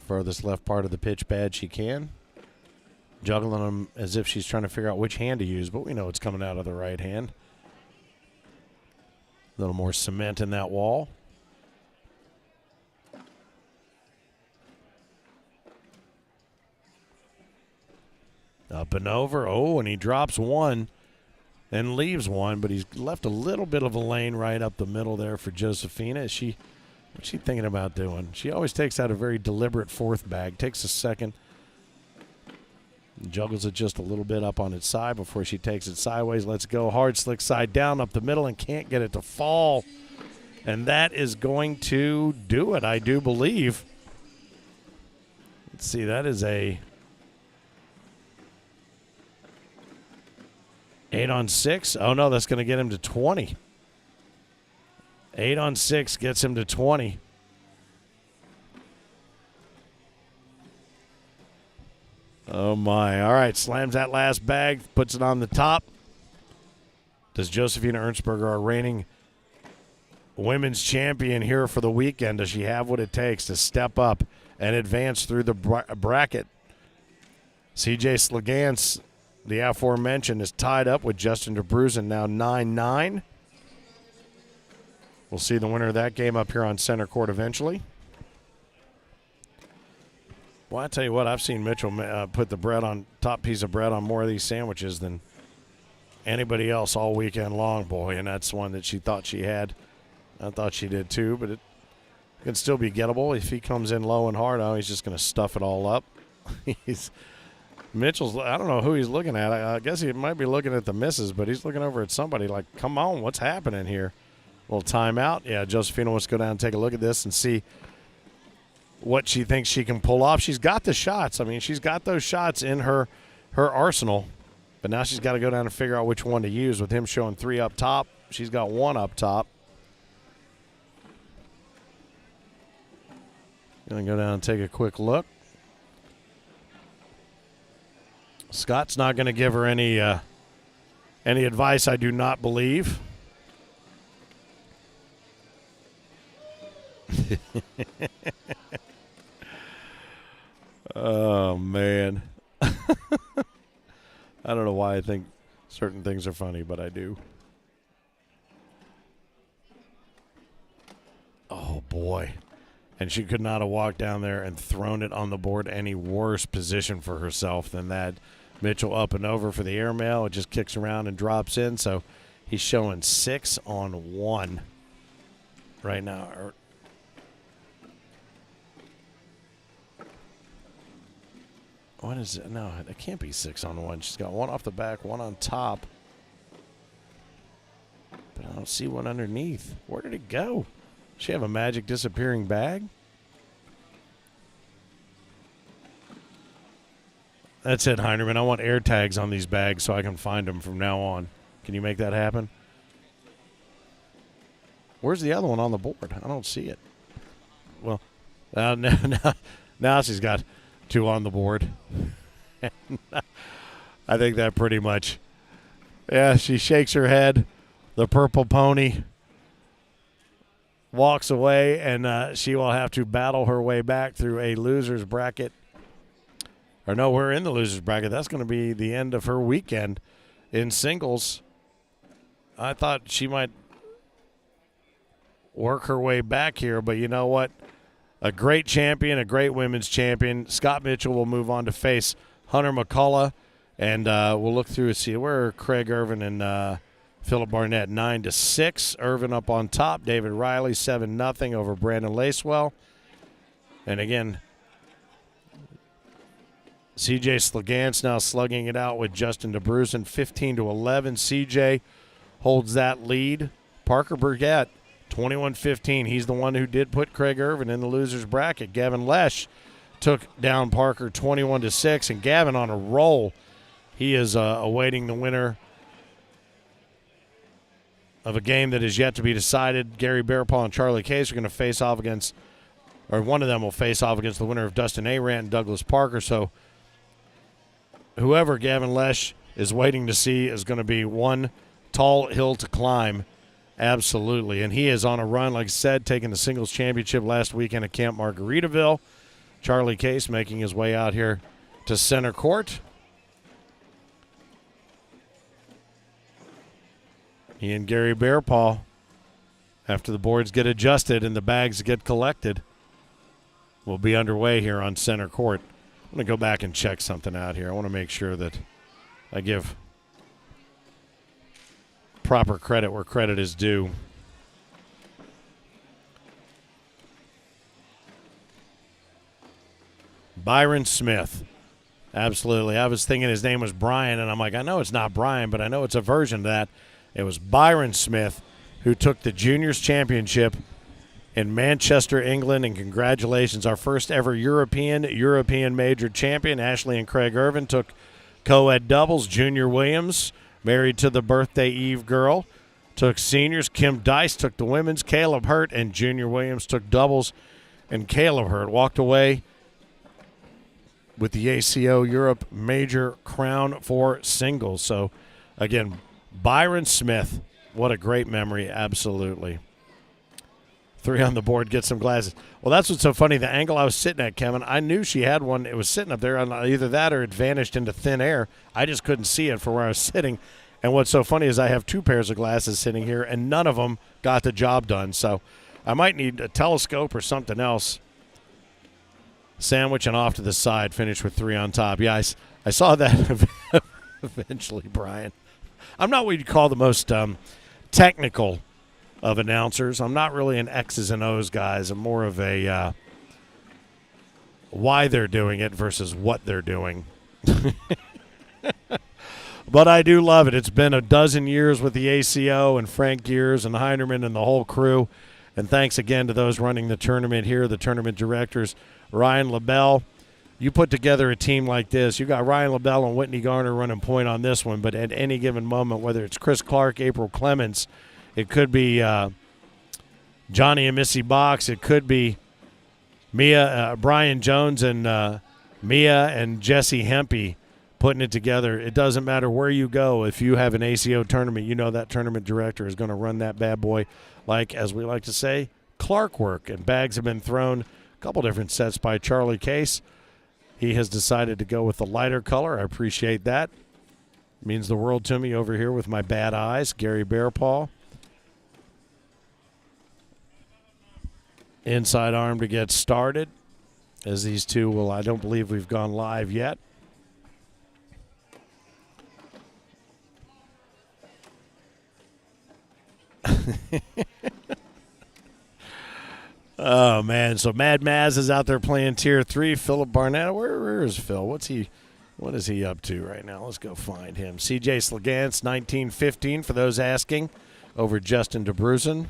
furthest left part of the pitch pad she can. Juggling them as if she's trying to figure out which hand to use, but we know it's coming out of the right hand. A little more cement in that wall. Up and over. Oh, and he drops one. and leaves one, but he's left a little bit of a lane right up the middle there for Josephina. What's she thinking about doing? She always takes out a very deliberate fourth bag, takes a second, juggles it just a little bit up on its side before she takes it sideways. Let's go hard, slick side down up the middle, and can't get it to fall. And that is going to do it, I do believe. Let's see, that is a 8 on 6. Oh, no, that's going to get him to 20. 8 on 6 gets him to 20. Oh, my. All right, slams that last bag, puts it on the top. Does Josephina Ernstberger, our reigning women's champion here for the weekend, does she have what it takes to step up and advance through the bracket? CJ Slegans, the aforementioned, is tied up with Justin DeBruzen, now 9-9. We'll see the winner of that game up here on center court eventually. Well, I tell you what, I've seen Mitchell put the top piece of bread on more of these sandwiches than anybody else all weekend long, boy, and that's one that she thought she had. I thought she did too, but it can still be gettable. If he comes in low and hard, he's just going to stuff it all up. Mitchell's, I don't know who he's looking at. I guess he might be looking at the misses, but he's looking over at somebody like, come on, what's happening here? A little timeout. Yeah, Josephina wants to go down and take a look at this and see what she thinks she can pull off. She's got the shots. I mean, she's got those shots in her arsenal, but now she's got to go down and figure out which one to use. With him showing 3 up top, she's got 1 up top. Going to go down and take a quick look. Scott's not going to give her any advice, I do not believe. Oh, man. I don't know why I think certain things are funny, but I do. Oh, boy. And she could not have walked down there and thrown it on the board any worse position for herself than that. Mitchell up and over for the airmail. It just kicks around and drops in. So he's showing 6 on 1 right now. What is it? No, it can't be 6 on 1. She's got 1 off the back, 1 on top. But I don't see one underneath. Where did it go? Does she have a magic disappearing bag? That's it, Heinerman. I want air tags on these bags so I can find them from now on. Can you make that happen? Where's the other one on the board? I don't see it. Well, now she's got 2 on the board. I think that pretty much. Yeah, she shakes her head. The purple pony walks away, and she will have to battle her way back through a loser's bracket. Or no, we're in the loser's bracket. That's going to be the end of her weekend in singles. I thought she might work her way back here, but you know what? A great champion, a great women's champion. Scott Mitchell will move on to face Hunter McCullough, and we'll look through and see where are Craig Irvin and Philip Barnett. 9-6. Irvin up on top. David Riley 7-0 over Brandon Lacewell. And again, CJ Slegans now slugging it out with Justin DeBruzen, 15-11. CJ holds that lead. Parker Burgett, 21-15. He's the one who did put Craig Irvin in the loser's bracket. Gavin Lesh took down Parker 21-6, and Gavin on a roll. He is awaiting the winner of a game that is yet to be decided. Gary Bearpaw and Charlie Case are going to face off against, or one of them will face off against the winner of Dustin Arant and Douglas Parker. So whoever Gavin Lesh is waiting to see is going to be one tall hill to climb. Absolutely. And he is on a run, like I said, taking the singles championship last weekend at Camp Margaritaville. Charlie Case making his way out here to center court. He and Gary Bearpaw, after the boards get adjusted and the bags get collected, will be underway here on center court. I'm going to go back and check something out here. I want to make sure that I give proper credit where credit is due. Byron Smith. Absolutely. I was thinking his name was Brian, and I'm like, I know it's not Brian, but I know it's a version of that. It was Byron Smith who took the Juniors Championship in Manchester, England, and congratulations, our first ever European major champion. Ashley and Craig Irvin took co-ed doubles. Junior Williams, married to the birthday Eve girl, took seniors. Kim Dice took the women's. Caleb Hurt and Junior Williams took doubles, and Caleb Hurt walked away with the ACO Europe major crown for singles. So, again, Byron Smith, what a great memory, absolutely. 3 on the board, get some glasses. Well, that's what's so funny. The angle I was sitting at, Kevin, I knew she had one. It was sitting up there on either that or it vanished into thin air. I just couldn't see it from where I was sitting. And what's so funny is I have 2 pairs of glasses sitting here, and none of them got the job done. So I might need a telescope or something else. Sandwich and off to the side, finish with 3 on top. Yeah, I saw that eventually, Brian. I'm not what you'd call the most technical of announcers. I'm not really an X's and O's guys. I'm more of a why they're doing it versus what they're doing. But I do love it. It's been a dozen years with the ACO and Frank Gears and Heinerman and the whole crew. And thanks again to those running the tournament here, the tournament directors. Ryan LaBelle, you put together a team like this. You got Ryan LaBelle and Whitney Garner running point on this one, but at any given moment, whether it's Chris Clark, April Clements, it could be Johnny and Missy Box, it could be Brian Jones and Mia and Jesse Hempy putting it together. It doesn't matter where you go. If you have an ACO tournament, you know that tournament director is going to run that bad boy like, as we like to say, Clark work. And bags have been thrown. Couple different sets by Charlie Case. He has decided to go with the lighter color. I appreciate that. It means the world to me over here with my bad eyes. Gary Bearpaw. Inside arm to get started. As these two will, I don't believe we've gone live yet. Oh, man. So Mad Maz is out there playing Tier 3. Philip Barnett. Where is Phil? What is he up to right now? Let's go find him. CJ Slagance, 19-15 for those asking, over Justin DeBrusen.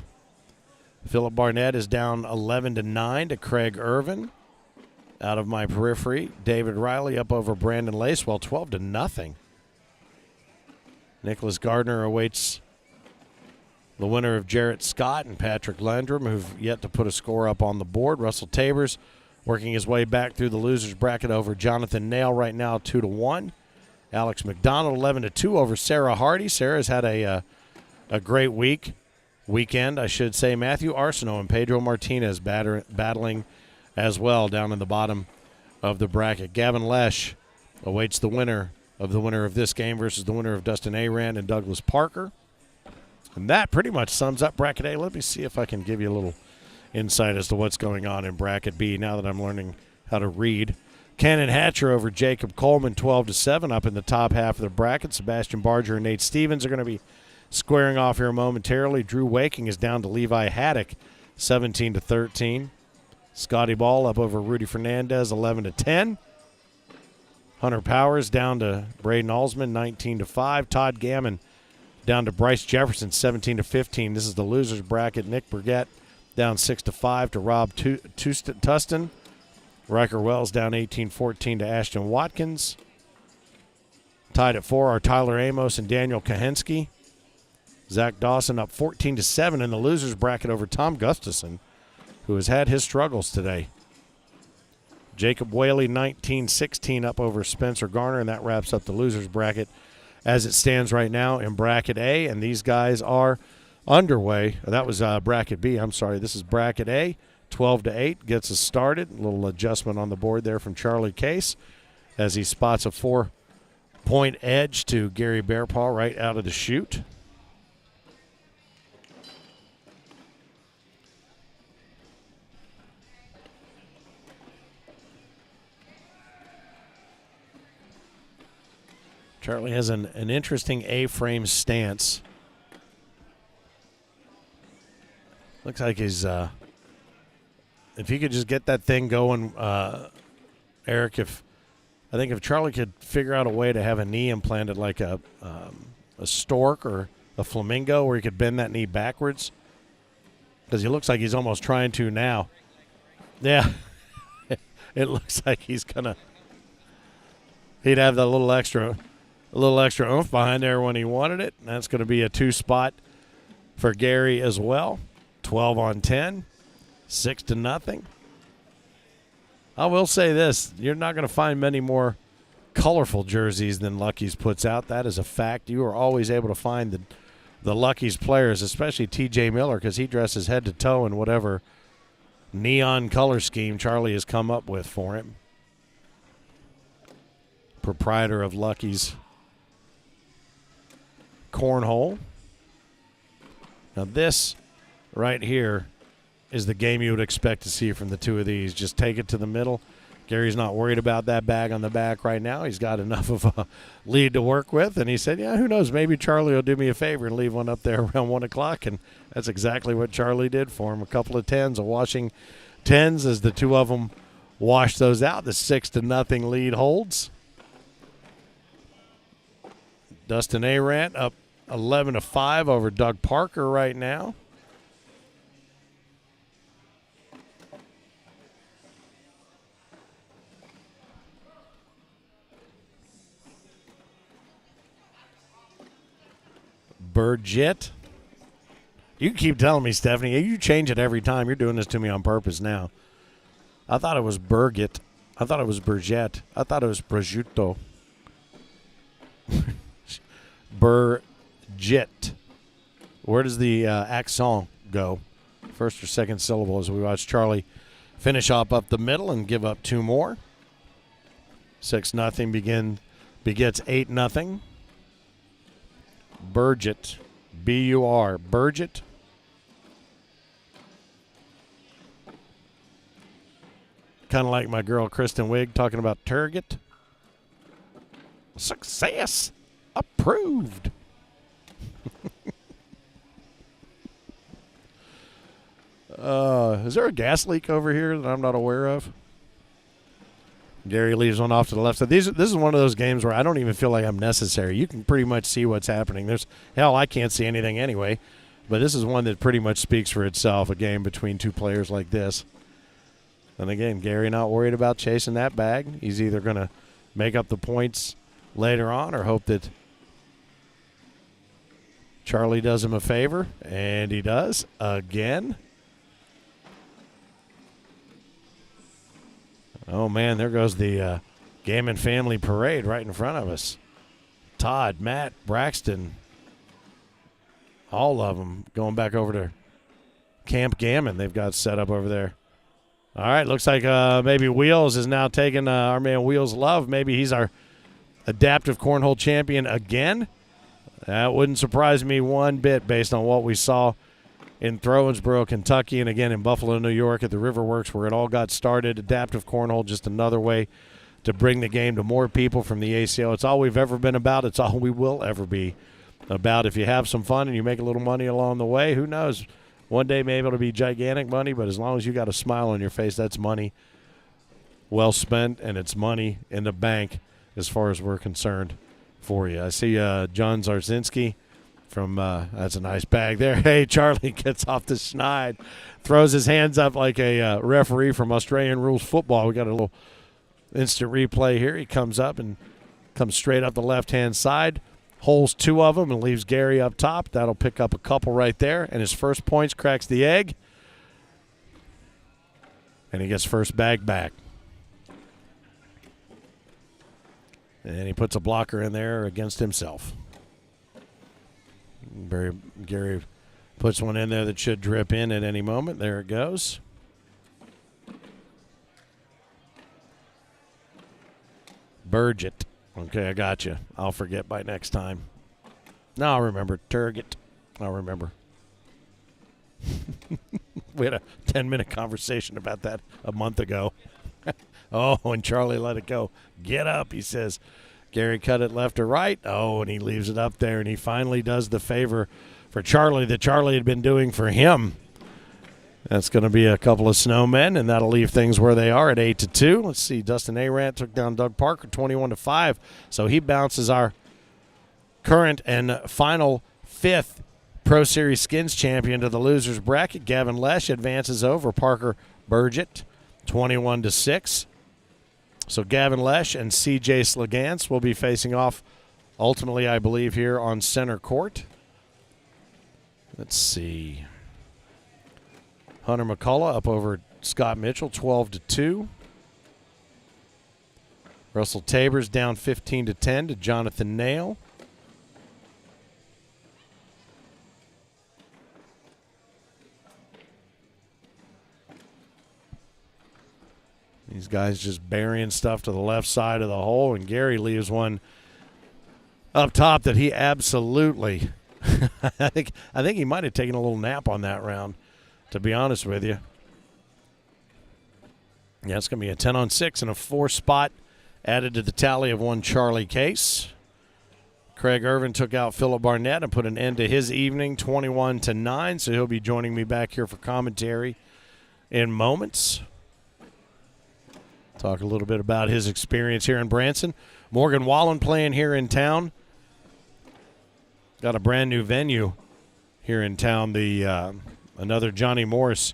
Philip Barnett is down 11-9 to Craig Irvin. Out of my periphery. David Riley up over Brandon Lacewell, 12-0. Nicholas Gardner awaits the winner of Jarrett Scott and Patrick Landrum, who've yet to put a score up on the board. Russell Tabers working his way back through the losers bracket over Jonathan Nail right now, 2-1. Alex McDonald, 11-2 over Sarah Hardy. Sarah's had a great weekend, I should say. Matthew Arsenault and Pedro Martinez battling as well down in the bottom of the bracket. Gavin Lesh awaits the winner of this game versus the winner of Dustin Arand and Douglas Parker. And that pretty much sums up Bracket A. Let me see if I can give you a little insight as to what's going on in Bracket B now that I'm learning how to read. Cannon Hatcher over Jacob Coleman, 12-7 up in the top half of the bracket. Sebastian Barger and Nate Stevens are going to be squaring off here momentarily. Drew Waking is down to Levi Haddock, 17-13. Scotty Ball up over Rudy Fernandez, 11-10. Hunter Powers down to Braden Alsman, 19-5. Todd Gammon down to Bryce Jefferson, 17-15. This is the losers bracket. Nick Burgett down 6-5 to Rob Tustin. Riker Wells down 18-14 to Ashton Watkins. Tied at 4 are Tyler Amos and Daniel Kahensky. Zach Dawson up 14-7 in the losers bracket over Tom Gustafson, who has had his struggles today. Jacob Whaley, 19-16 up over Spencer Garner, and that wraps up the losers bracket as it stands right now in Bracket A, and these guys are underway. That was Bracket B. I'm sorry. This is Bracket A. 12-8 gets us started. A little adjustment on the board there from Charlie Case as he spots a 4-point edge to Gary Bearpaw right out of the chute. Charlie has an interesting A-frame stance Looks like he's if he could just get that thing going, Eric, I think if Charlie could figure out a way to have a knee implanted like a stork or a flamingo where he could bend that knee backwards, because he looks like he's almost trying to now. Yeah. It looks like he's gonna. He'd have the little extra oomph behind there when he wanted it. And that's going to be a 2-spot for Gary as well. 12 on 10, 6-0. I will say this: you're not going to find many more colorful jerseys than Lucky's puts out. That is a fact. You are always able to find the Lucky's players, especially T.J. Miller, because he dresses head to toe in whatever neon color scheme Charlie has come up with for him. Proprietor of Lucky's Cornhole. Now this right here is the game you would expect to see from the two of these. Just take it to the middle. Gary's not worried about that bag on the back right now. He's got enough of a lead to work with. And he said, yeah, who knows, maybe Charlie will do me a favor and leave one up there around 1 o'clock. And that's exactly what Charlie did for him. A couple of 10s, a washing 10s as the two of them wash those out. The 6-0 lead holds. Dustin Arant up 11-5 over Doug Parker right now. Burgett. You keep telling me, Stephanie. You change it every time. You're doing this to me on purpose now. I thought it was Burgett. I thought it was Burgett. I thought it was prosciutto. Burgett. Where does the accent go? First or second syllable as we watch Charlie finish up the middle and give up 2 more. 6-0 begets 8-0. Burgett. B-U-R. Burgett. Kind of like my girl Kristen Wiig talking about Turgid. Success approved. Is there a gas leak over here that I'm not aware of? Gary leaves one off to the left side. This is one of those games where I don't even feel like I'm necessary. You can pretty much see what's happening. I can't see anything anyway. But this is one that pretty much speaks for itself, a game between two players like this. And again, Gary not worried about chasing that bag. He's either going to make up the points later on or hope that Charlie does him a favor. And he does again. Oh, man, there goes the Gammon family parade right in front of us. Todd, Matt, Braxton, all of them going back over to Camp Gammon they've got set up over there. All right, looks like maybe Wheels is now taking our man Wheels Love. Maybe he's our adaptive cornhole champion again. That wouldn't surprise me one bit based on what we saw in Throwensboro, Kentucky, and again in Buffalo, New York at the Riverworks where it all got started. Adaptive cornhole, just another way to bring the game to more people from the ACO. It's all we've ever been about. It's all we will ever be about. If you have some fun and you make a little money along the way, who knows? One day maybe it'll be gigantic money, but as long as you got a smile on your face, that's money well spent, and it's money in the bank as far as we're concerned for you. I see John Zarzinski from that's a nice bag there. Hey, Charlie gets off the schneid, throws his hands up like a referee from Australian rules football. We got a little instant replay here. He comes up and comes straight up the left-hand side, holds 2 of them and leaves Gary up top. That'll pick up a couple right there. And his first points cracks the egg. And he gets first bag back. And he puts a blocker in there against himself. Gary puts one in there that should drip in at any moment. There it goes. Burgett. Okay, I got you. I'll forget by next time. No, I'll remember. Turgid. I'll remember. We had a 10-minute conversation about that a month ago. Oh, and Charlie let it go. Get up, he says. Gary cut it left or right. Oh, and he leaves it up there, and he finally does the favor for Charlie that Charlie had been doing for him That's going to be a couple of snowmen, and that'll leave things where they are at 8-2. Let's see. Dustin Arant took down Doug Parker 21-5, so he bounces our current and final 5th Pro Series Skins champion to the losers bracket. Gavin Lesh advances over Parker Burgett 21-6. So Gavin Lesh and CJ Slagance will be facing off ultimately, I believe, here on center court. Let's see. Hunter McCullough up over Scott Mitchell 12-2. Russell Tabers down 15-10 to Jonathan Nail. These guys just burying stuff to the left side of the hole, and Gary leaves one up top that he absolutely I think he might have taken a little nap on that round, to be honest with you. Yeah, it's going to be a 10-on-6 and a 4 spot added to the tally of one Charlie Case. Craig Irvin took out Philip Barnett and put an end to his evening 21-9, so he'll be joining me back here for commentary in moments. Talk a little bit about his experience here in Branson. Morgan Wallen playing here in town. Got a brand new venue here in town. The another Johnny Morris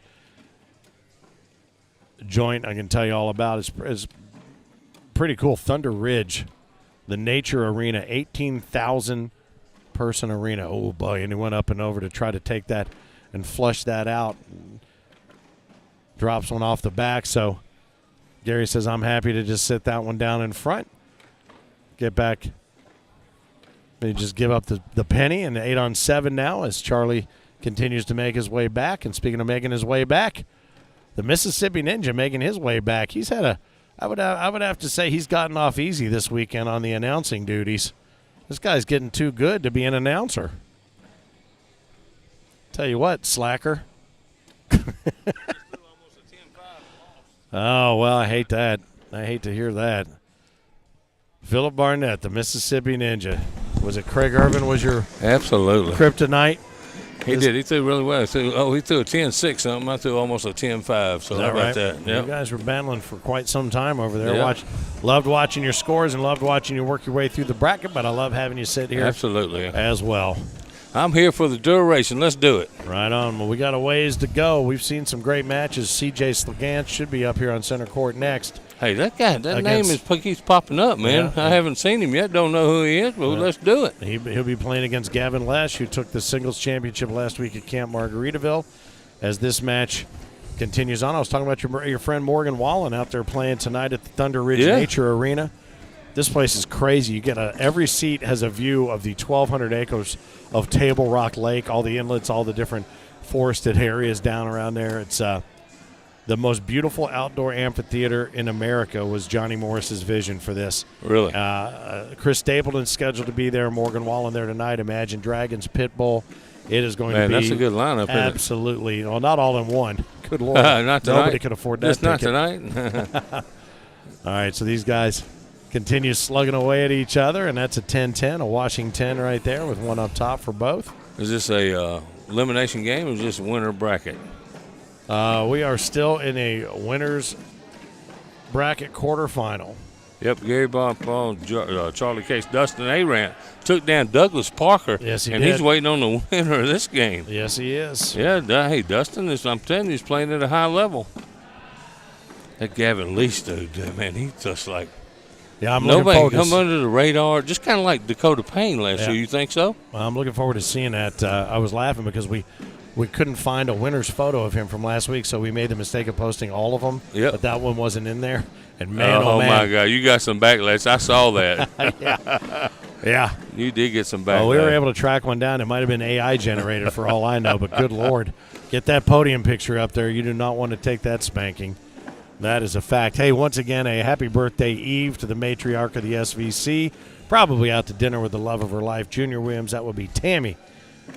joint I can tell you all about. Is pretty cool. Thunder Ridge, the Nature Arena, 18,000 person arena. Oh boy, and he went up and over to try to take that and flush that out. Drops one off the back, so Gary says, I'm happy to just sit that one down in front. Get back. They just give up the penny, and 8-on-7 now as Charlie continues to make his way back. And speaking of making his way back, the Mississippi Ninja making his way back. He's had I would have to say he's gotten off easy this weekend on the announcing duties. This guy's getting too good to be an announcer. Tell you what, slacker. Oh, well, I hate that. I hate to hear that. Philip Barnett, the Mississippi Ninja. Was it Craig Irvin was your absolutely kryptonite? He did. He threw really well. He threw a 10-6 something. I threw almost a 10-5. So how about that? Yep. You guys were battling for quite some time over there. Yep. Loved watching your scores and loved watching you work your way through the bracket, but I love having you sit here absolutely as well. I'm here for the duration. Let's do it. Right on. Well, we got a ways to go. We've seen some great matches. CJ Slagance should be up here on center court next. Hey, that guy, name keeps popping up, man. Yeah. I haven't seen him yet. Don't know who he is, but let's do it. He'll be playing against Gavin Lesh, who took the singles championship last week at Camp Margaritaville. As this match continues on, I was talking about your friend Morgan Wallen out there playing tonight at the Thunder Ridge Nature Arena. This place is crazy. You get every seat has a view of the 1,200 acres of Table Rock Lake, all the inlets, all the different forested areas down around there. It's the most beautiful outdoor amphitheater in America was Johnny Morris's vision for this. Really? Chris Stapleton's scheduled to be there. Morgan Wallen there tonight. Imagine Dragons, Pitbull. It is going to be that's a good lineup. Absolutely. Well, not all in one. Good Lord. Not tonight. Nobody could afford that. Just not tonight. All right, so these guys continue slugging away at each other, and that's a 10-10, a washing 10 right there with one up top for both. Is this a elimination game or is this a winner bracket? We are still in a winner's bracket quarterfinal. Yep, Gary Bonfall, Charlie Case, Dustin Arant took down Douglas Parker. Yes, he did. And he's waiting on the winner of this game. Yes, he is. Yeah, hey, Dustin, I'm telling you, he's playing at a high level. That Gavin Leach dude, man, he's just like, nobody come under the radar, just kind of like Dakota Payne last year. You think so? I'm looking forward to seeing that. I was laughing because we couldn't find a winner's photo of him from last week, so we made the mistake of posting all of them. Yep. But that one wasn't in there. And man, oh man. My God, you got some backlash. I saw that. Yeah. You did get some backlash. Oh, we were able to track one down. It might have been AI generated for all I know, but good Lord. Get that podium picture up there. You do not want to take that spanking. That is a fact. Hey, once again, a happy birthday, Eve, to the matriarch of the SVC. Probably out to dinner with the love of her life, Junior Williams. That would be Tammy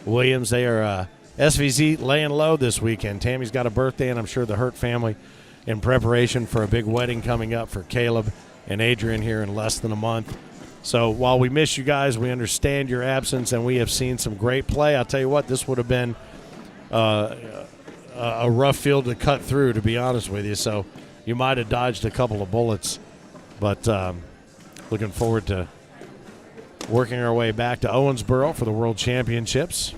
Williams. They are SVC laying low this weekend. Tammy's got a birthday, and I'm sure the Hurt family in preparation for a big wedding coming up for Caleb and Adrian here in less than a month. So while we miss you guys, we understand your absence, and we have seen some great play. I'll tell you what, this would have been a rough field to cut through, to be honest with you. So you might have dodged a couple of bullets. But looking forward to working our way back to Owensboro for the World Championships.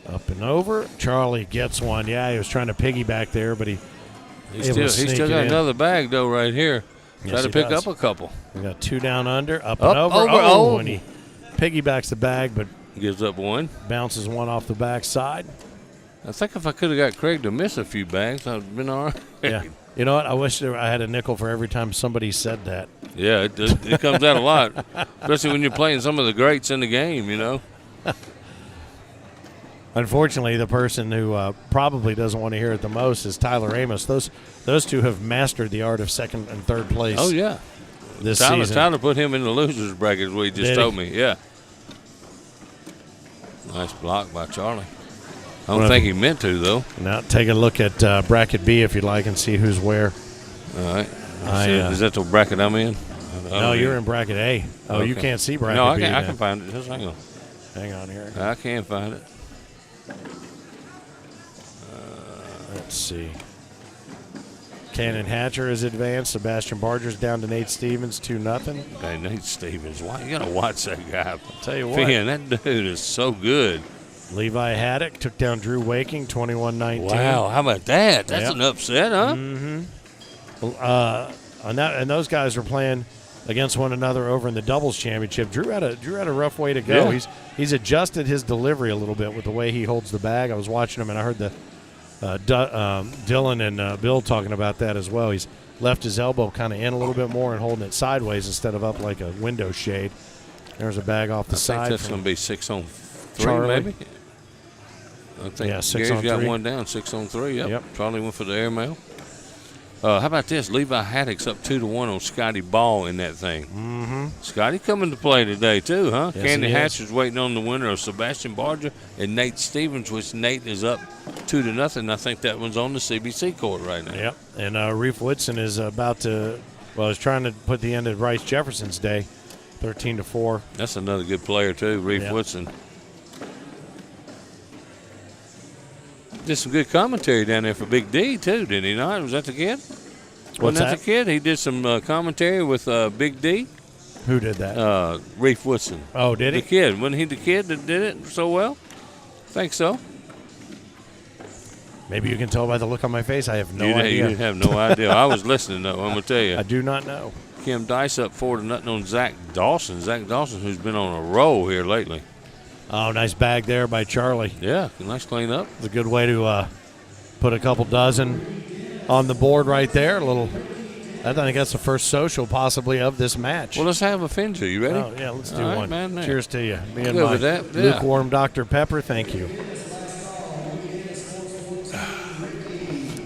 Up and over. Charlie gets one. Yeah, he was trying to piggyback there, but he still got another bag, though, right here. Try to pick up a couple. We got 2 down under, up and over. And he piggybacks the bag, but gives up one. Bounces one off the backside. I think if I could have got Craig to miss a few bags, I'd have been all right. Yeah. You know what? I wish I had a nickel for every time somebody said that. Yeah, it comes out a lot, especially when you're playing some of the greats in the game, you know. Unfortunately, the person who probably doesn't want to hear it the most is Tyler Amos. Those two have mastered the art of second and third place. Oh, yeah. This season. Tyler put him in the loser's bracket, is what he just told me. Yeah. Nice block by Charlie. I don't think he meant to, though. Now take a look at bracket B if you'd like and see who's where. All right. Is that the bracket I'm in? No, you're in bracket A. Oh, okay. You can't see bracket B. No, I can find it. Just hang on. Hang on here. I can't find it. Let's see. Cannon Hatcher is advanced. Sebastian Barger's down to Nate Stevens, 2-0. Okay, Nate Stevens. Why you gotta watch that guy? I'll tell you what. Man, that dude is so good. Levi Haddock took down Drew Waking, 21-19. Wow, how about that? That's an upset, huh? Mm-hmm. And those guys were playing against one another over in the doubles championship. Drew had a rough way to go. Yeah. He's adjusted his delivery a little bit with the way he holds the bag. I was watching him and I heard the Dylan and Bill talking about that as well. He's left his elbow kind of in a little bit more and holding it sideways instead of up like a window shade. There's a bag off the side. I think that's going to be 6-on-3, Charlie. maybe. I think Gary's got one down, 6-on-3. Yep. Charlie went for the airmail. How about this? Levi Haddock's up 2-1 on Scotty Ball in that thing. Mm-hmm. Scotty coming to play today, too, huh? Yes, Candy Hatcher's waiting on the winner of Sebastian Barger and Nate Stevens, which Nate is up 2-0. I think that one's on the CBC court right now. Yep. And Reef Woodson is about to, he's trying to put the end of Bryce Jefferson's day, 13-4. That's another good player, too, Reef Woodson. Did some good commentary down there for Big D, too, didn't he not? Was that the kid? Wasn't that the kid? He did some commentary with Big D. Who did that? Reef Woodson. Oh, did he? The kid. Wasn't he the kid that did it so well? I think so. Maybe you can tell by the look on my face. I have no idea. You have no idea. I was listening, though. I'm going to tell you. I do not know. Kim Dice up 4-0 on Zach Dawson. Zach Dawson, who's been on a roll here lately. Oh, nice bag there by Charlie. Yeah, nice cleanup. It's a good way to put a couple dozen on the board right there. I think that's the first social possibly of this match. Well, let's have a Finja. You ready? Oh, yeah, let's do one. Man, cheers to you. Me and good my with that. Yeah. lukewarm Dr. Pepper, thank you.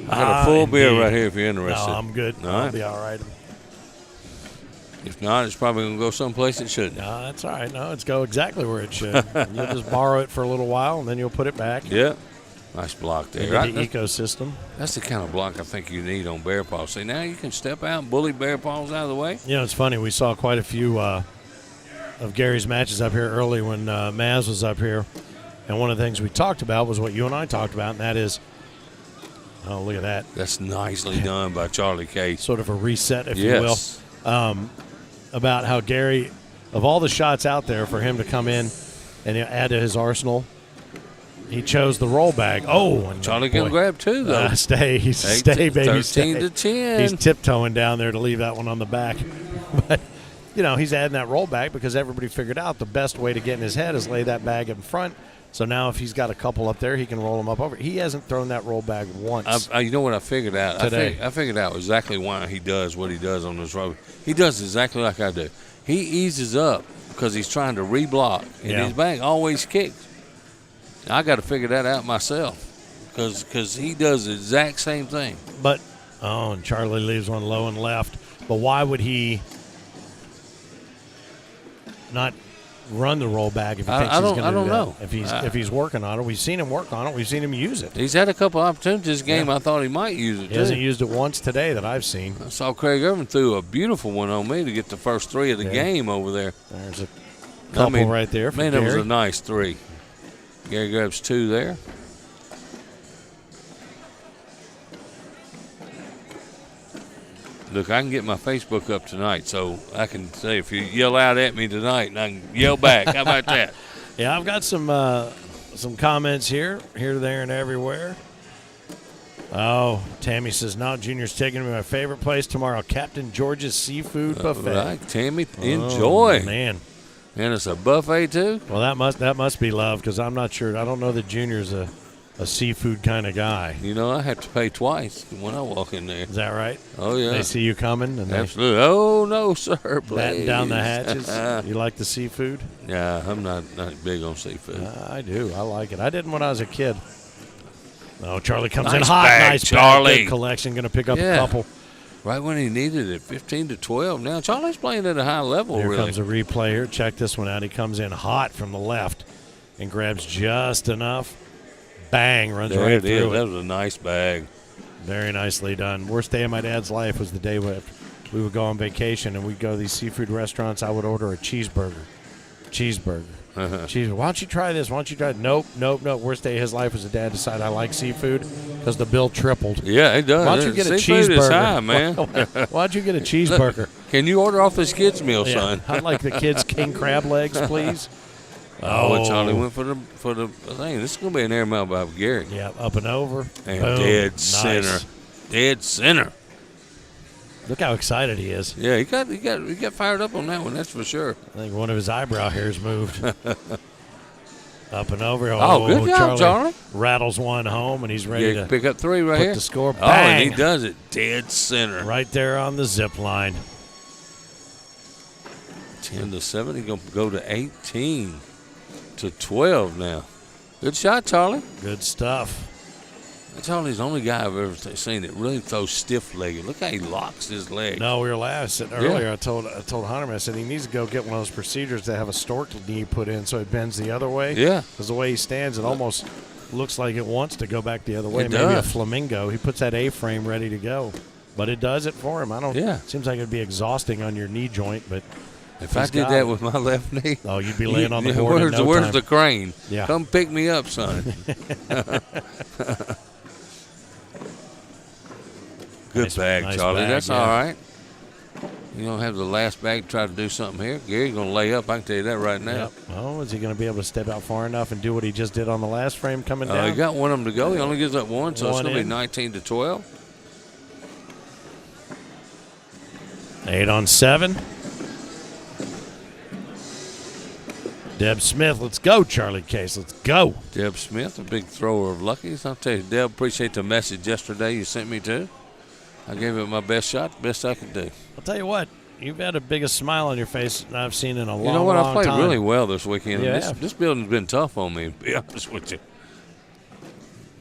I got a full beer right here if you're interested. No, I'm good. I'll be all right. If not, it's probably going to go someplace it shouldn't. No, that's all right. No, it's go exactly where it should. You'll just borrow it for a little while, and then you'll put it back. Yeah. Nice block there. Right? The ecosystem. That's the kind of block I think you need on bear paws. See, now you can step out and bully bear paws out of the way. You know, it's funny. We saw quite a few of Gary's matches up here early when Maz was up here. And one of the things we talked about was what you and I talked about, and that is, oh, look at that. That's nicely done by Charlie Case. Sort of a reset, if you will. About how Gary, of all the shots out there for him to come in and add to his arsenal, he chose the roll bag. Oh, and Charlie can grab two, though. Stay, baby, 13 stay. to 10. He's tiptoeing down there to leave that one on the back. But, you know, he's adding that roll bag because everybody figured out the best way to get in his head is lay that bag in front. So now if he's got a couple up there, he can roll them up over. He hasn't thrown that roll bag once. You know what I figured out? Today. I figured out exactly why he does what he does on this road. He does exactly like I do. He eases up because he's trying to reblock, and his bag always kicks. I got to figure that out myself because he does the exact same thing. But, and Charlie leaves one low and left. But why would he not run the roll bag if he thinks he's going to do that? I don't know. If he's working on it. We've seen him work on it. We've seen him use it. He's had a couple opportunities this game. I thought he might use it, He hasn't used it once today that I've seen. I saw Craig Irvin threw a beautiful one on me to get the first three of the game over there. There's a couple right there for Gary. Gary. That was a nice three. Gary grabs two there. Look, I can get my Facebook up tonight, so I can say if you yell out at me tonight, and I can yell back. How about that? Yeah, I've got some comments here, there, and everywhere. Oh, Tammy says, now Junior's taking me to my favorite place tomorrow, Captain George's Seafood Buffet. Right, Tammy, enjoy. Oh, man. And it's a buffet, too? Well, that must be love, because I'm not sure. I don't know that Junior's a seafood kind of guy. You know, I have to pay twice when I walk in there. Is that right? Oh, yeah. They see you coming? And absolutely. Oh, no, sir, please. Batten down the hatches? You like the seafood? Yeah, I'm not big on seafood. I do. I like it. I didn't when I was a kid. Oh, Charlie comes nice in hot. Bag, nice Charlie. Bag. Good collection. Going to pick up a couple. Right when he needed it, 15-12. Now, Charlie's playing at a high level, Here really. comes a replay here. Check this one out. He comes in hot from the left and grabs just enough. Bang, runs there right it through is. That was a nice bag. Very nicely done. Worst day of my dad's life was the day we would go on vacation and we'd go to these seafood restaurants. I would order a cheeseburger. Cheese. Why don't you try this? Why don't you try it? Nope. Worst day of his life was the dad decided I like seafood because the bill tripled. Yeah, it does. Why don't you get a Seafood is cheeseburger? high, man. Why don't you get a cheeseburger? Look, can you order off this kid's meal, son? I'd like the kids' king crab legs, please. Oh, Charlie went for the thing. This is gonna be an air mile by Gary. Yeah, up and over. And boom. dead Nice. center. Dead center. Look how excited he is. Yeah, he got fired up on that one. That's for sure. I think one of his eyebrow hairs moved. Up and over. Oh, good job, Charlie. Rattles one home, and he's ready to pick up three right put here. The score. Oh, Bang! and he does it dead center. Right there on the zip line. 10-7. He's gonna go to 18-12 now. Good shot, Charlie. Good stuff. Charlie's the only guy I've ever seen that really throws stiff-legged. Look how he locks his leg. No, we were laughing earlier. Yeah. I told Hunter, I said he needs to go get one of those procedures to have a stork knee put in so it bends the other way. Yeah. Because the way he stands, it almost looks like it wants to go back the other way. It Maybe does. a flamingo. He puts that A-frame ready to go. But it does it for him. Seems like it'd be exhausting on your knee joint, but if I did that with my left knee, you'd be laying on the board. Where's the crane? Yeah. Come pick me up, son. Good nice Charlie. Bag, that's all right. You don't have the last bag to try to do something here. Gary's going to lay up. I can tell you that right now. Yep. Oh, is he going to be able to step out far enough and do what he just did on the last frame coming down? He got one of them to go. He only gives up one, so it's going to be 19-12. 8 on 7. Deb Smith, let's go, Charlie Case. Let's go. Deb Smith, a big thrower of luckies. I'll tell you, Deb, appreciate the message yesterday you sent me to. I gave it my best shot, best I could do. I'll tell you what, you've had the biggest smile on your face I've seen in a long time. You know what? I played really well this weekend. Yeah. This building's been tough on me, to be honest with you.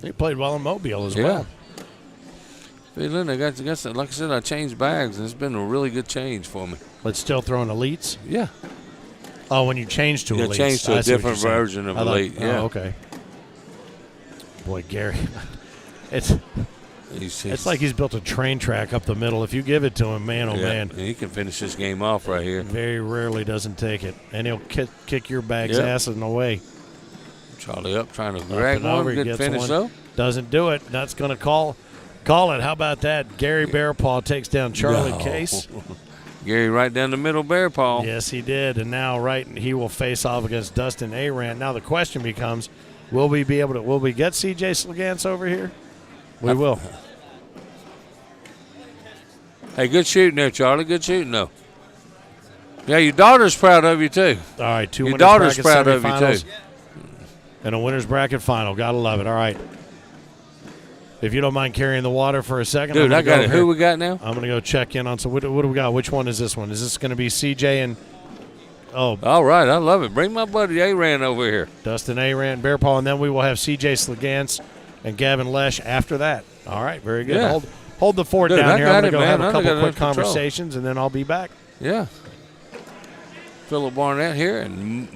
You played well in Mobile as well. Feeling, I got, like I said, I changed bags, and it's been a really good change for me. But still throwing elites? Yeah. Oh, when you changed to elites. Changed to a different version of elite. Oh, okay. Boy, Gary, it's like he's built a train track up the middle. If you give it to him, man, man. He can finish this game off right here. Very rarely doesn't take it. And he'll kick your bag's ass in the way. Charlie up trying to drag one. Good finish, though. Doesn't do it. That's going to call it. How about that? Gary Bearpaw takes down Charlie Case. Gary right down the middle, Bearpaw. Yes, he did. And now he will face off against Dustin Arant. Now the question becomes, will we get CJ Slagance over here? We will. Hey, good shooting there, Charlie. Good shooting, though. Yeah, your daughter's proud of you, too. All right, your daughter's proud of you, too. And a winner's bracket final. Got to love it. All right. If you don't mind carrying the water for a second. Dude, I got it. Who we got now? I'm going to go check in on. So what do we got? Which one is this one? Is this going to be CJ and – all right. I love it. Bring my buddy Arant over here. Dustin Arant, Bearpaw, and then we will have CJ Slagance and Gavin Lesh after that. All right, very good. Yeah. Hold the fort down here. I'm going to go have a couple quick conversations, and then I'll be back. Yeah. Philip Barnett here in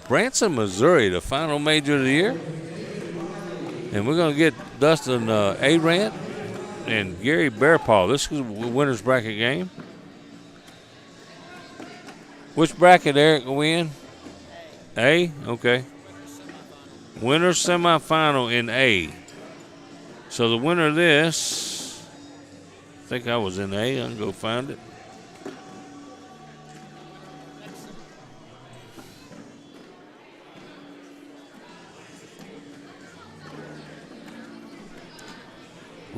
Branson, Missouri, the final major of the year. And we're going to get Dustin Arant and Gary Bearpaw. This is a winner's bracket game. Which bracket, Eric, are we in? A? Okay. Winner's semifinal in A. So the winner of this think I was in A. I can go find it.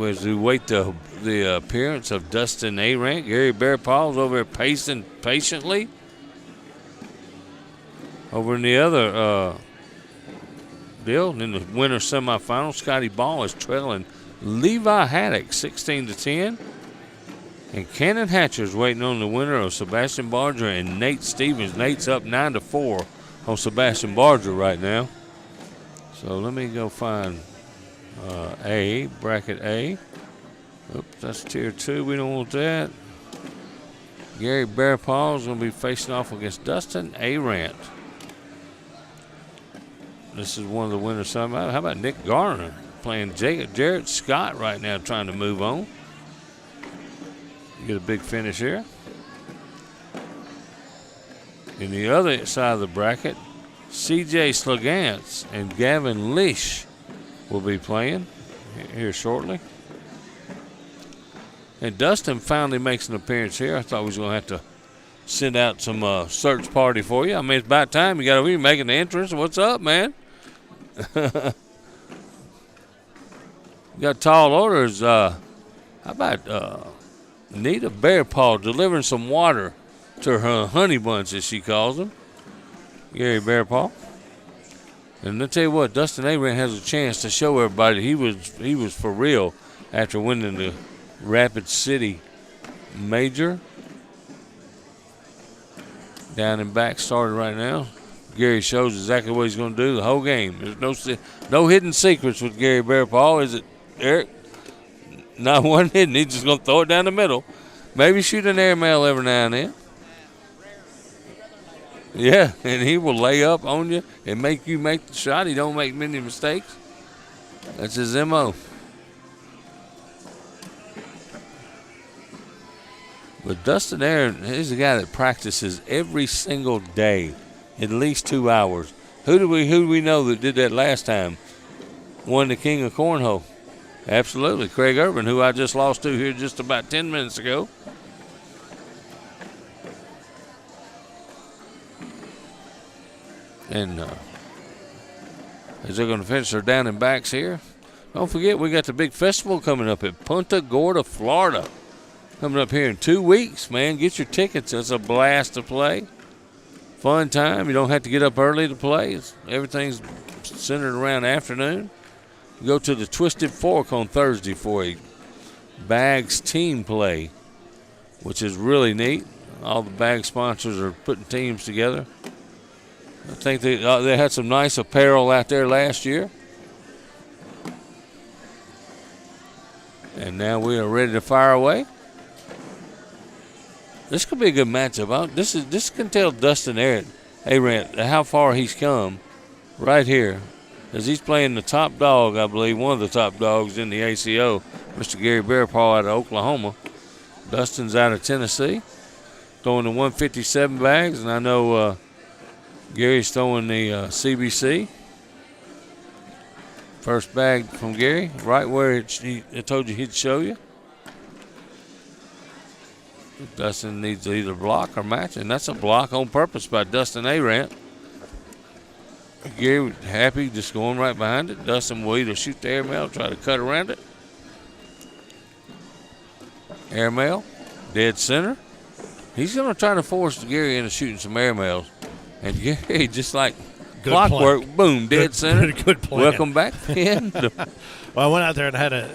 As we wait the appearance of Dustin Arant, Gary Bear Paul's over there pacing patiently. Over in the other deal, in the winter semifinal, Scotty Ball is trailing Levi Haddock 16-10. And Cannon Hatcher's waiting on the winner of Sebastian Barger and Nate Stevens. Nate's up 9-4 on Sebastian Barger right now. So let me go find A, bracket A. Oops, that's tier 2. We don't want that. Gary Bear Paul's going to be facing off against Dustin Arant. This is one of the winners. How about Nick Garner playing Jarrett Scott right now, trying to move on? Get a big finish here. In the other side of the bracket, C.J. Slagantz and Gavin Leash will be playing here shortly. And Dustin finally makes an appearance here. I thought we was going to have to send out some search party for you. I mean, it's about time you got over here making the entrance. What's up, man? You got tall orders. How about Nita Bear Paw delivering some water to her honey bunch, as she calls them? Gary Bear Paw. And I'll tell you what, Dustin Arant has a chance to show everybody he was for real after winning the Rapid City Major. Down and back started right now. Gary shows exactly what he's going to do the whole game. There's no hidden secrets with Gary Bear Paw, is it, Eric? Not one hidden. He's just going to throw it down the middle. Maybe shoot an airmail every now and then. Yeah, and he will lay up on you and make you make the shot. He don't make many mistakes. That's his MO. But Dustin Arant is a guy that practices every single day, at least 2 hours. Who do we know that did that last time? Won the King of Cornhole. Absolutely, Craig Urban, who I just lost to here just about 10 minutes ago. And as they're going to finish their down and backs here, don't forget we got the big festival coming up at Punta Gorda, Florida. Coming up here in 2 weeks, man. Get your tickets. It's a blast to play. Fun time. You don't have to get up early to play. Everything's centered around afternoon. Go to the Twisted Fork on Thursday for a bags team play, which is really neat. All the bag sponsors are putting teams together. I think they had some nice apparel out there last year. And now we are ready to fire away. This could be a good matchup. This can tell Dustin Arant how far he's come right here, as he's playing the top dog, I believe, one of the top dogs in the ACO, Mr. Gary Bear Paw out of Oklahoma. Dustin's out of Tennessee, throwing the 157 bags, and I know Gary's throwing the CBC. First bag from Gary, right where I told you he'd show you. Dustin needs to either block or match, and that's a block on purpose by Dustin Arant. Gary happy just going right behind it. Dustin will either shoot the airmail, try to cut around it. Airmail, dead center. He's going to try to force Gary into shooting some airmails. And Gary, just like good clockwork, plan. Boom, dead center. Good plan. Welcome back, Ken. Well, I went out there and had a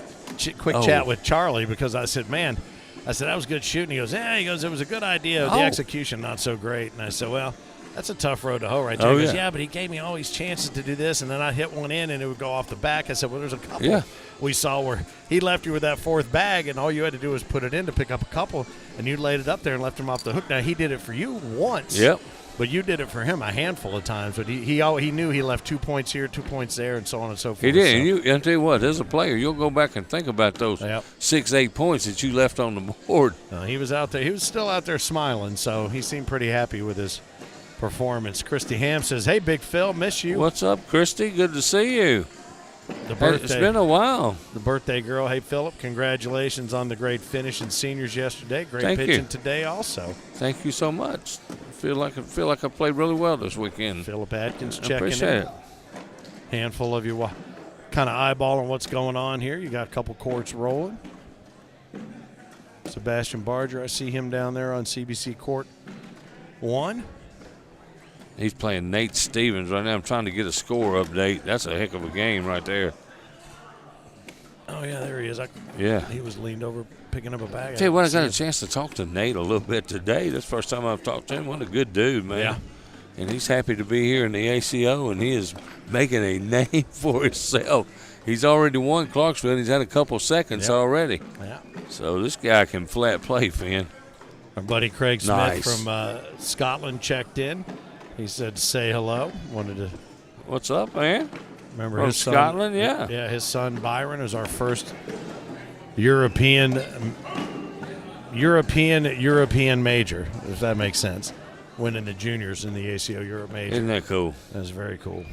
quick chat with Charlie because I said, man, that was good shooting. He goes, it was a good idea. The execution, not so great. And I said, well, that's a tough road to hoe right there. He goes, but he gave me all these chances to do this, and then I'd hit one in, and it would go off the back. I said, well, there's a couple we saw where he left you with that fourth bag, and all you had to do was put it in to pick up a couple, and you laid it up there and left him off the hook. Now, he did it for you once. Yep. But you did it for him a handful of times. But he knew he left 2 points here, 2 points there, and so on and so forth. He did. So. And I'll tell you what, as a player, you'll go back and think about those 6-8 points that you left on the board. He was out there. He was still out there smiling, so he seemed pretty happy with his performance. Christy Ham says, hey, Big Phil, miss you. What's up, Christy? Good to see you. The birthday, it's been a while. The birthday girl. Hey, Philip, congratulations on the great finish in seniors yesterday. Great Thank pitching you. today also. Thank you so much. I feel like I played really well this weekend. Philip Atkins I checking appreciate in. it. Handful of you kind of eyeballing what's going on here. You got a couple courts rolling. Sebastian Barger, I see him down there on CBC Court 1. He's playing Nate Stevens right now. I'm trying to get a score update. That's a heck of a game right there. Oh, yeah, there he is. Yeah. He was leaned over picking up a bag. Tell you what, I got a chance to talk to Nate a little bit today. That's the first time I've talked to him. What a good dude, man. Yeah. And he's happy to be here in the ACO, and he is making a name for himself. He's already won Clarksville. He's had a couple seconds already. Yeah. So this guy can flat play, Finn. Our buddy Craig Smith Nice. from Scotland checked in. He said to say hello. Wanted to What's up, man? remember From his son. Scotland, yeah. Yeah, his son Byron is our first European major, if that makes sense. Winning the juniors in the ACO Europe major. Isn't that cool? That's very cool.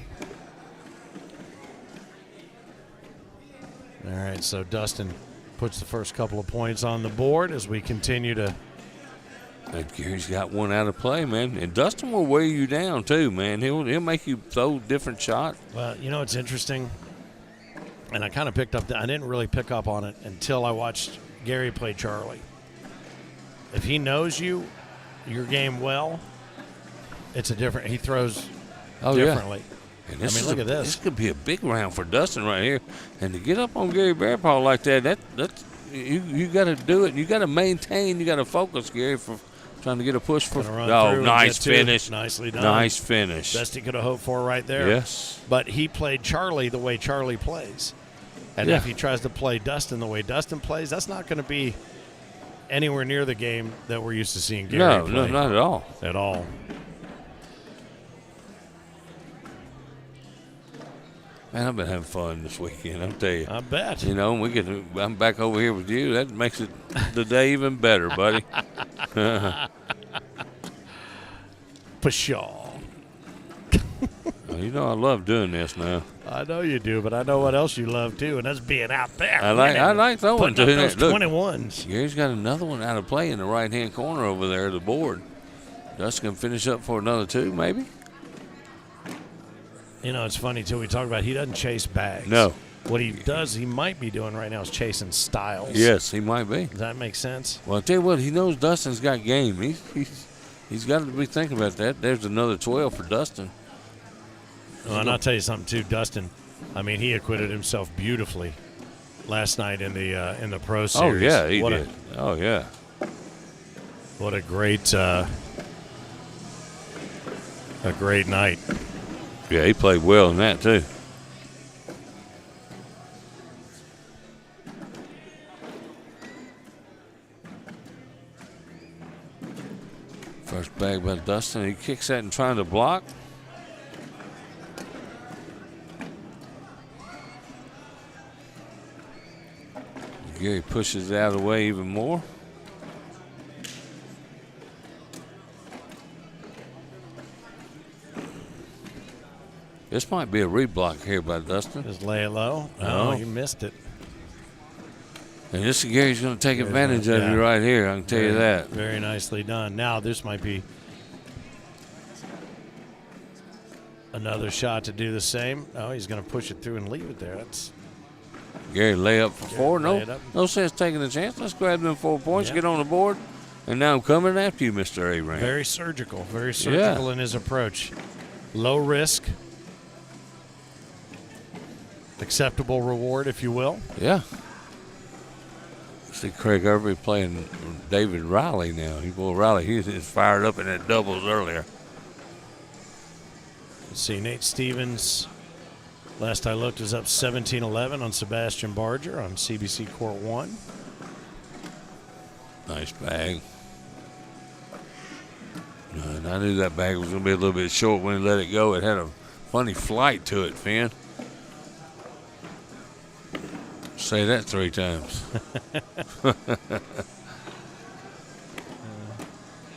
All right, so Dustin puts the first couple of points on the board as we continue to. And Gary's got one out of play, man. And Dustin will wear you down too, man. He'll make you throw a different shot. Well, you know, it's interesting, and I kind of picked up I didn't really pick up on it until I watched Gary play Charlie. If he knows your game well, it's a different. He throws differently. And this look at this. This could be a big round for Dustin right here. And to get up on Gary Bearpaw like that's you got to do it. You got to maintain. You got to focus, Gary, for trying to get a push for. Oh, nice finish. Nicely done. Nice finish. Best he could have hoped for right there. Yes. But he played Charlie the way Charlie plays. And if he tries to play Dustin the way Dustin plays, that's not going to be anywhere near the game that we're used to seeing Gary play. No, not at all. At all. Man, I've been having fun this weekend, I'll tell you. I bet. You know, I'm back over here with you. That makes it the day even better, buddy. Pshaw. Well, you know I love doing this now. I know you do, but I know what else you love too, and that's being out there. I like throwing putting up to those 21s. Gary's got another one out of play in the right-hand corner over there of the board. Dustin can finish up for another two, maybe? You know, it's funny, too. We talk about he doesn't chase bags. No. What he does, he might be doing right now is chasing styles. Yes, he might be. Does that make sense? Well, I'll tell you what, he knows Dustin's got game. He's got to be thinking about that. There's another 12 for Dustin. Well, and I'll tell you something, too. Dustin, I mean, he acquitted himself beautifully last night in the Pro Series. Oh, yeah, he did. Oh, yeah. What a great night. Yeah, he played well in that, too. First bag by Dustin. He kicks that and trying to block. Gary pushes it out of the way even more. This might be a reblock here by Dustin. Just lay it low. No. Oh, you missed it. And this Gary's going to take advantage of you right here. I can tell you that. Very nicely done. Now this might be another shot to do the same. Oh, he's going to push it through and leave it there. That's Gary lay up for four. lay it up. No sense taking a chance. Let's grab them 4 points, get on the board. And now I'm coming after you, Mr. A-Ram. very surgical in his approach. Low risk. Acceptable reward, if you will. Yeah. See Craig Irby playing David Riley now. Riley, he was fired up in that doubles earlier. Let's see, Nate Stevens, last I looked, is up 17-11 on Sebastian Barger on CBC Court 1. Nice bag. And I knew that bag was going to be a little bit short when he let it go. It had a funny flight to it, Finn. Say that 3 times.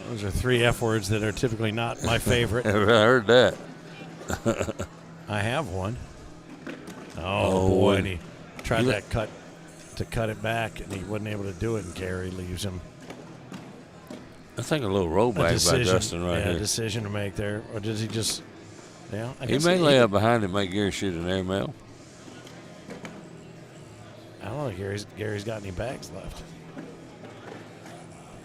Those are 3 F words that are typically not my favorite. I heard that. I have one. Oh boy, and he tried that cut to cut it back, and he wasn't able to do it, and Gary leaves him. I think a little rollback by Dustin right here. Decision to make there. Or does he just, he may lay up behind and make Gary shoot an airmail. I don't know if Gary's got any bags left.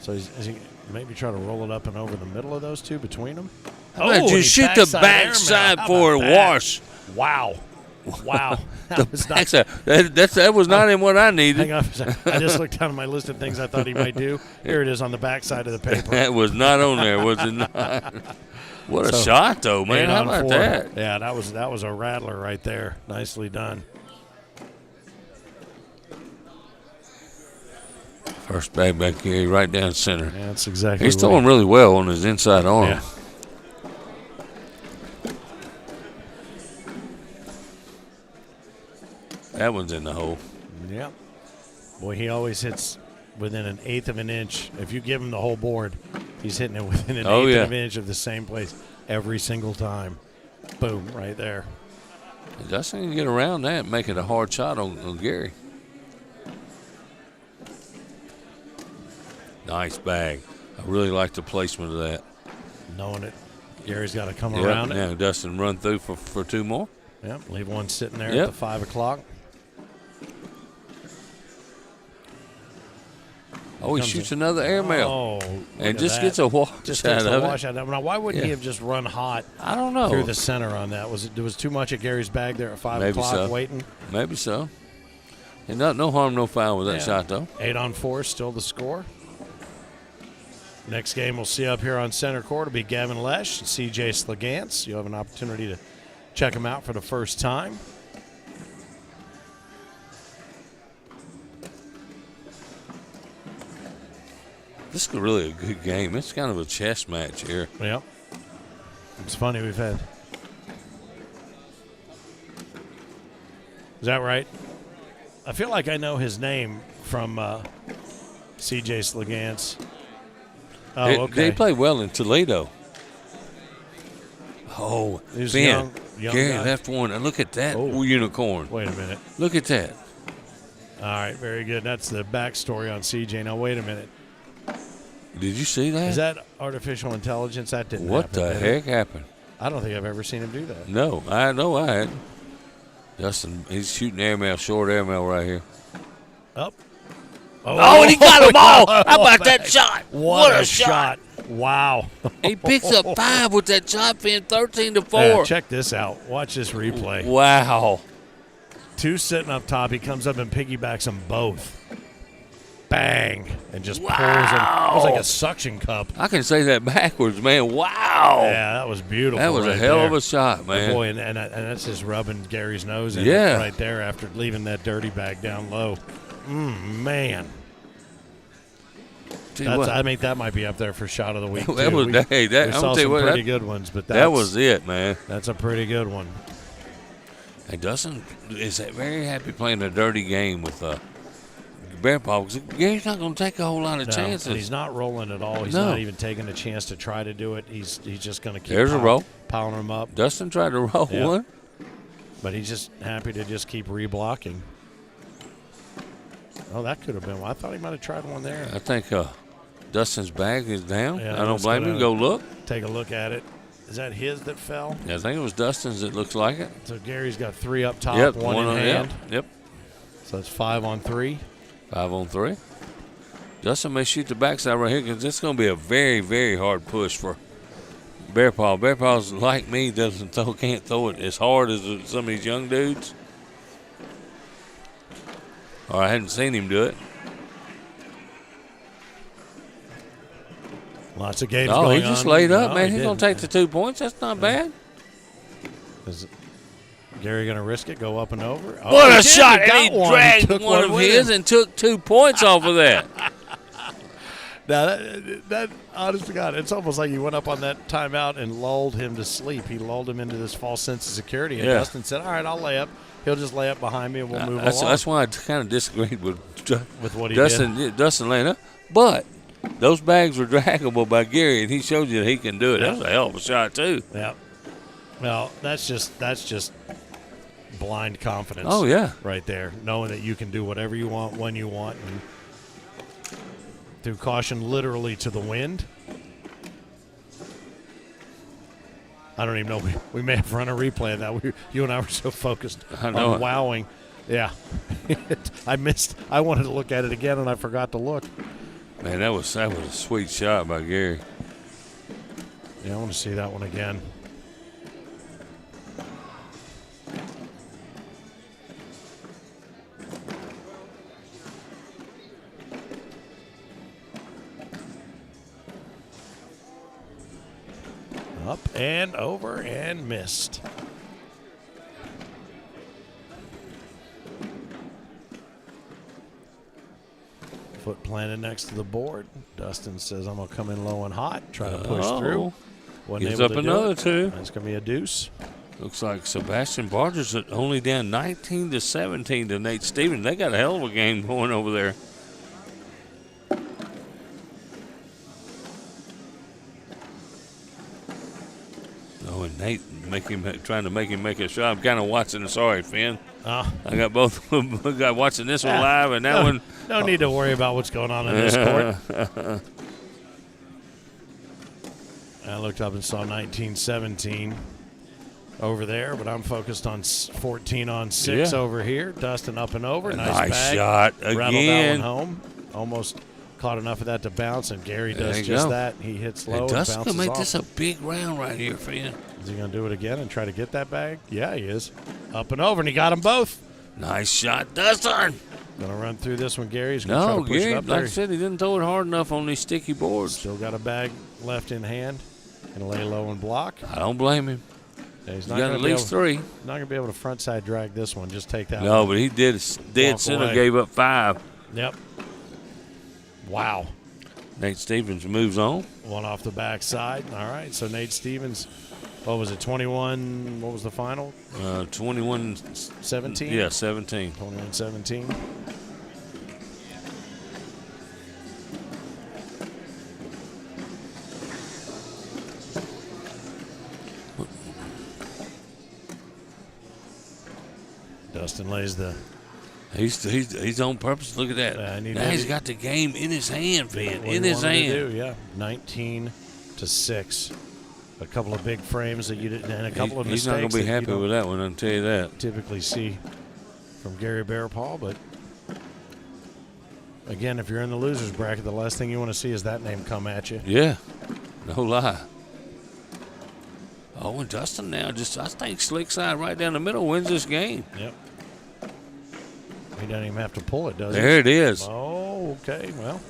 So is he maybe trying to roll it up and over the middle of those two between them? You shoot the backside for a wash. Wow. Wow. That was not in what I needed. Hang on a second. I just looked down at my list of things I thought he might do. Here it is on the backside of the paper. That was not on there, was it not? What a shot, though, man. How about that? Yeah, that was a rattler right there. Nicely done. First bag back here, right down center. Yeah, that's exactly He's throwing really well on his inside arm. Yeah. That one's in the hole. Yep. Boy, he always hits within an eighth of an inch. If you give him the whole board, he's hitting it within an eighth of an inch of the same place every single time. Boom, right there. Dustin can get around that and make it a hard shot on Gary. Nice bag. I really like the placement of that. Knowing it, Gary's got to come around it. Now Dustin run through for two more. Yep, leave one sitting there at the 5 o'clock. Oh, he shoots another airmail. Oh, and just gets a wash out of it. Now, why wouldn't he have just run hot? I don't know. Through the center on that. There was too much at Gary's bag there at 5 o'clock waiting? Maybe so. And no harm, no foul with that shot, though. 8-on-4, still the score. Next game we'll see up here on center court will be Gavin Lesh and CJ Slegance. You'll have an opportunity to check them out for the first time. This is really a good game. It's kind of a chess match here. Yep. It's funny we've had. Is that right? I feel like I know his name from CJ Slegance. Oh, okay. They play well in Toledo. Oh, Ben, Gary guy. left one. And look at that unicorn. Wait a minute. Look at that. All right, very good. That's the backstory on CJ. Now, wait a minute. Did you see that? Is that artificial intelligence? That didn't What happen. the heck happened? I don't think I've ever seen him do that. No, I know I hadn't. Justin, he's shooting airmail, short airmail right here. Up. Oh, and he got them all. How about that shot? What a shot. Wow. He picks up 5 with that shot, Finn, 13-4. Yeah, check this out. Watch this replay. Wow. 2 sitting up top. He comes up and piggybacks them both. Bang. And just pulls them. It was like a suction cup. I can say that backwards, man. Wow. Yeah, that was beautiful. That was a hell of a shot, man. Boy, and that's just rubbing Gary's nose in it right there after leaving that dirty bag down low. Man. I think that might be up there for shot of the week, too. We saw some pretty good ones, but that was it, man. That's a pretty good one. Hey, Dustin is very happy playing a dirty game with Bear Paw because Gary's not going to take a whole lot of chances. And he's not rolling at all. He's not even taking a chance to try to do it. He's just going to keep a roll. Piling them up. Dustin tried to roll one. But he's just happy to just keep reblocking. Oh, that could have been one. I thought he might have tried one there. I think Dustin's bag is down. Yeah, I don't blame him. Go look. Take a look at it. Is that his that fell? Yeah, I think it was Dustin's. It looks like it. So Gary's got 3 up top, one in hand. Yep. So it's 5-on-3. 5-on-3. Justin may shoot the backside right here because it's going to be a very, very hard push for Bear Paw. Bear Paw's like me, can't throw it as hard as some of these young dudes. Or I hadn't seen him do it. Lots of games going on. Oh, he just laid up, man. He's going to take the 2 points. That's not bad. Is Gary going to risk it, go up and over? What a shot. And he dragged one of his and took 2 points off of that. Now, that, honest to God, it's almost like he went up on that timeout and lulled him to sleep. He lulled him into this false sense of security. And Dustin said, all right, I'll lay up. He'll just lay up behind me and we'll move along. That's why I kind of disagreed with what he did. Dustin laying up. But those bags were draggable by Gary, and he showed you that he can do it. That was a hell of a shot, too. Yeah. Well, that's just blind confidence. Oh, yeah. Right there, knowing that you can do whatever you want when you want, and threw caution literally to the wind. I don't even know. We may have run a replay of that. You and I were so focused on wowing. Yeah. I wanted to look at it again, and I forgot to look. Man, that was a sweet shot by Gary. Yeah, I want to see that one again. Up and over and missed. Foot planted next to the board. Dustin says, I'm going to come in low and hot, try to push through. Gives up another two. That's going to be a deuce. Looks like Sebastian Barger's only down 19-17 to Nate Stevens. They got a hell of a game going over there. Oh, and Nate trying to make him make a shot. I'm kind of watching it. Sorry, Finn. I got both of them. Got watching this one live and that one. No need to worry about what's going on in this court. I looked up and saw 19-17 over there, but I'm focused on 14-on-6 over here. Dustin up and over. Nice bag. shot Rattled again. that one home. Almost caught enough of that to bounce, and Gary does just that. He hits low and bounces off. Dustin can make this a big round right here, Finn. Is he going to do it again and try to get that bag? Yeah, he is. Up and over, and he got them both. Nice shot, Dustin. Going to run through this one, Gary's going to try to push it up there. Like I said, he didn't throw it hard enough on these sticky boards. Still got a bag left in hand. Going to lay low and block. I don't blame him. Yeah, he's got at least three. Not going to be able to front side drag this one. Just take that one. No, but he did. Dead center gave up 5. Yep. Wow. Nate Stevens moves on. One off the backside. All right. So Nate Stevens, what was it, 21? What was the final? 21-17. Yeah, 17. 21-17. Dustin lays the. He's on purpose. Look at that. Now he's got the game in his hand, Finn. In his hand. 19-6. A couple of big frames that you didn't, and a couple of mistakes. He's not going to be happy with that one, I'll tell you that. Typically see from Gary Bearpaw, but again, if you're in the losers bracket, the last thing you want to see is that name come at you. Yeah, no lie. Oh, and Dustin now I think slick side right down the middle wins this game. Yep. He doesn't even have to pull it, does he? There it is. Oh, okay. Well,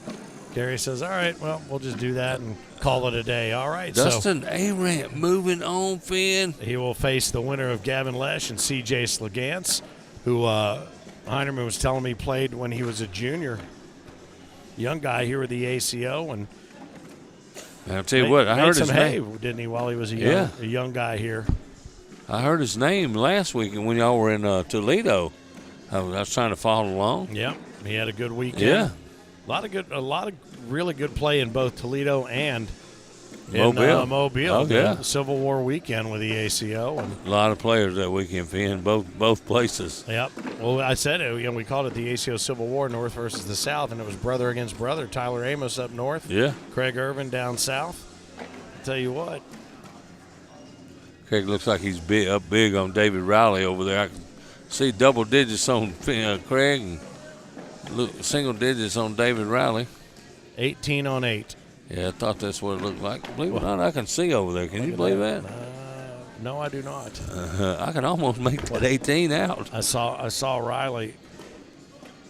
Gary says, all right, well, we'll just do that and call it a day. All right. Dustin Aramp moving on, Finn. He will face the winner of Gavin Lesh and C.J. Slegance, who Heinerman was telling me played when he was a junior. Young guy here with the ACO. And I'll tell you what, I heard his name. Didn't he, while he was a young guy here? I heard his name last week when y'all were in Toledo. I was trying to follow along. Yeah, he had a good weekend. Yeah, a lot of really good play in both Toledo and Mobile. Oh, yeah. Civil War weekend with the ACO, and a lot of players that weekend, Finn, both places. Yep. Well, I said it. We called it the ACO Civil War, North versus the South, and it was brother against brother. Tyler Amos up north. Yeah. Craig Irvin down south. I'll tell you what. Craig looks like he's up big on David Riley over there. I can see double digits on Craig and single digits on David Riley. 18-on-8. Yeah, I thought that's what it looked like. Believe it or not, I can see over there. Can you believe that? No, I do not. I can almost make that 18 out. I saw Riley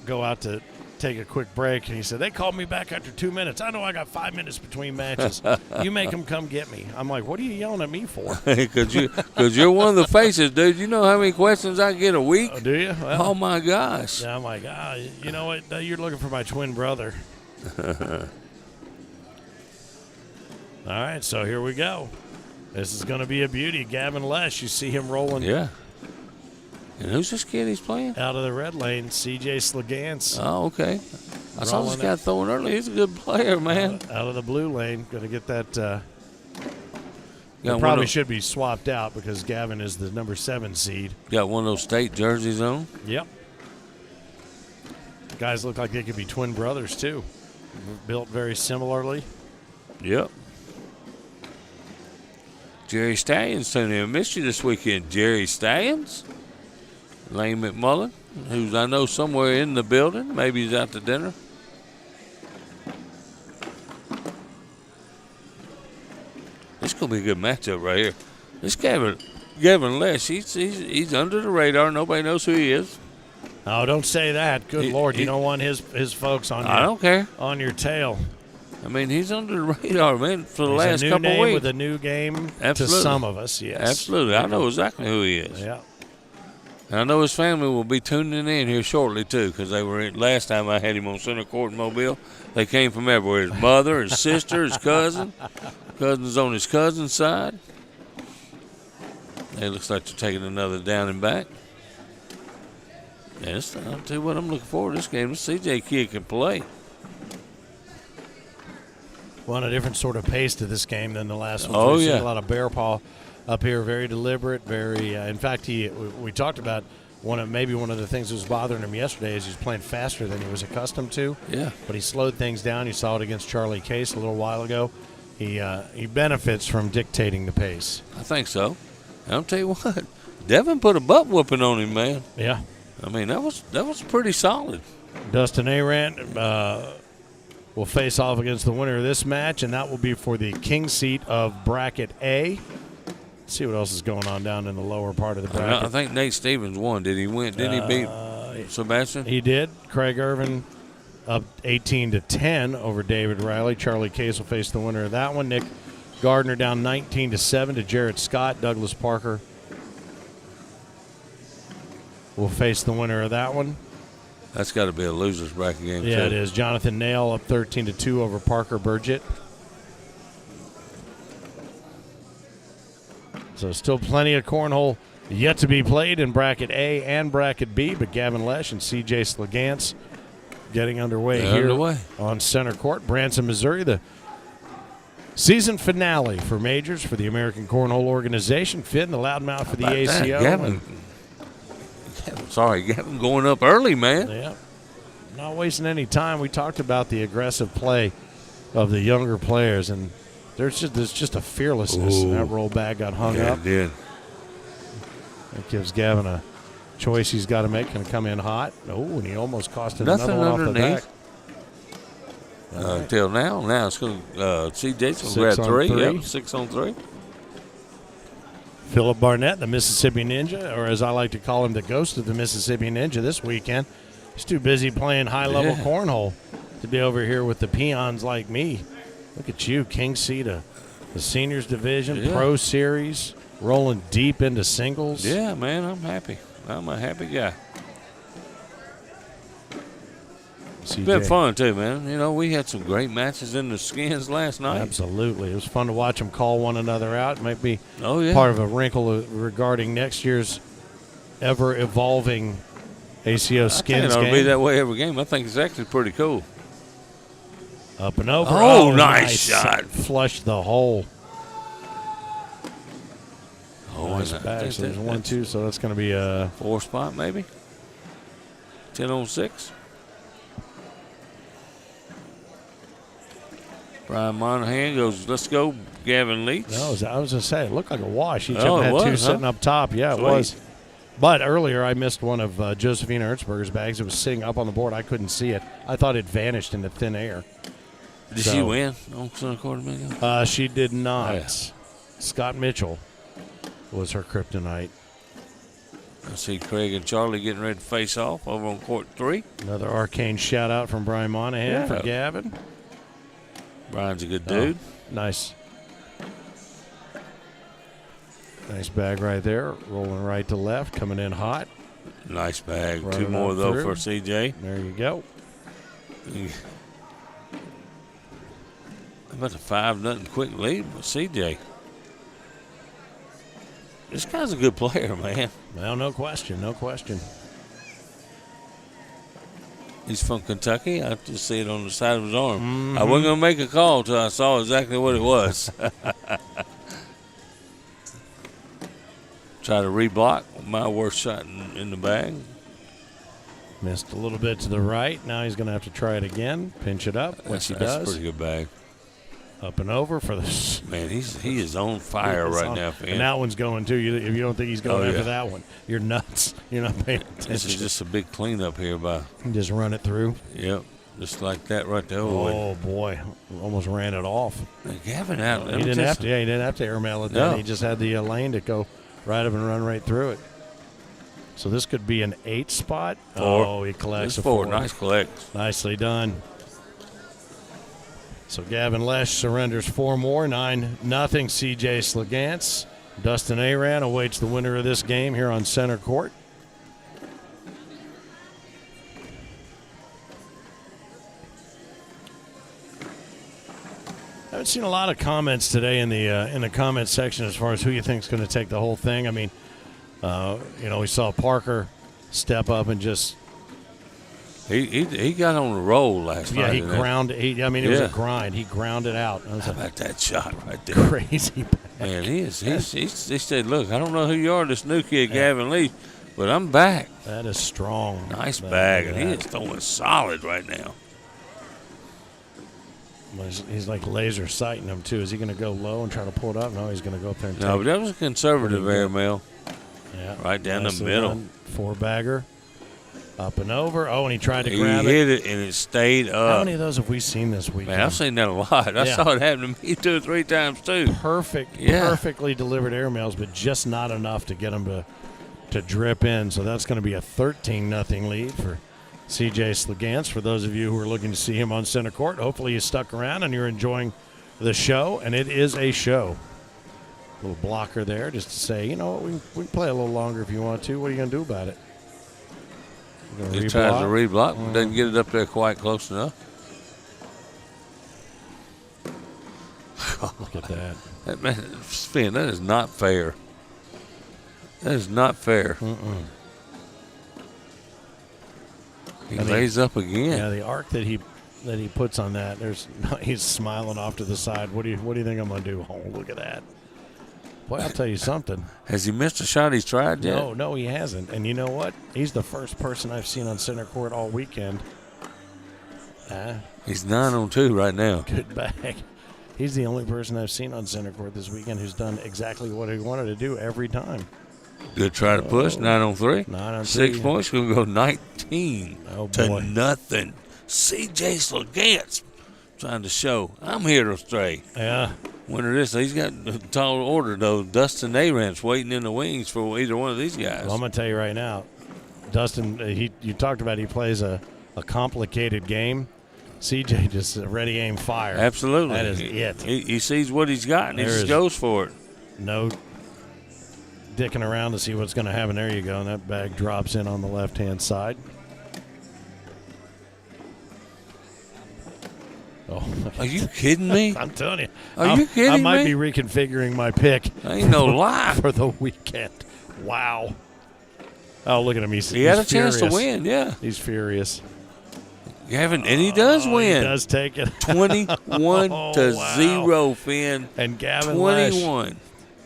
go out to take a quick break, and he said, they called me back after 2 minutes. I know I got 5 minutes between matches. You make them come get me. I'm like, what are you yelling at me for? Because you're one of the faces, dude. You know how many questions I get a week? Oh, do you? Well, oh, my gosh. Yeah, I'm like, you know what? You're looking for my twin brother. All right, so here we go. This is going to be a beauty. Gavin Lesh, you see him rolling. Yeah. And who's this kid he's playing? Out of the red lane, C.J. Slegance. Oh, okay. I saw this guy throwing early. He's a good player, man. Out of the blue lane. Going to get that It probably should be swapped out because Gavin is the number 7 seed. Got one of those state jerseys on. Yep. Guys look like they could be twin brothers, too. Built very similarly. Yep. Jerry Stallions tuning in. Missed you this weekend, Jerry Stallions. Lane McMullen, who's I know somewhere in the building. Maybe he's out to dinner. This gonna be a good matchup right here. This Gavin Lesh, he's under the radar. Nobody knows who he is. Oh, don't say that. Good Lord, you don't want his folks on. I don't care. On your tail. I mean, he's under the radar, man, for the last couple couple weeks. With a new game Absolutely. To some of us, yes. Absolutely. I know exactly who he is. Yeah. And I know his family will be tuning in here shortly, too, because they were last time I had him on Center Court in Mobile. They came from everywhere. His mother, his sister, his cousin. Cousin's on his cousin's side. It looks like they're taking another down and back. Yes, I'll tell you what, I'm looking forward to this game. This CJ kid can play. Well, a different sort of pace to this game than the last one. Oh, We've yeah. seen a lot of bear paw up here, very deliberate, very. In fact, we talked about one of the things that was bothering him yesterday is he's playing faster than he was accustomed to. Yeah. But he slowed things down. You saw it against Charlie Case a little while ago. He benefits from dictating the pace. I think so. And I'll tell you what, Devin put a butt whooping on him, man. Yeah. I mean, that was pretty solid. Dustin Arant will face off against the winner of this match, and that will be for the king seat of bracket A. Let's see what else is going on down in the lower part of the bracket. I think Nate Stevens won. Did he win? Did he beat Sebastian? He did. Craig Irvin up 18-10 over David Riley. Charlie Case will face the winner of that one. Nick Gardner down 19-7 to Jarrett Scott. Douglas Parker will face the winner of that one. That's got to be a loser's bracket game, too. Yeah, it is. Jonathan Nail up 13-2 over Parker Burgett. So still plenty of cornhole yet to be played in bracket A and bracket B, but Gavin Lesh and C.J. Slegance getting underway on center court. Branson, Missouri, the season finale for majors for the American Cornhole Organization. Finn, the loudmouth for the ACO. Gavin going up early, man. Yeah. Not wasting any time. We talked about the aggressive play of the younger players, and there's just a fearlessness. That roll bag got hung up. It did. That gives Gavin a choice he's got to make. Can come in hot. Oh, and he almost cost him another one off the back. Until now it's going to CJ's going to grab 3. Yep, 6 on 3. Philip Barnett, the Mississippi Ninja, or as I like to call him, the ghost of the Mississippi Ninja this weekend. He's too busy playing high-level cornhole to be over here with the peons like me. Look at you, King Seat of the Seniors Division, Pro Series, rolling deep into singles. Yeah, man, I'm happy. I'm a happy guy. It's been fun, too, man. You know, we had some great matches in the skins last night. Absolutely. It was fun to watch them call one another out. It might be part of a wrinkle regarding next year's ever-evolving ACO skins game. It'll be that way every game. I think it's actually pretty cool. Up and over. Oh, nice shot. Flushed the hole. Oh, nice back. So there's 1-2, so that's going to be a 4 spot maybe. 10 on 6. Brian Monahan goes, let's go, Gavin Leach. No, I was going to say, it looked like a wash. Each of them had 2 sitting up top. Yeah, it was. But earlier I missed one of Josephina Ertzberger's bags. It was sitting up on the board. I couldn't see it. I thought it vanished into thin air. Did she win on Center Court? She did not. Yes. Scott Mitchell was her kryptonite. I see Craig and Charlie getting ready to face off over on court 3. Another arcane shout out from Brian Monahan for Gavin. Brian's a good dude. Nice. Nice bag right there. Rolling right to left, coming in hot. Nice bag. Running 2 more, though, for CJ. There you go. How about a 5-0 quick lead with CJ? This guy's a good player, man. Well, no question. No question. He's from Kentucky. I just see it on the side of his arm. I wasn't going to make a call until I saw exactly what it was. Try to reblock. My worst shot in the bag. Missed a little bit to the right. Now he's going to have to try it again. Pinch it up, which he does. That's a pretty good bag. Up and over for the. Man, he is on fire right now. And that one's going too. If you don't think he's going after that one, you're nuts. You're not paying attention. This is just a big cleanup here by. Just run it through. Yep, just like that right there. Oh boy, almost ran it off. Gavin out. He didn't have to. Yeah, he didn't have to airmail it. No. He just had the lane to go right up and run right through it. So this could be an 8 spot. 4. Oh, he collects it's a 4. 4. Nice collect. Nicely done. So Gavin Lesh surrenders 4 more. 9-0 CJ Slegance. Dustin Aran awaits the winner of this game here on center court. I haven't seen a lot of comments today in the comment section as far as who you think is going to take the whole thing. I mean, we saw Parker step up and just he got on the roll last night. Yeah, he ground. It was a grind. He grounded out. How about that shot right there? Crazy. Man, he said, "Look, I don't know who you are, this new kid, Gavin Lee, but I'm back." That is strong. Nice bag, and he is throwing solid right now. He's like laser sighting him too. Is he going to go low and try to pull it up? No, he's going to go up there and but that was a conservative airmail. Yeah, right down the middle. 4-bagger. Up and over. Oh, and he tried to grab it. He hit it, and it stayed up. How many of those have we seen this weekend? Man, I've seen that a lot. I saw it happen to me 2 or 3 times, too. Perfectly delivered airmails, but just not enough to get them to drip in. So that's going to be a 13-0 lead for CJ Slegance. For those of you who are looking to see him on center court, hopefully you stuck around and you're enjoying the show, and it is a show. A little blocker there just to say, we can play a little longer if you want to. What are you going to do about it? He tries to reblock, but doesn't get it up there quite close enough. Look at that. Man, Finn, that is not fair. That is not fair. He lays up again. Yeah, the arc that he puts on that, he's smiling off to the side. What do you think I'm going to do? Oh, look at that. Boy, I'll tell you something. Has he missed a shot he's tried yet? No, he hasn't. And you know what? He's the first person I've seen on center court all weekend. He's 9 on 2 right now. Good bag. He's the only person I've seen on center court this weekend who's done exactly what he wanted to do every time. Good try to push. 9 on 3. 9 on 3. 6 points. Going to go 19 to nothing. CJ Slegance trying to show I'm here to stay. Yeah. Winner this. He's got a tall order, though. Dustin Arant's waiting in the wings for either one of these guys. Well, I'm going to tell you right now, Dustin, you talked about he plays a complicated game. CJ just ready, aim, fire. Absolutely. That is it. He sees what he's got, and he just goes for it. No dicking around to see what's going to happen. There you go, and that bag drops in on the left-hand side. Oh, are you kidding me? I'm telling you. Are you kidding me? I might be reconfiguring my pick. Ain't no lie. For the weekend. Wow. Oh, look at him. He's had a furious. Chance to win, yeah. He's furious. And he does win. He does take it. 21-0, Finn. And Gavin 21. Lesh,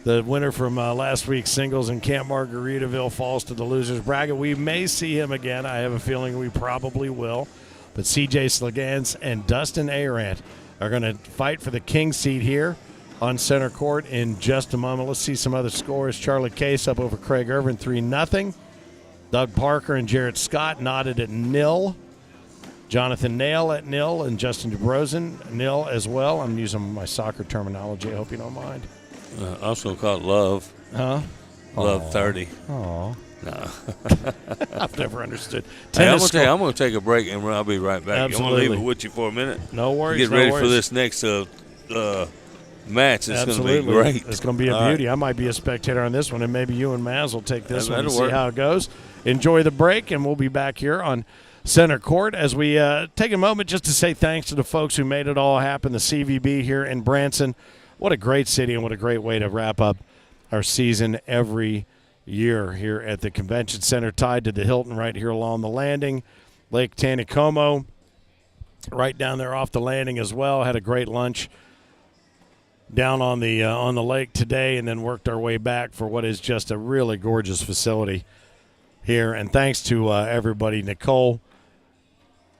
the winner from last week's singles in Camp Margaritaville, falls to the loser's bracket. We may see him again. I have a feeling we probably will. But CJ Slegance and Dustin Arant are going to fight for the king seat here on center court in just a moment. Let's see some other scores. Charlie Case up over Craig Irvin, 3-0. Doug Parker and Jarrett Scott knotted at 0. Jonathan Nail at 0 and Justin DeBrosen 0 as well. I'm using my soccer terminology. I hope you don't mind. Also called Love. Huh? Love 30. Oh. No. I've never understood. Hey, I'm going to take a break, and I'll be right back. Absolutely. I'm going to leave it with you for a minute. No worries. Get ready for this next match. It's going to be great. It's going to be a beauty. Right. I might be a spectator on this one, and maybe you and Maz will take this one and see how it goes. Enjoy the break, and we'll be back here on center court as we take a moment just to say thanks to the folks who made it all happen, the CVB here in Branson. What a great city and what a great way to wrap up our season every year here at the Convention Center, tied to the Hilton right here along the landing. Lake Taneycomo right down there off the landing as well. Had a great lunch down on the lake today, and then worked our way back for what is just a really gorgeous facility here. And thanks to everybody, Nicole,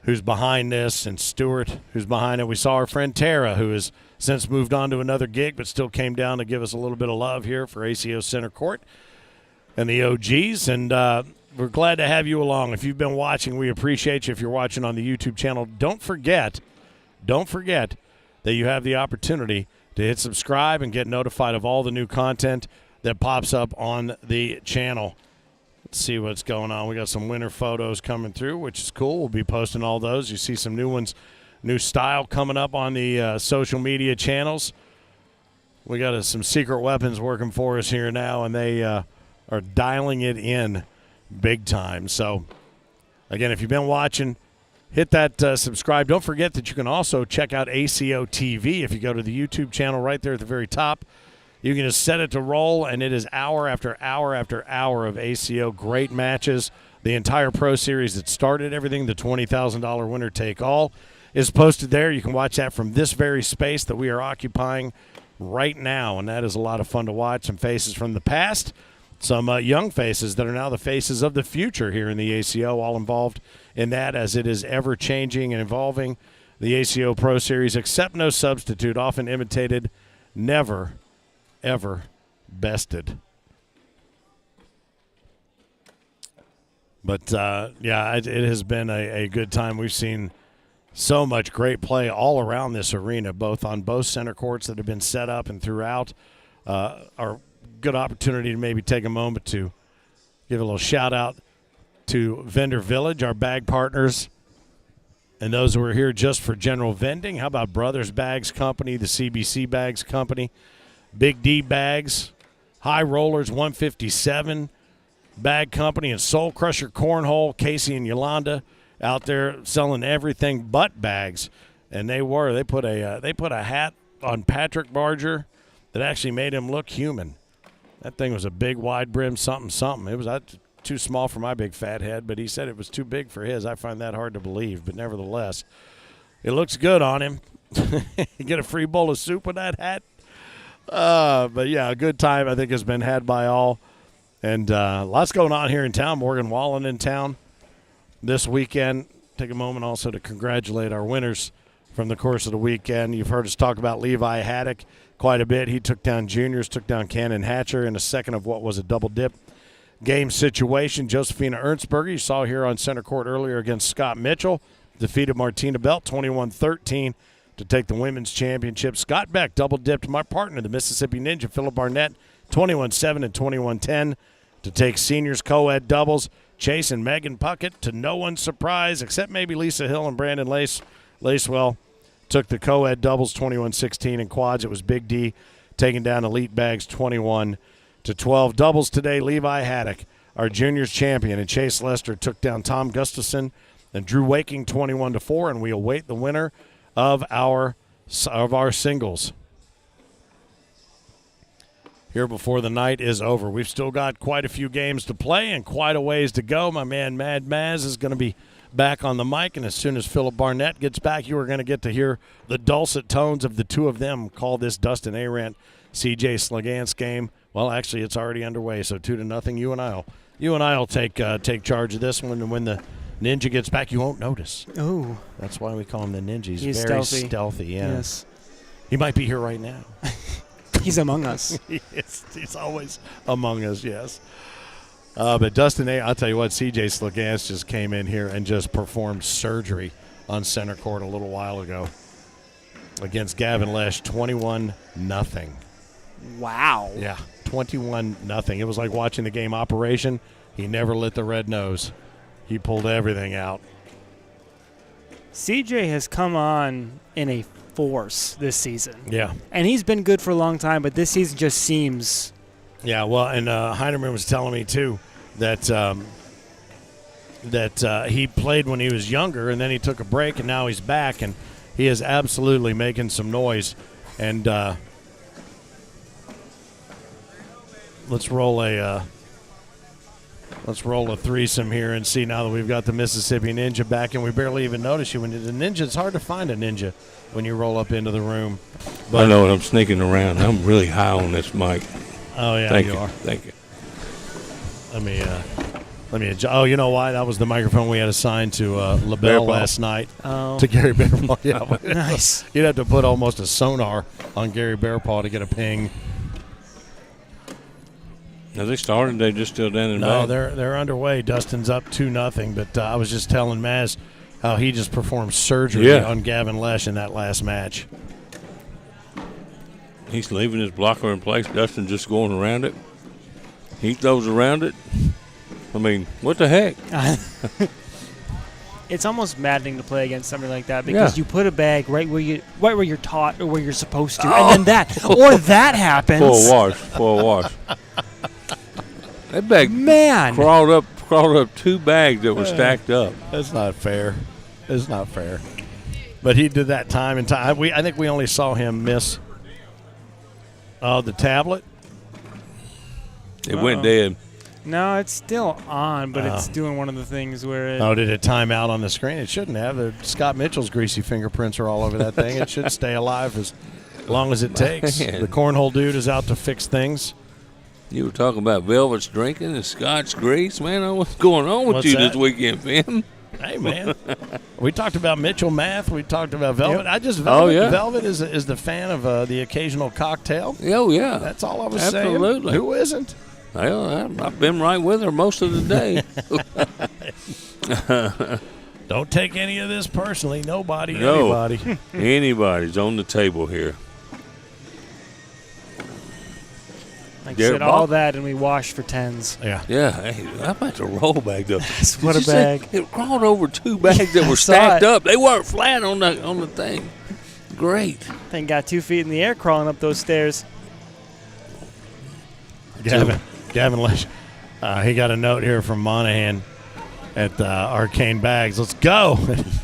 who's behind this, and Stuart, who's behind it. We saw our friend Tara, who has since moved on to another gig, but still came down to give us a little bit of love here for ACO Center Court and the OGs. And we're glad to have you along. If you've been watching, we appreciate you. If you're watching on the YouTube channel, don't forget that you have the opportunity to hit subscribe and get notified of all the new content that pops up on the channel. Let's see what's going on. We got some winter photos coming through, which is cool. We'll be posting all those. You see some new ones, new style coming up on the social media channels. We got some secret weapons working for us here now, and they are dialing it in big time. So, again, if you've been watching, hit that subscribe. Don't forget that you can also check out ACO TV. If you go to the YouTube channel right there at the very top, you can just set it to roll, and it is hour after hour after hour of ACO. Great matches. The entire Pro Series that started everything, the $20,000 winner take all, is posted there. You can watch that from this very space that we are occupying right now, and that is a lot of fun to watch. Some faces from the past, some young faces that are now the faces of the future here in the ACO, all involved in that as it is ever-changing and evolving. The ACO Pro Series, except no substitute, often imitated, never, ever bested. But, yeah, it has been a good time. We've seen so much great play all around this arena, both on both center courts that have been set up and throughout. Our good opportunity to maybe take a moment to give a little shout-out to Vendor Village, our bag partners, and those who are here just for general vending. How about Brothers Bags Company, the CBC Bags Company, Big D Bags, High Rollers 157 Bag Company, and Soul Crusher Cornhole, Casey and Yolanda out there selling everything but bags. And they put a hat on Patrick Barger that actually made him look human. That thing was a big, wide brim something. It was too small for my big fat head, but he said it was too big for his. I find that hard to believe, but nevertheless, it looks good on him. You get a free bowl of soup with that hat. But, yeah, a good time I think has been had by all. And lots going on here in town. Morgan Wallen in town this weekend. Take a moment also to congratulate our winners from the course of the weekend. You've heard us talk about Levi Haddock quite a bit. He took down juniors, took down Cannon Hatcher in a second of what was a double dip game situation. Josephina Ernstberger, you saw here on center court earlier against Scott Mitchell, defeated Martina Belt 21-13 to take the women's championship. Scott Beck double dipped my partner, the Mississippi Ninja, Phillip Barnett, 21-7 and 21-10 to take seniors co-ed doubles. Chase and Megan Puckett, to no one's surprise, except maybe Lisa Hill and Brandon Lacewell, took the co-ed doubles 21-16. In quads, it was Big D taking down Elite Bags 21-12. Doubles today, Levi Haddock, our juniors champion, and Chase Lester took down Tom Gustafson and Drew Waking 21-4, and we await the winner of our singles here before the night is over. We've still got quite a few games to play and quite a ways to go. My man Mad Maz is going to be back on the mic, and as soon as Phillip Barnett gets back, you are going to get to hear the dulcet tones of the two of them call this Dustin Arant CJ Slagant's game. Well, actually, it's already underway, so 2-0. You and I'll take charge of this one, and when the Ninja gets back, you won't notice. Oh, that's why we call him the Ninja. He's very stealthy. Yeah. Yes, he might be here right now. He's among us. He's always among us. Yes. But Dustin, I'll tell you what, CJ Slagans just came in here and just performed surgery on center court a little while ago against Gavin Lesh, 21-0. Wow. Yeah, 21-0. It was like watching the game Operation. He never lit the red nose. He pulled everything out. CJ has come on in a force this season. Yeah. And he's been good for a long time, but this season just seems... Yeah, well, and Heinemann was telling me, too, that he played when he was younger, and then he took a break, and now he's back, and he is absolutely making some noise. And let's roll a Let's roll a threesome here and see now that we've got the Mississippi Ninja back, and we barely even notice you. When the ninja, it's hard to find a ninja when you roll up into the room. But I know it. I'm sneaking around. I'm really high on this mic. Oh, yeah, Thank you are. Thank you. Let me adjust. Oh, you know why? That was the microphone we had assigned to LaBelle last night. Oh. To Gary Bearpaw. Yeah. Nice. You'd have to put almost a sonar on Gary Bearpaw to get a ping. Have they started? They just still down in No, back? they're underway. Dustin's up 2-0, but I was just telling Maz how he just performed surgery on Gavin Lesh in that last match. He's leaving his blocker in place. Dustin just going around it. He throws around it. I mean, what the heck? It's almost maddening to play against somebody like that because you put a bag right where you're taught or where you're supposed to, and then that happens. Full wash. That bag Man crawled up 2 bags that were stacked up. That's not fair. It's not fair. But he did that time and time. I think we only saw him miss the tablet. It went dead. No, it's still on, but it's doing one of the things where it... Oh, did it time out on the screen? It shouldn't have. Scott Mitchell's greasy fingerprints are all over that thing. It should stay alive as long as it takes. The cornhole dude is out to fix things. You were talking about Velvet's drinking and Scotch grease. Man, what's going on with you this weekend, Finn? Hey, man. We talked about Mitchell Math. We talked about Velvet. Yep. Velvet is the fan of the occasional cocktail. Oh, yeah. That's all I was Absolutely. saying. Who isn't? Well, I've been right with her most of the day. Don't take any of this personally. Nobody, No. anybody. Anybody's on the table here. Like I said, all that, and we wash for 10s. Yeah. Yeah, hey, I'm about to roll back up. What a bag. It crawled over 2 bags that were stacked up. They weren't flat on the thing. Great. Thing got 2 feet in the air crawling up those stairs. Gavin Lesh, he got a note here from Monahan at Arcane Bags. Let's go.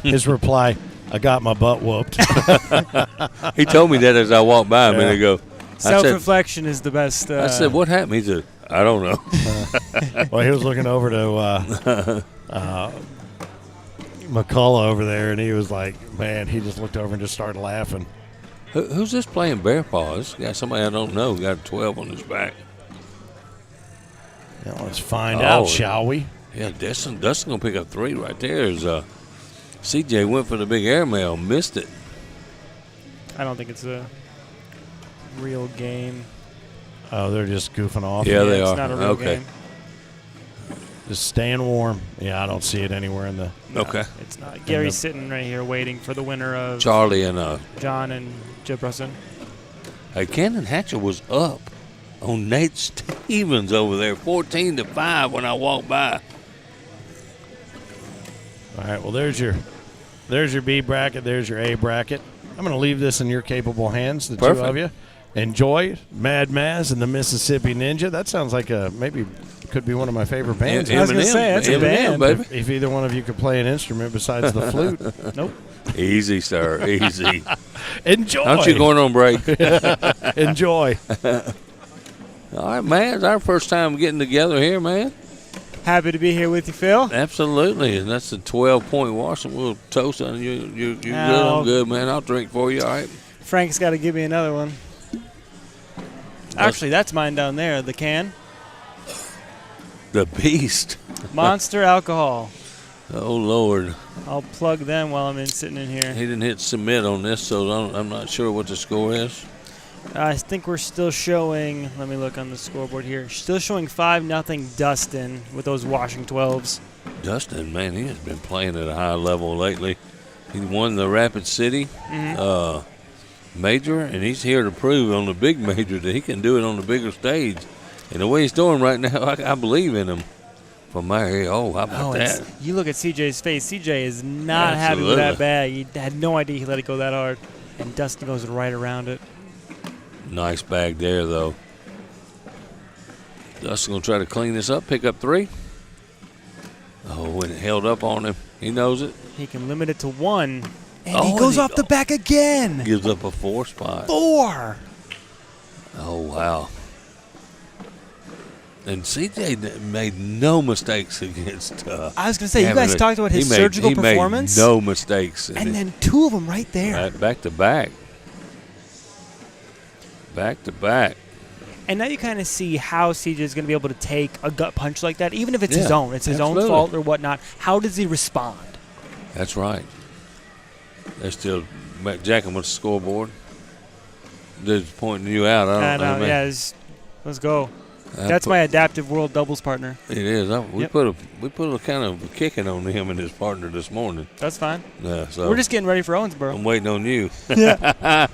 His reply, I got my butt whooped. He told me that as I walked by a minute ago. Self-reflection is the best. I said, what happened? He said, I don't know. Well, he was looking over to McCullough over there, and he was like, man, he just looked over and just started laughing. Who's this playing bear paw? This guy, somebody I don't know, got 12 on his back. Yeah, let's find out, shall we? Yeah, Dustin going to pick up 3 right there. As CJ went for the big airmail, missed it. I don't think it's a real game. Oh, they're just goofing off. Yeah, they it's are. Not a real game. Just staying warm. Yeah, I don't see it anywhere in the. No, okay. It's not. Gary's sitting right here waiting for the winner of Charlie and John and Jefferson. Hey, Cannon Hatcher was up on Nate Stevens over there, 14-5 when I walked by. All right. Well, there's your B bracket. There's your A bracket. I'm going to leave this in your capable hands, the Perfect. two of you. Enjoy Mad Maz and the Mississippi Ninja. That sounds like maybe could be one of my favorite bands. I was going to say, that's a band. Baby. If either one of you could play an instrument besides the flute. Nope. Easy, sir. Easy. Enjoy. Aren't you going on break? Enjoy. All right, man. It's our first time getting together here, man. Happy to be here with you, Phil. Absolutely. And that's a 12-point wash. And we'll toast on you. You're good. I'm good, man. I'll drink for you, all right? Frank's got to give me another one. Actually, that's mine down there, the can. The Beast. Monster Alcohol. Oh, Lord. I'll plug them while I'm sitting in here. He didn't hit submit on this, so I'm not sure what the score is. I think we're still showing, let me look on the scoreboard here, still showing 5-0 Dustin with those washing 12s. Dustin, man, he has been playing at a high level lately. He won the Rapid City major, and he's here to prove on the big major that he can do it on the bigger stage. And the way he's doing right now, I believe in him. From my area, how about that? You look at CJ's face. CJ is not happy with that bag. He had no idea he let it go that hard. And Dustin goes right around it. Nice bag there, though. Dustin going to try to clean this up, pick up 3. Oh, when it held up on him. He knows it. He can limit it to 1. And he goes off the back again. Gives up a 4 spot. 4. Oh, wow. And CJ made no mistakes against. I was going to say, you guys talked about his surgical performance. He made no mistakes. And then 2 of them right there. Back to back. Back to back. And now you kind of see how CJ is going to be able to take a gut punch like that, even if it's his own. It's his absolutely. own fault or whatnot. How does he respond? That's right. They're still jacking with the scoreboard. They're pointing you out. I don't know. Yeah, let's go. That's my adaptive world doubles partner. It is. We put a kind of kicking on him and his partner this morning. That's fine. Yeah, so we're just getting ready for Owensboro. I'm waiting on you. Yeah.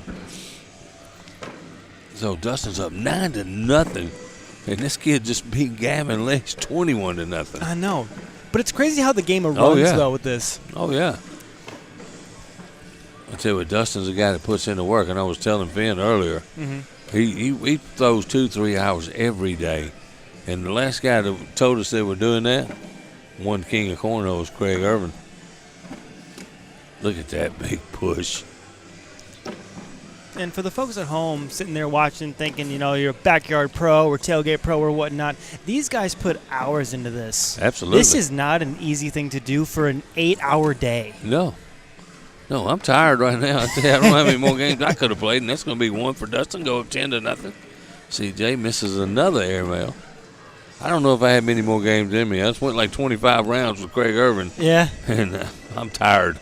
So Dustin's up 9-0, and this kid just beat Gavin Leach 21-0. I know, but it's crazy how the game runs though with this. Oh yeah. I tell you what, Dustin's a guy that puts in the work, and I was telling Finn earlier. Mm-hmm. He throws 2-3 hours every day, and the last guy that told us they were doing that, one king of cornhole, was Craig Irvin. Look at that big push. And for the folks at home sitting there watching, thinking, you're a backyard pro or tailgate pro or whatnot, these guys put hours into this. Absolutely. This is not an easy thing to do for an 8-hour day. No, I'm tired right now. I don't have any more games I could have played, and that's going to be one for Dustin. Go up 10-0. CJ misses another airmail. I don't know if I had many more games in me. I just went like 25 rounds with Craig Irvin. Yeah. And I'm tired.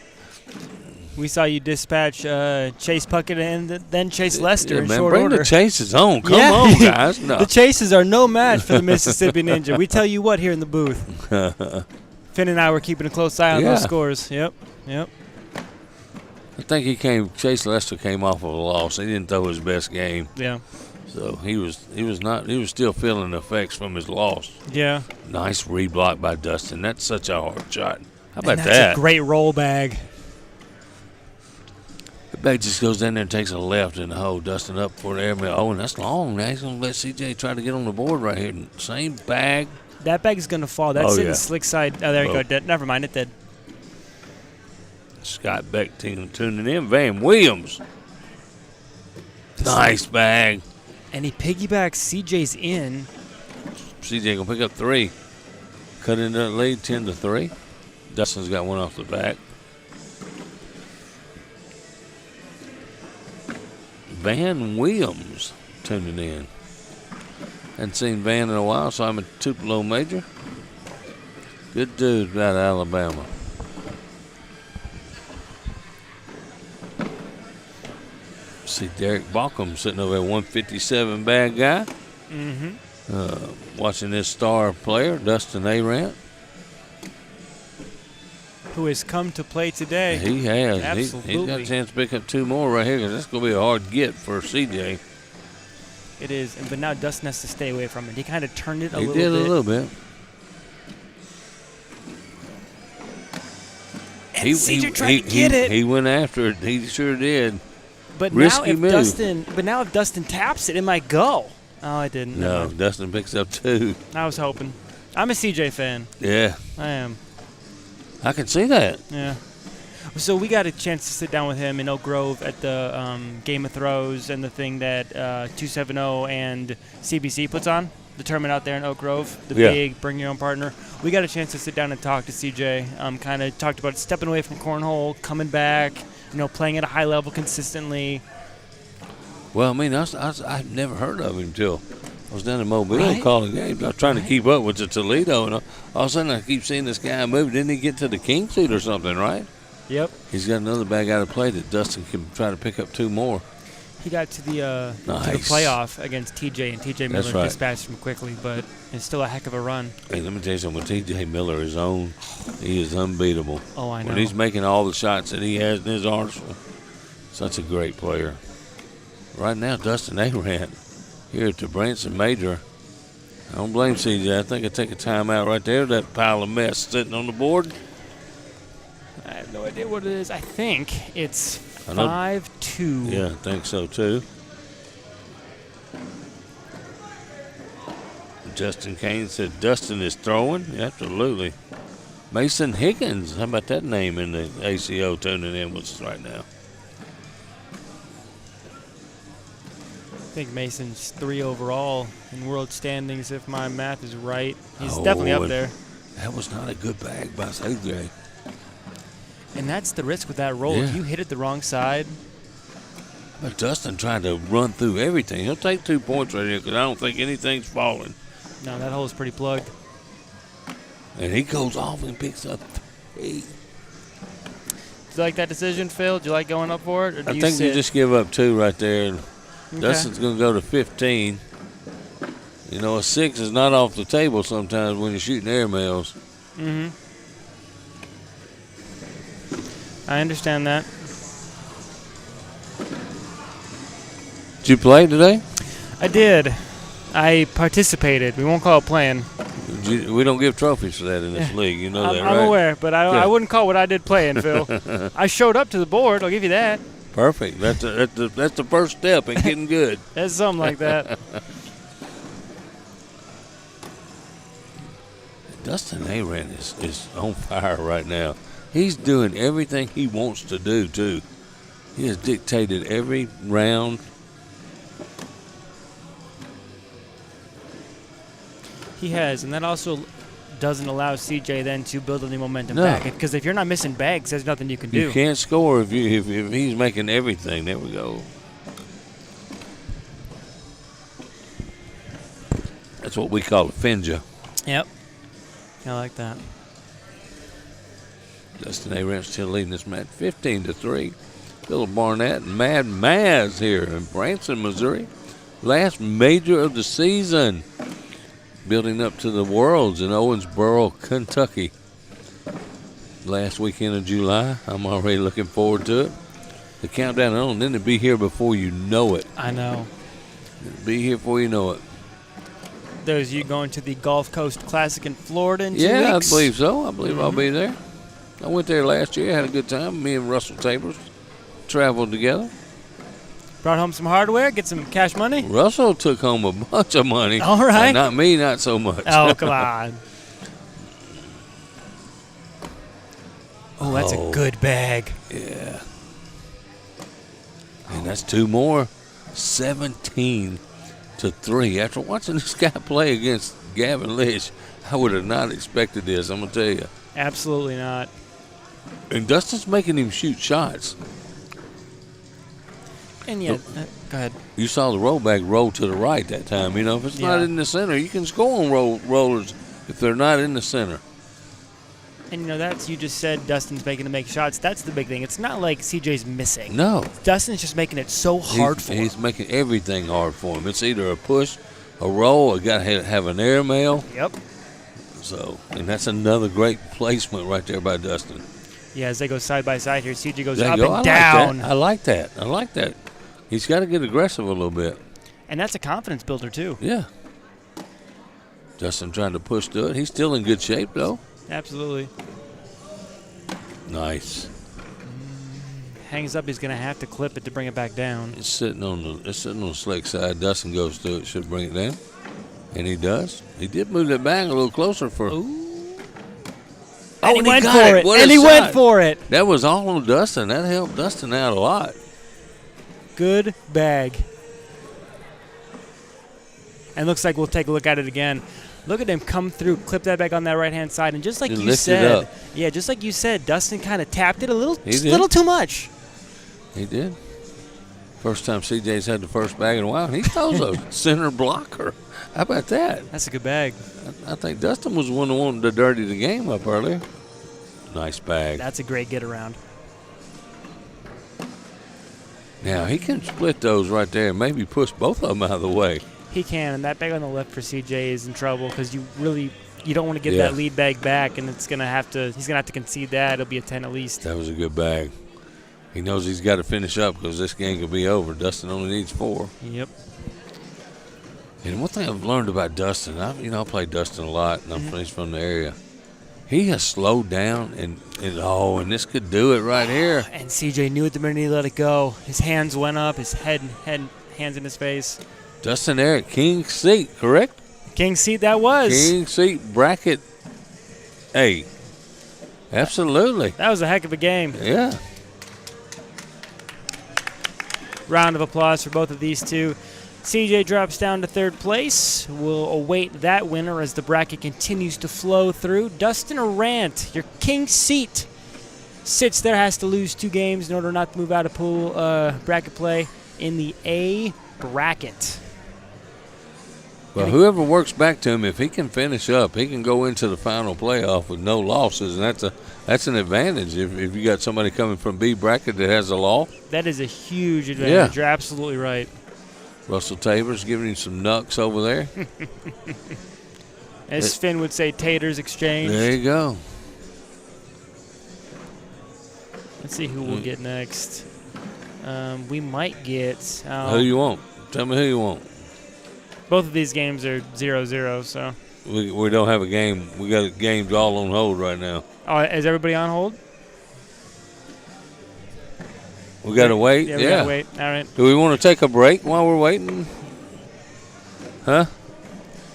We saw you dispatch Chase Puckett and then Chase Lester in short bring order. The chases on. Come on, guys. No. The chases are no match for the Mississippi Ninja. We tell you what here in the booth. Finn and I were keeping a close eye on those scores. Yep. I think Chase Lester came off of a loss. He didn't throw his best game. Yeah. So he was still feeling the effects from his loss. Yeah. Nice reblock by Dustin. That's such a hard shot. How about that? That's a great roll bag. The bag just goes down there and takes a left in the hole. Dustin up for the airmail. Oh, and that's long. Now he's going to let CJ try to get on the board right here. Same bag. That bag is going to fall. That's in the slick side. Oh, there you go. Never mind. It did. Scott Beck tuning in. Van Williams. Nice bag. And he piggybacks CJ's in. CJ going to pick up 3. Cut into that lead 10-3. Dustin's got one off the back. Van Williams tuning in. Hadn't seen Van in a while, so I'm a Tupelo major. Good dude out of Alabama. See Derek Baucom sitting over at 157, bad guy. Mm-hmm. Watching this star player, Dustin Arant. Who has come to play today. He has. Absolutely. He's got a chance to pick up 2 more right here because that's going to be a hard get for CJ. It is, but now Dustin has to stay away from it. He kind of turned it a little bit. He did a little bit. And CJ tried to get it. He went after it. He sure did. But Risky now if Dustin taps it, it might go. Oh, it didn't. No, Dustin picks up 2. I was hoping. I'm a CJ fan. Yeah. I am. I can see that. Yeah. So we got a chance to sit down with him in Oak Grove at the Game of Throws and the thing that 270 and CBC puts on, the tournament out there in Oak Grove, the big bring your own partner. We got a chance to sit down and talk to CJ. Kind of talked about stepping away from cornhole, coming back, playing at a high level consistently. Well, I mean, I've never heard of him until I was down in Mobile calling games. I was trying to keep up with the Toledo, and all of a sudden I keep seeing this guy move. Didn't he get to the king suit or something, right? Yep. He's got another bag out of play that Dustin can try to pick up 2 more. He got to the playoff against TJ, and TJ Miller dispatched him quickly, but it's still a heck of a run. Hey, let me tell you something. When TJ Miller is on, he is unbeatable. Oh, I know. When he's making all the shots that he has in his arsenal, such a great player. Right now, Dustin Arant here at the Branson Major. I don't blame CJ. I think I'd take a timeout right there. That pile of mess sitting on the board. I have no idea what it is. I think it's 5-2. Yeah, I think so too. Justin Kane said Dustin is throwing. Absolutely. Mason Higgins. How about that name in the ACO tuning in with us right now? think Mason's 3 overall in world standings, if my math is right. He's definitely up there. That was not a good bag by CJ. And that's the risk with that roll. Yeah. If you hit it the wrong side. But Dustin tried to run through everything. He'll take 2 points right here because I don't think anything's falling. No, that hole is pretty plugged. And he goes off and picks up 3. Do you like that decision, Phil? Do you like going up for it? Or do I think you just give up 2 right there. Okay. Dustin's going to go to 15. You know, a 6 is not off the table sometimes when you're shooting airmails. Mm-hmm. I understand that. Did you play today? I did. I participated. We won't call it playing. We don't give trophies for that in this league. You know that, right? I'm aware, but I wouldn't call what I did playing, Phil. I showed up to the board. I'll give you that. Perfect. That's the first step in getting good. That's something like that. Dustin Aran is on fire right now. He's doing everything he wants to do, too. He has dictated every round. He has, and that also doesn't allow CJ then to build any momentum back. Because if you're not missing bags, there's nothing you can do. You can't score if he's making everything. There we go. That's what we call a finja. Yep. I like that. Dustin Aran still leading this match 15-3. Philip Barnett and Mad Maz here in Branson, Missouri. Last major of the season. Building up to the Worlds in Owensboro, Kentucky. Last weekend of July. I'm already looking forward to it. The countdown on, then it'll be here before you know it. I know. It'll be here before you know it. There's you going to the Gulf Coast Classic in Florida in 2 Yeah, weeks? I believe so. I believe I'll be there. I went there last year, had a good time. Me and Russell Tabers traveled together. Brought home some hardware, get some cash money? Russell took home a bunch of money. All right. Not me, not so much. Oh, come on. Oh, that's a good bag. Yeah. And that's 2 more. 17-3. After watching this guy play against Gavin Litch, I would have not expected this, I'm going to tell you. Absolutely not. And Dustin's making him shoot shots. And yet, go ahead. You saw the rollback roll to the right that time. You know, if it's not in the center, you can score on rollers if they're not in the center. And, you know, that's, you just said Dustin's making him make shots. That's the big thing. It's not like CJ's missing. No. Dustin's just making it so hard for him. He's making everything hard for him. It's either a push, a roll, or got to have an airmail. Yep. So, and that's another great placement right there by Dustin. Yeah, as they go side by side here, CJ goes There up you go. and down. I like that. He's got to get aggressive a little bit. And that's a confidence builder, too. Yeah. Dustin trying to push through it. He's still in good shape, though. Absolutely. Nice. Hangs up, he's going to have to clip it to bring it back down. It's sitting on the slick side. Dustin goes through it, should bring it down. And he does. He did move that bag a little closer for. Ooh. And he went for it. And he went for it. That was all on Dustin. That helped Dustin out a lot. Good bag. And looks like we'll take a look at it again. Look at him come through, clip that back on that right-hand side, and just like you said, just like you said, Dustin kind of tapped it a little too much. He did. First time CJ's had the first bag in a while. He throws a center blocker. How about that? That's a good bag. I think Dustin was the one that wanted to dirty the game up earlier. Nice bag. That's a great get-around. Now, he can split those right there and maybe push both of them out of the way. He can, and that bag on the left for CJ is in trouble because you don't want to get that lead bag back, and he's gonna have to concede that. It'll be a 10 at least. That was a good bag. He knows he's got to finish up because this game could be over. Dustin only needs 4. Yep. And one thing I've learned about Dustin, I play Dustin a lot, and he's from the area. He has slowed down, and this could do it right here. And CJ knew it the minute he let it go. His hands went up, his hands in his face. Dustin Eric, King seat, correct? King seat that was. King seat bracket A. Absolutely. That was a heck of a game. Yeah. Round of applause for both of these two. CJ drops down to third place. We'll await that winner as the bracket continues to flow through. Dustin Arant, your king seat, sits there, has to lose 2 games in order not to move out of pool bracket play in the A bracket. Well, whoever works back to him, if he can finish up, he can go into the final playoff with no losses, and that's an advantage if you got somebody coming from B bracket that has a loss. That is a huge advantage. You're absolutely right. Russell Tabor's giving him some nucks over there. As Finn would say, taters exchange. There you go. Let's see who we'll get next. We might get... who you want? Tell me who you want. Both of these games are 0-0, so... We don't have a game. We got games all on hold right now. Oh, is everybody on hold? We got to wait? Yeah, we got to wait. All right. Do we want to take a break while we're waiting? Huh?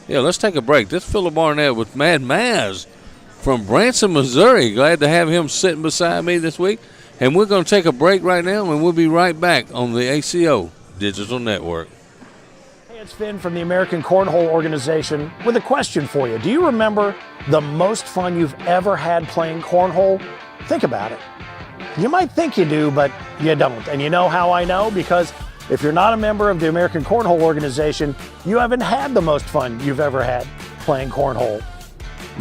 Yeah, let's take a break. This is Phillip Barnett with Mad Maz from Branson, Missouri. Glad to have him sitting beside me this week. And we're going to take a break right now, and we'll be right back on the ACO Digital Network. Hey, it's Finn from the American Cornhole Organization with a question for you. Do you remember the most fun you've ever had playing cornhole? Think about it. You might think you do, but you don't. And you know how I know? Because if you're not a member of the American Cornhole Organization, you haven't had the most fun you've ever had playing cornhole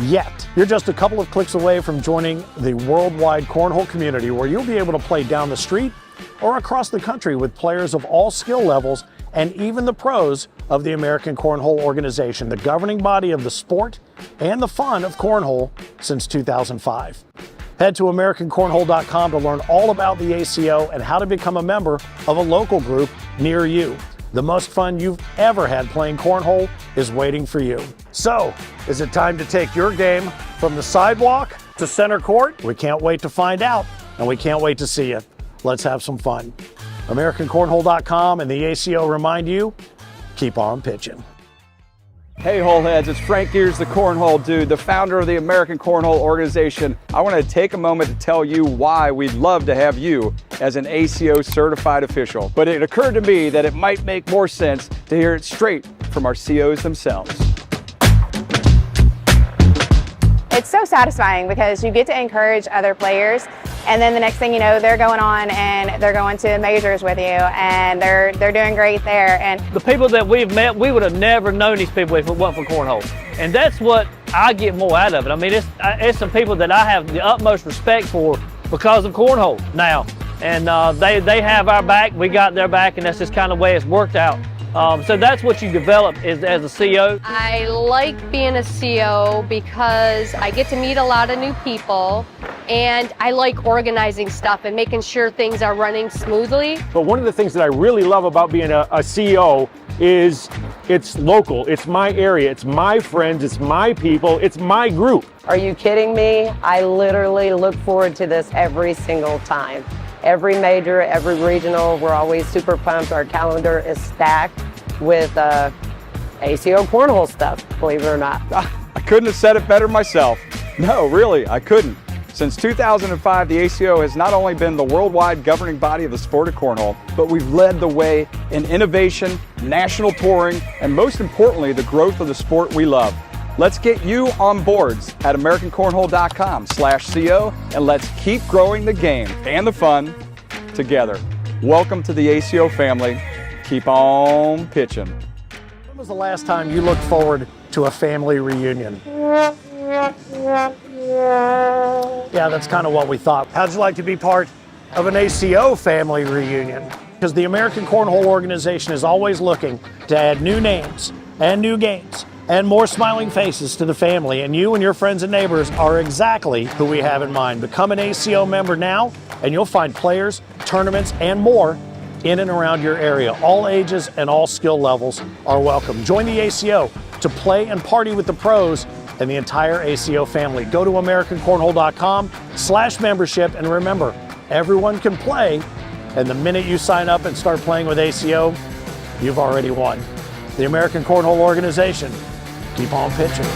yet. You're just a couple of clicks away from joining the worldwide cornhole community, where you'll be able to play down the street or across the country with players of all skill levels and even the pros of the American Cornhole Organization, the governing body of the sport and the fun of cornhole since 2005. Head to AmericanCornhole.com to learn all about the ACO and how to become a member of a local group near you. The most fun you've ever had playing cornhole is waiting for you. So, is it time to take your game from the sidewalk to center court? We can't wait to find out, and we can't wait to see you. Let's have some fun. AmericanCornhole.com and the ACO remind you, keep on pitching. Hey Holeheads, it's Frank Gears, the Cornhole Dude, the founder of the American Cornhole Organization. I want to take a moment to tell you why we'd love to have you as an ACO certified official. But it occurred to me that it might make more sense to hear it straight from our COs themselves. It's so satisfying because you get to encourage other players, and then the next thing you know, they're going on and they're going to majors with you, and they're doing great there. And the people that we've met, we would have never known these people if it wasn't for cornhole, and that's what I get more out of it. I mean, it's some people that I have the utmost respect for because of cornhole now, and they have our back, we got their back, and that's just kind of the way it's worked out. So that's what you develop as a CO. I like being a CO because I get to meet a lot of new people, and I like organizing stuff and making sure things are running smoothly. But one of the things that I really love about being a CO is it's local, it's my area, it's my friends, it's my people, it's my group. Are you kidding me? I literally look forward to this every single time. Every major, every regional, we're always super pumped. Our calendar is stacked with ACO cornhole stuff, believe it or not. I couldn't have said it better myself. No, really, I couldn't. Since 2005, the ACO has not only been the worldwide governing body of the sport of cornhole, but we've led the way in innovation, national touring, and most importantly, the growth of the sport we love. Let's get you on boards at AmericanCornhole.com/CO, and let's keep growing the game and the fun together. Welcome to the ACO family. Keep on pitching. When was the last time you looked forward to a family reunion? Yeah, that's kind of what we thought. How'd you like to be part of an ACO family reunion? Because the American Cornhole Organization is always looking to add new names and new games and more smiling faces to the family, and you and your friends and neighbors are exactly who we have in mind. Become an ACO member now, and you'll find players, tournaments, and more in and around your area. All ages and all skill levels are welcome. Join the ACO to play and party with the pros and the entire ACO family. Go to AmericanCornhole.com/membership, and remember, everyone can play, and the minute you sign up and start playing with ACO, you've already won. The American Cornhole Organization. Keep on pitching.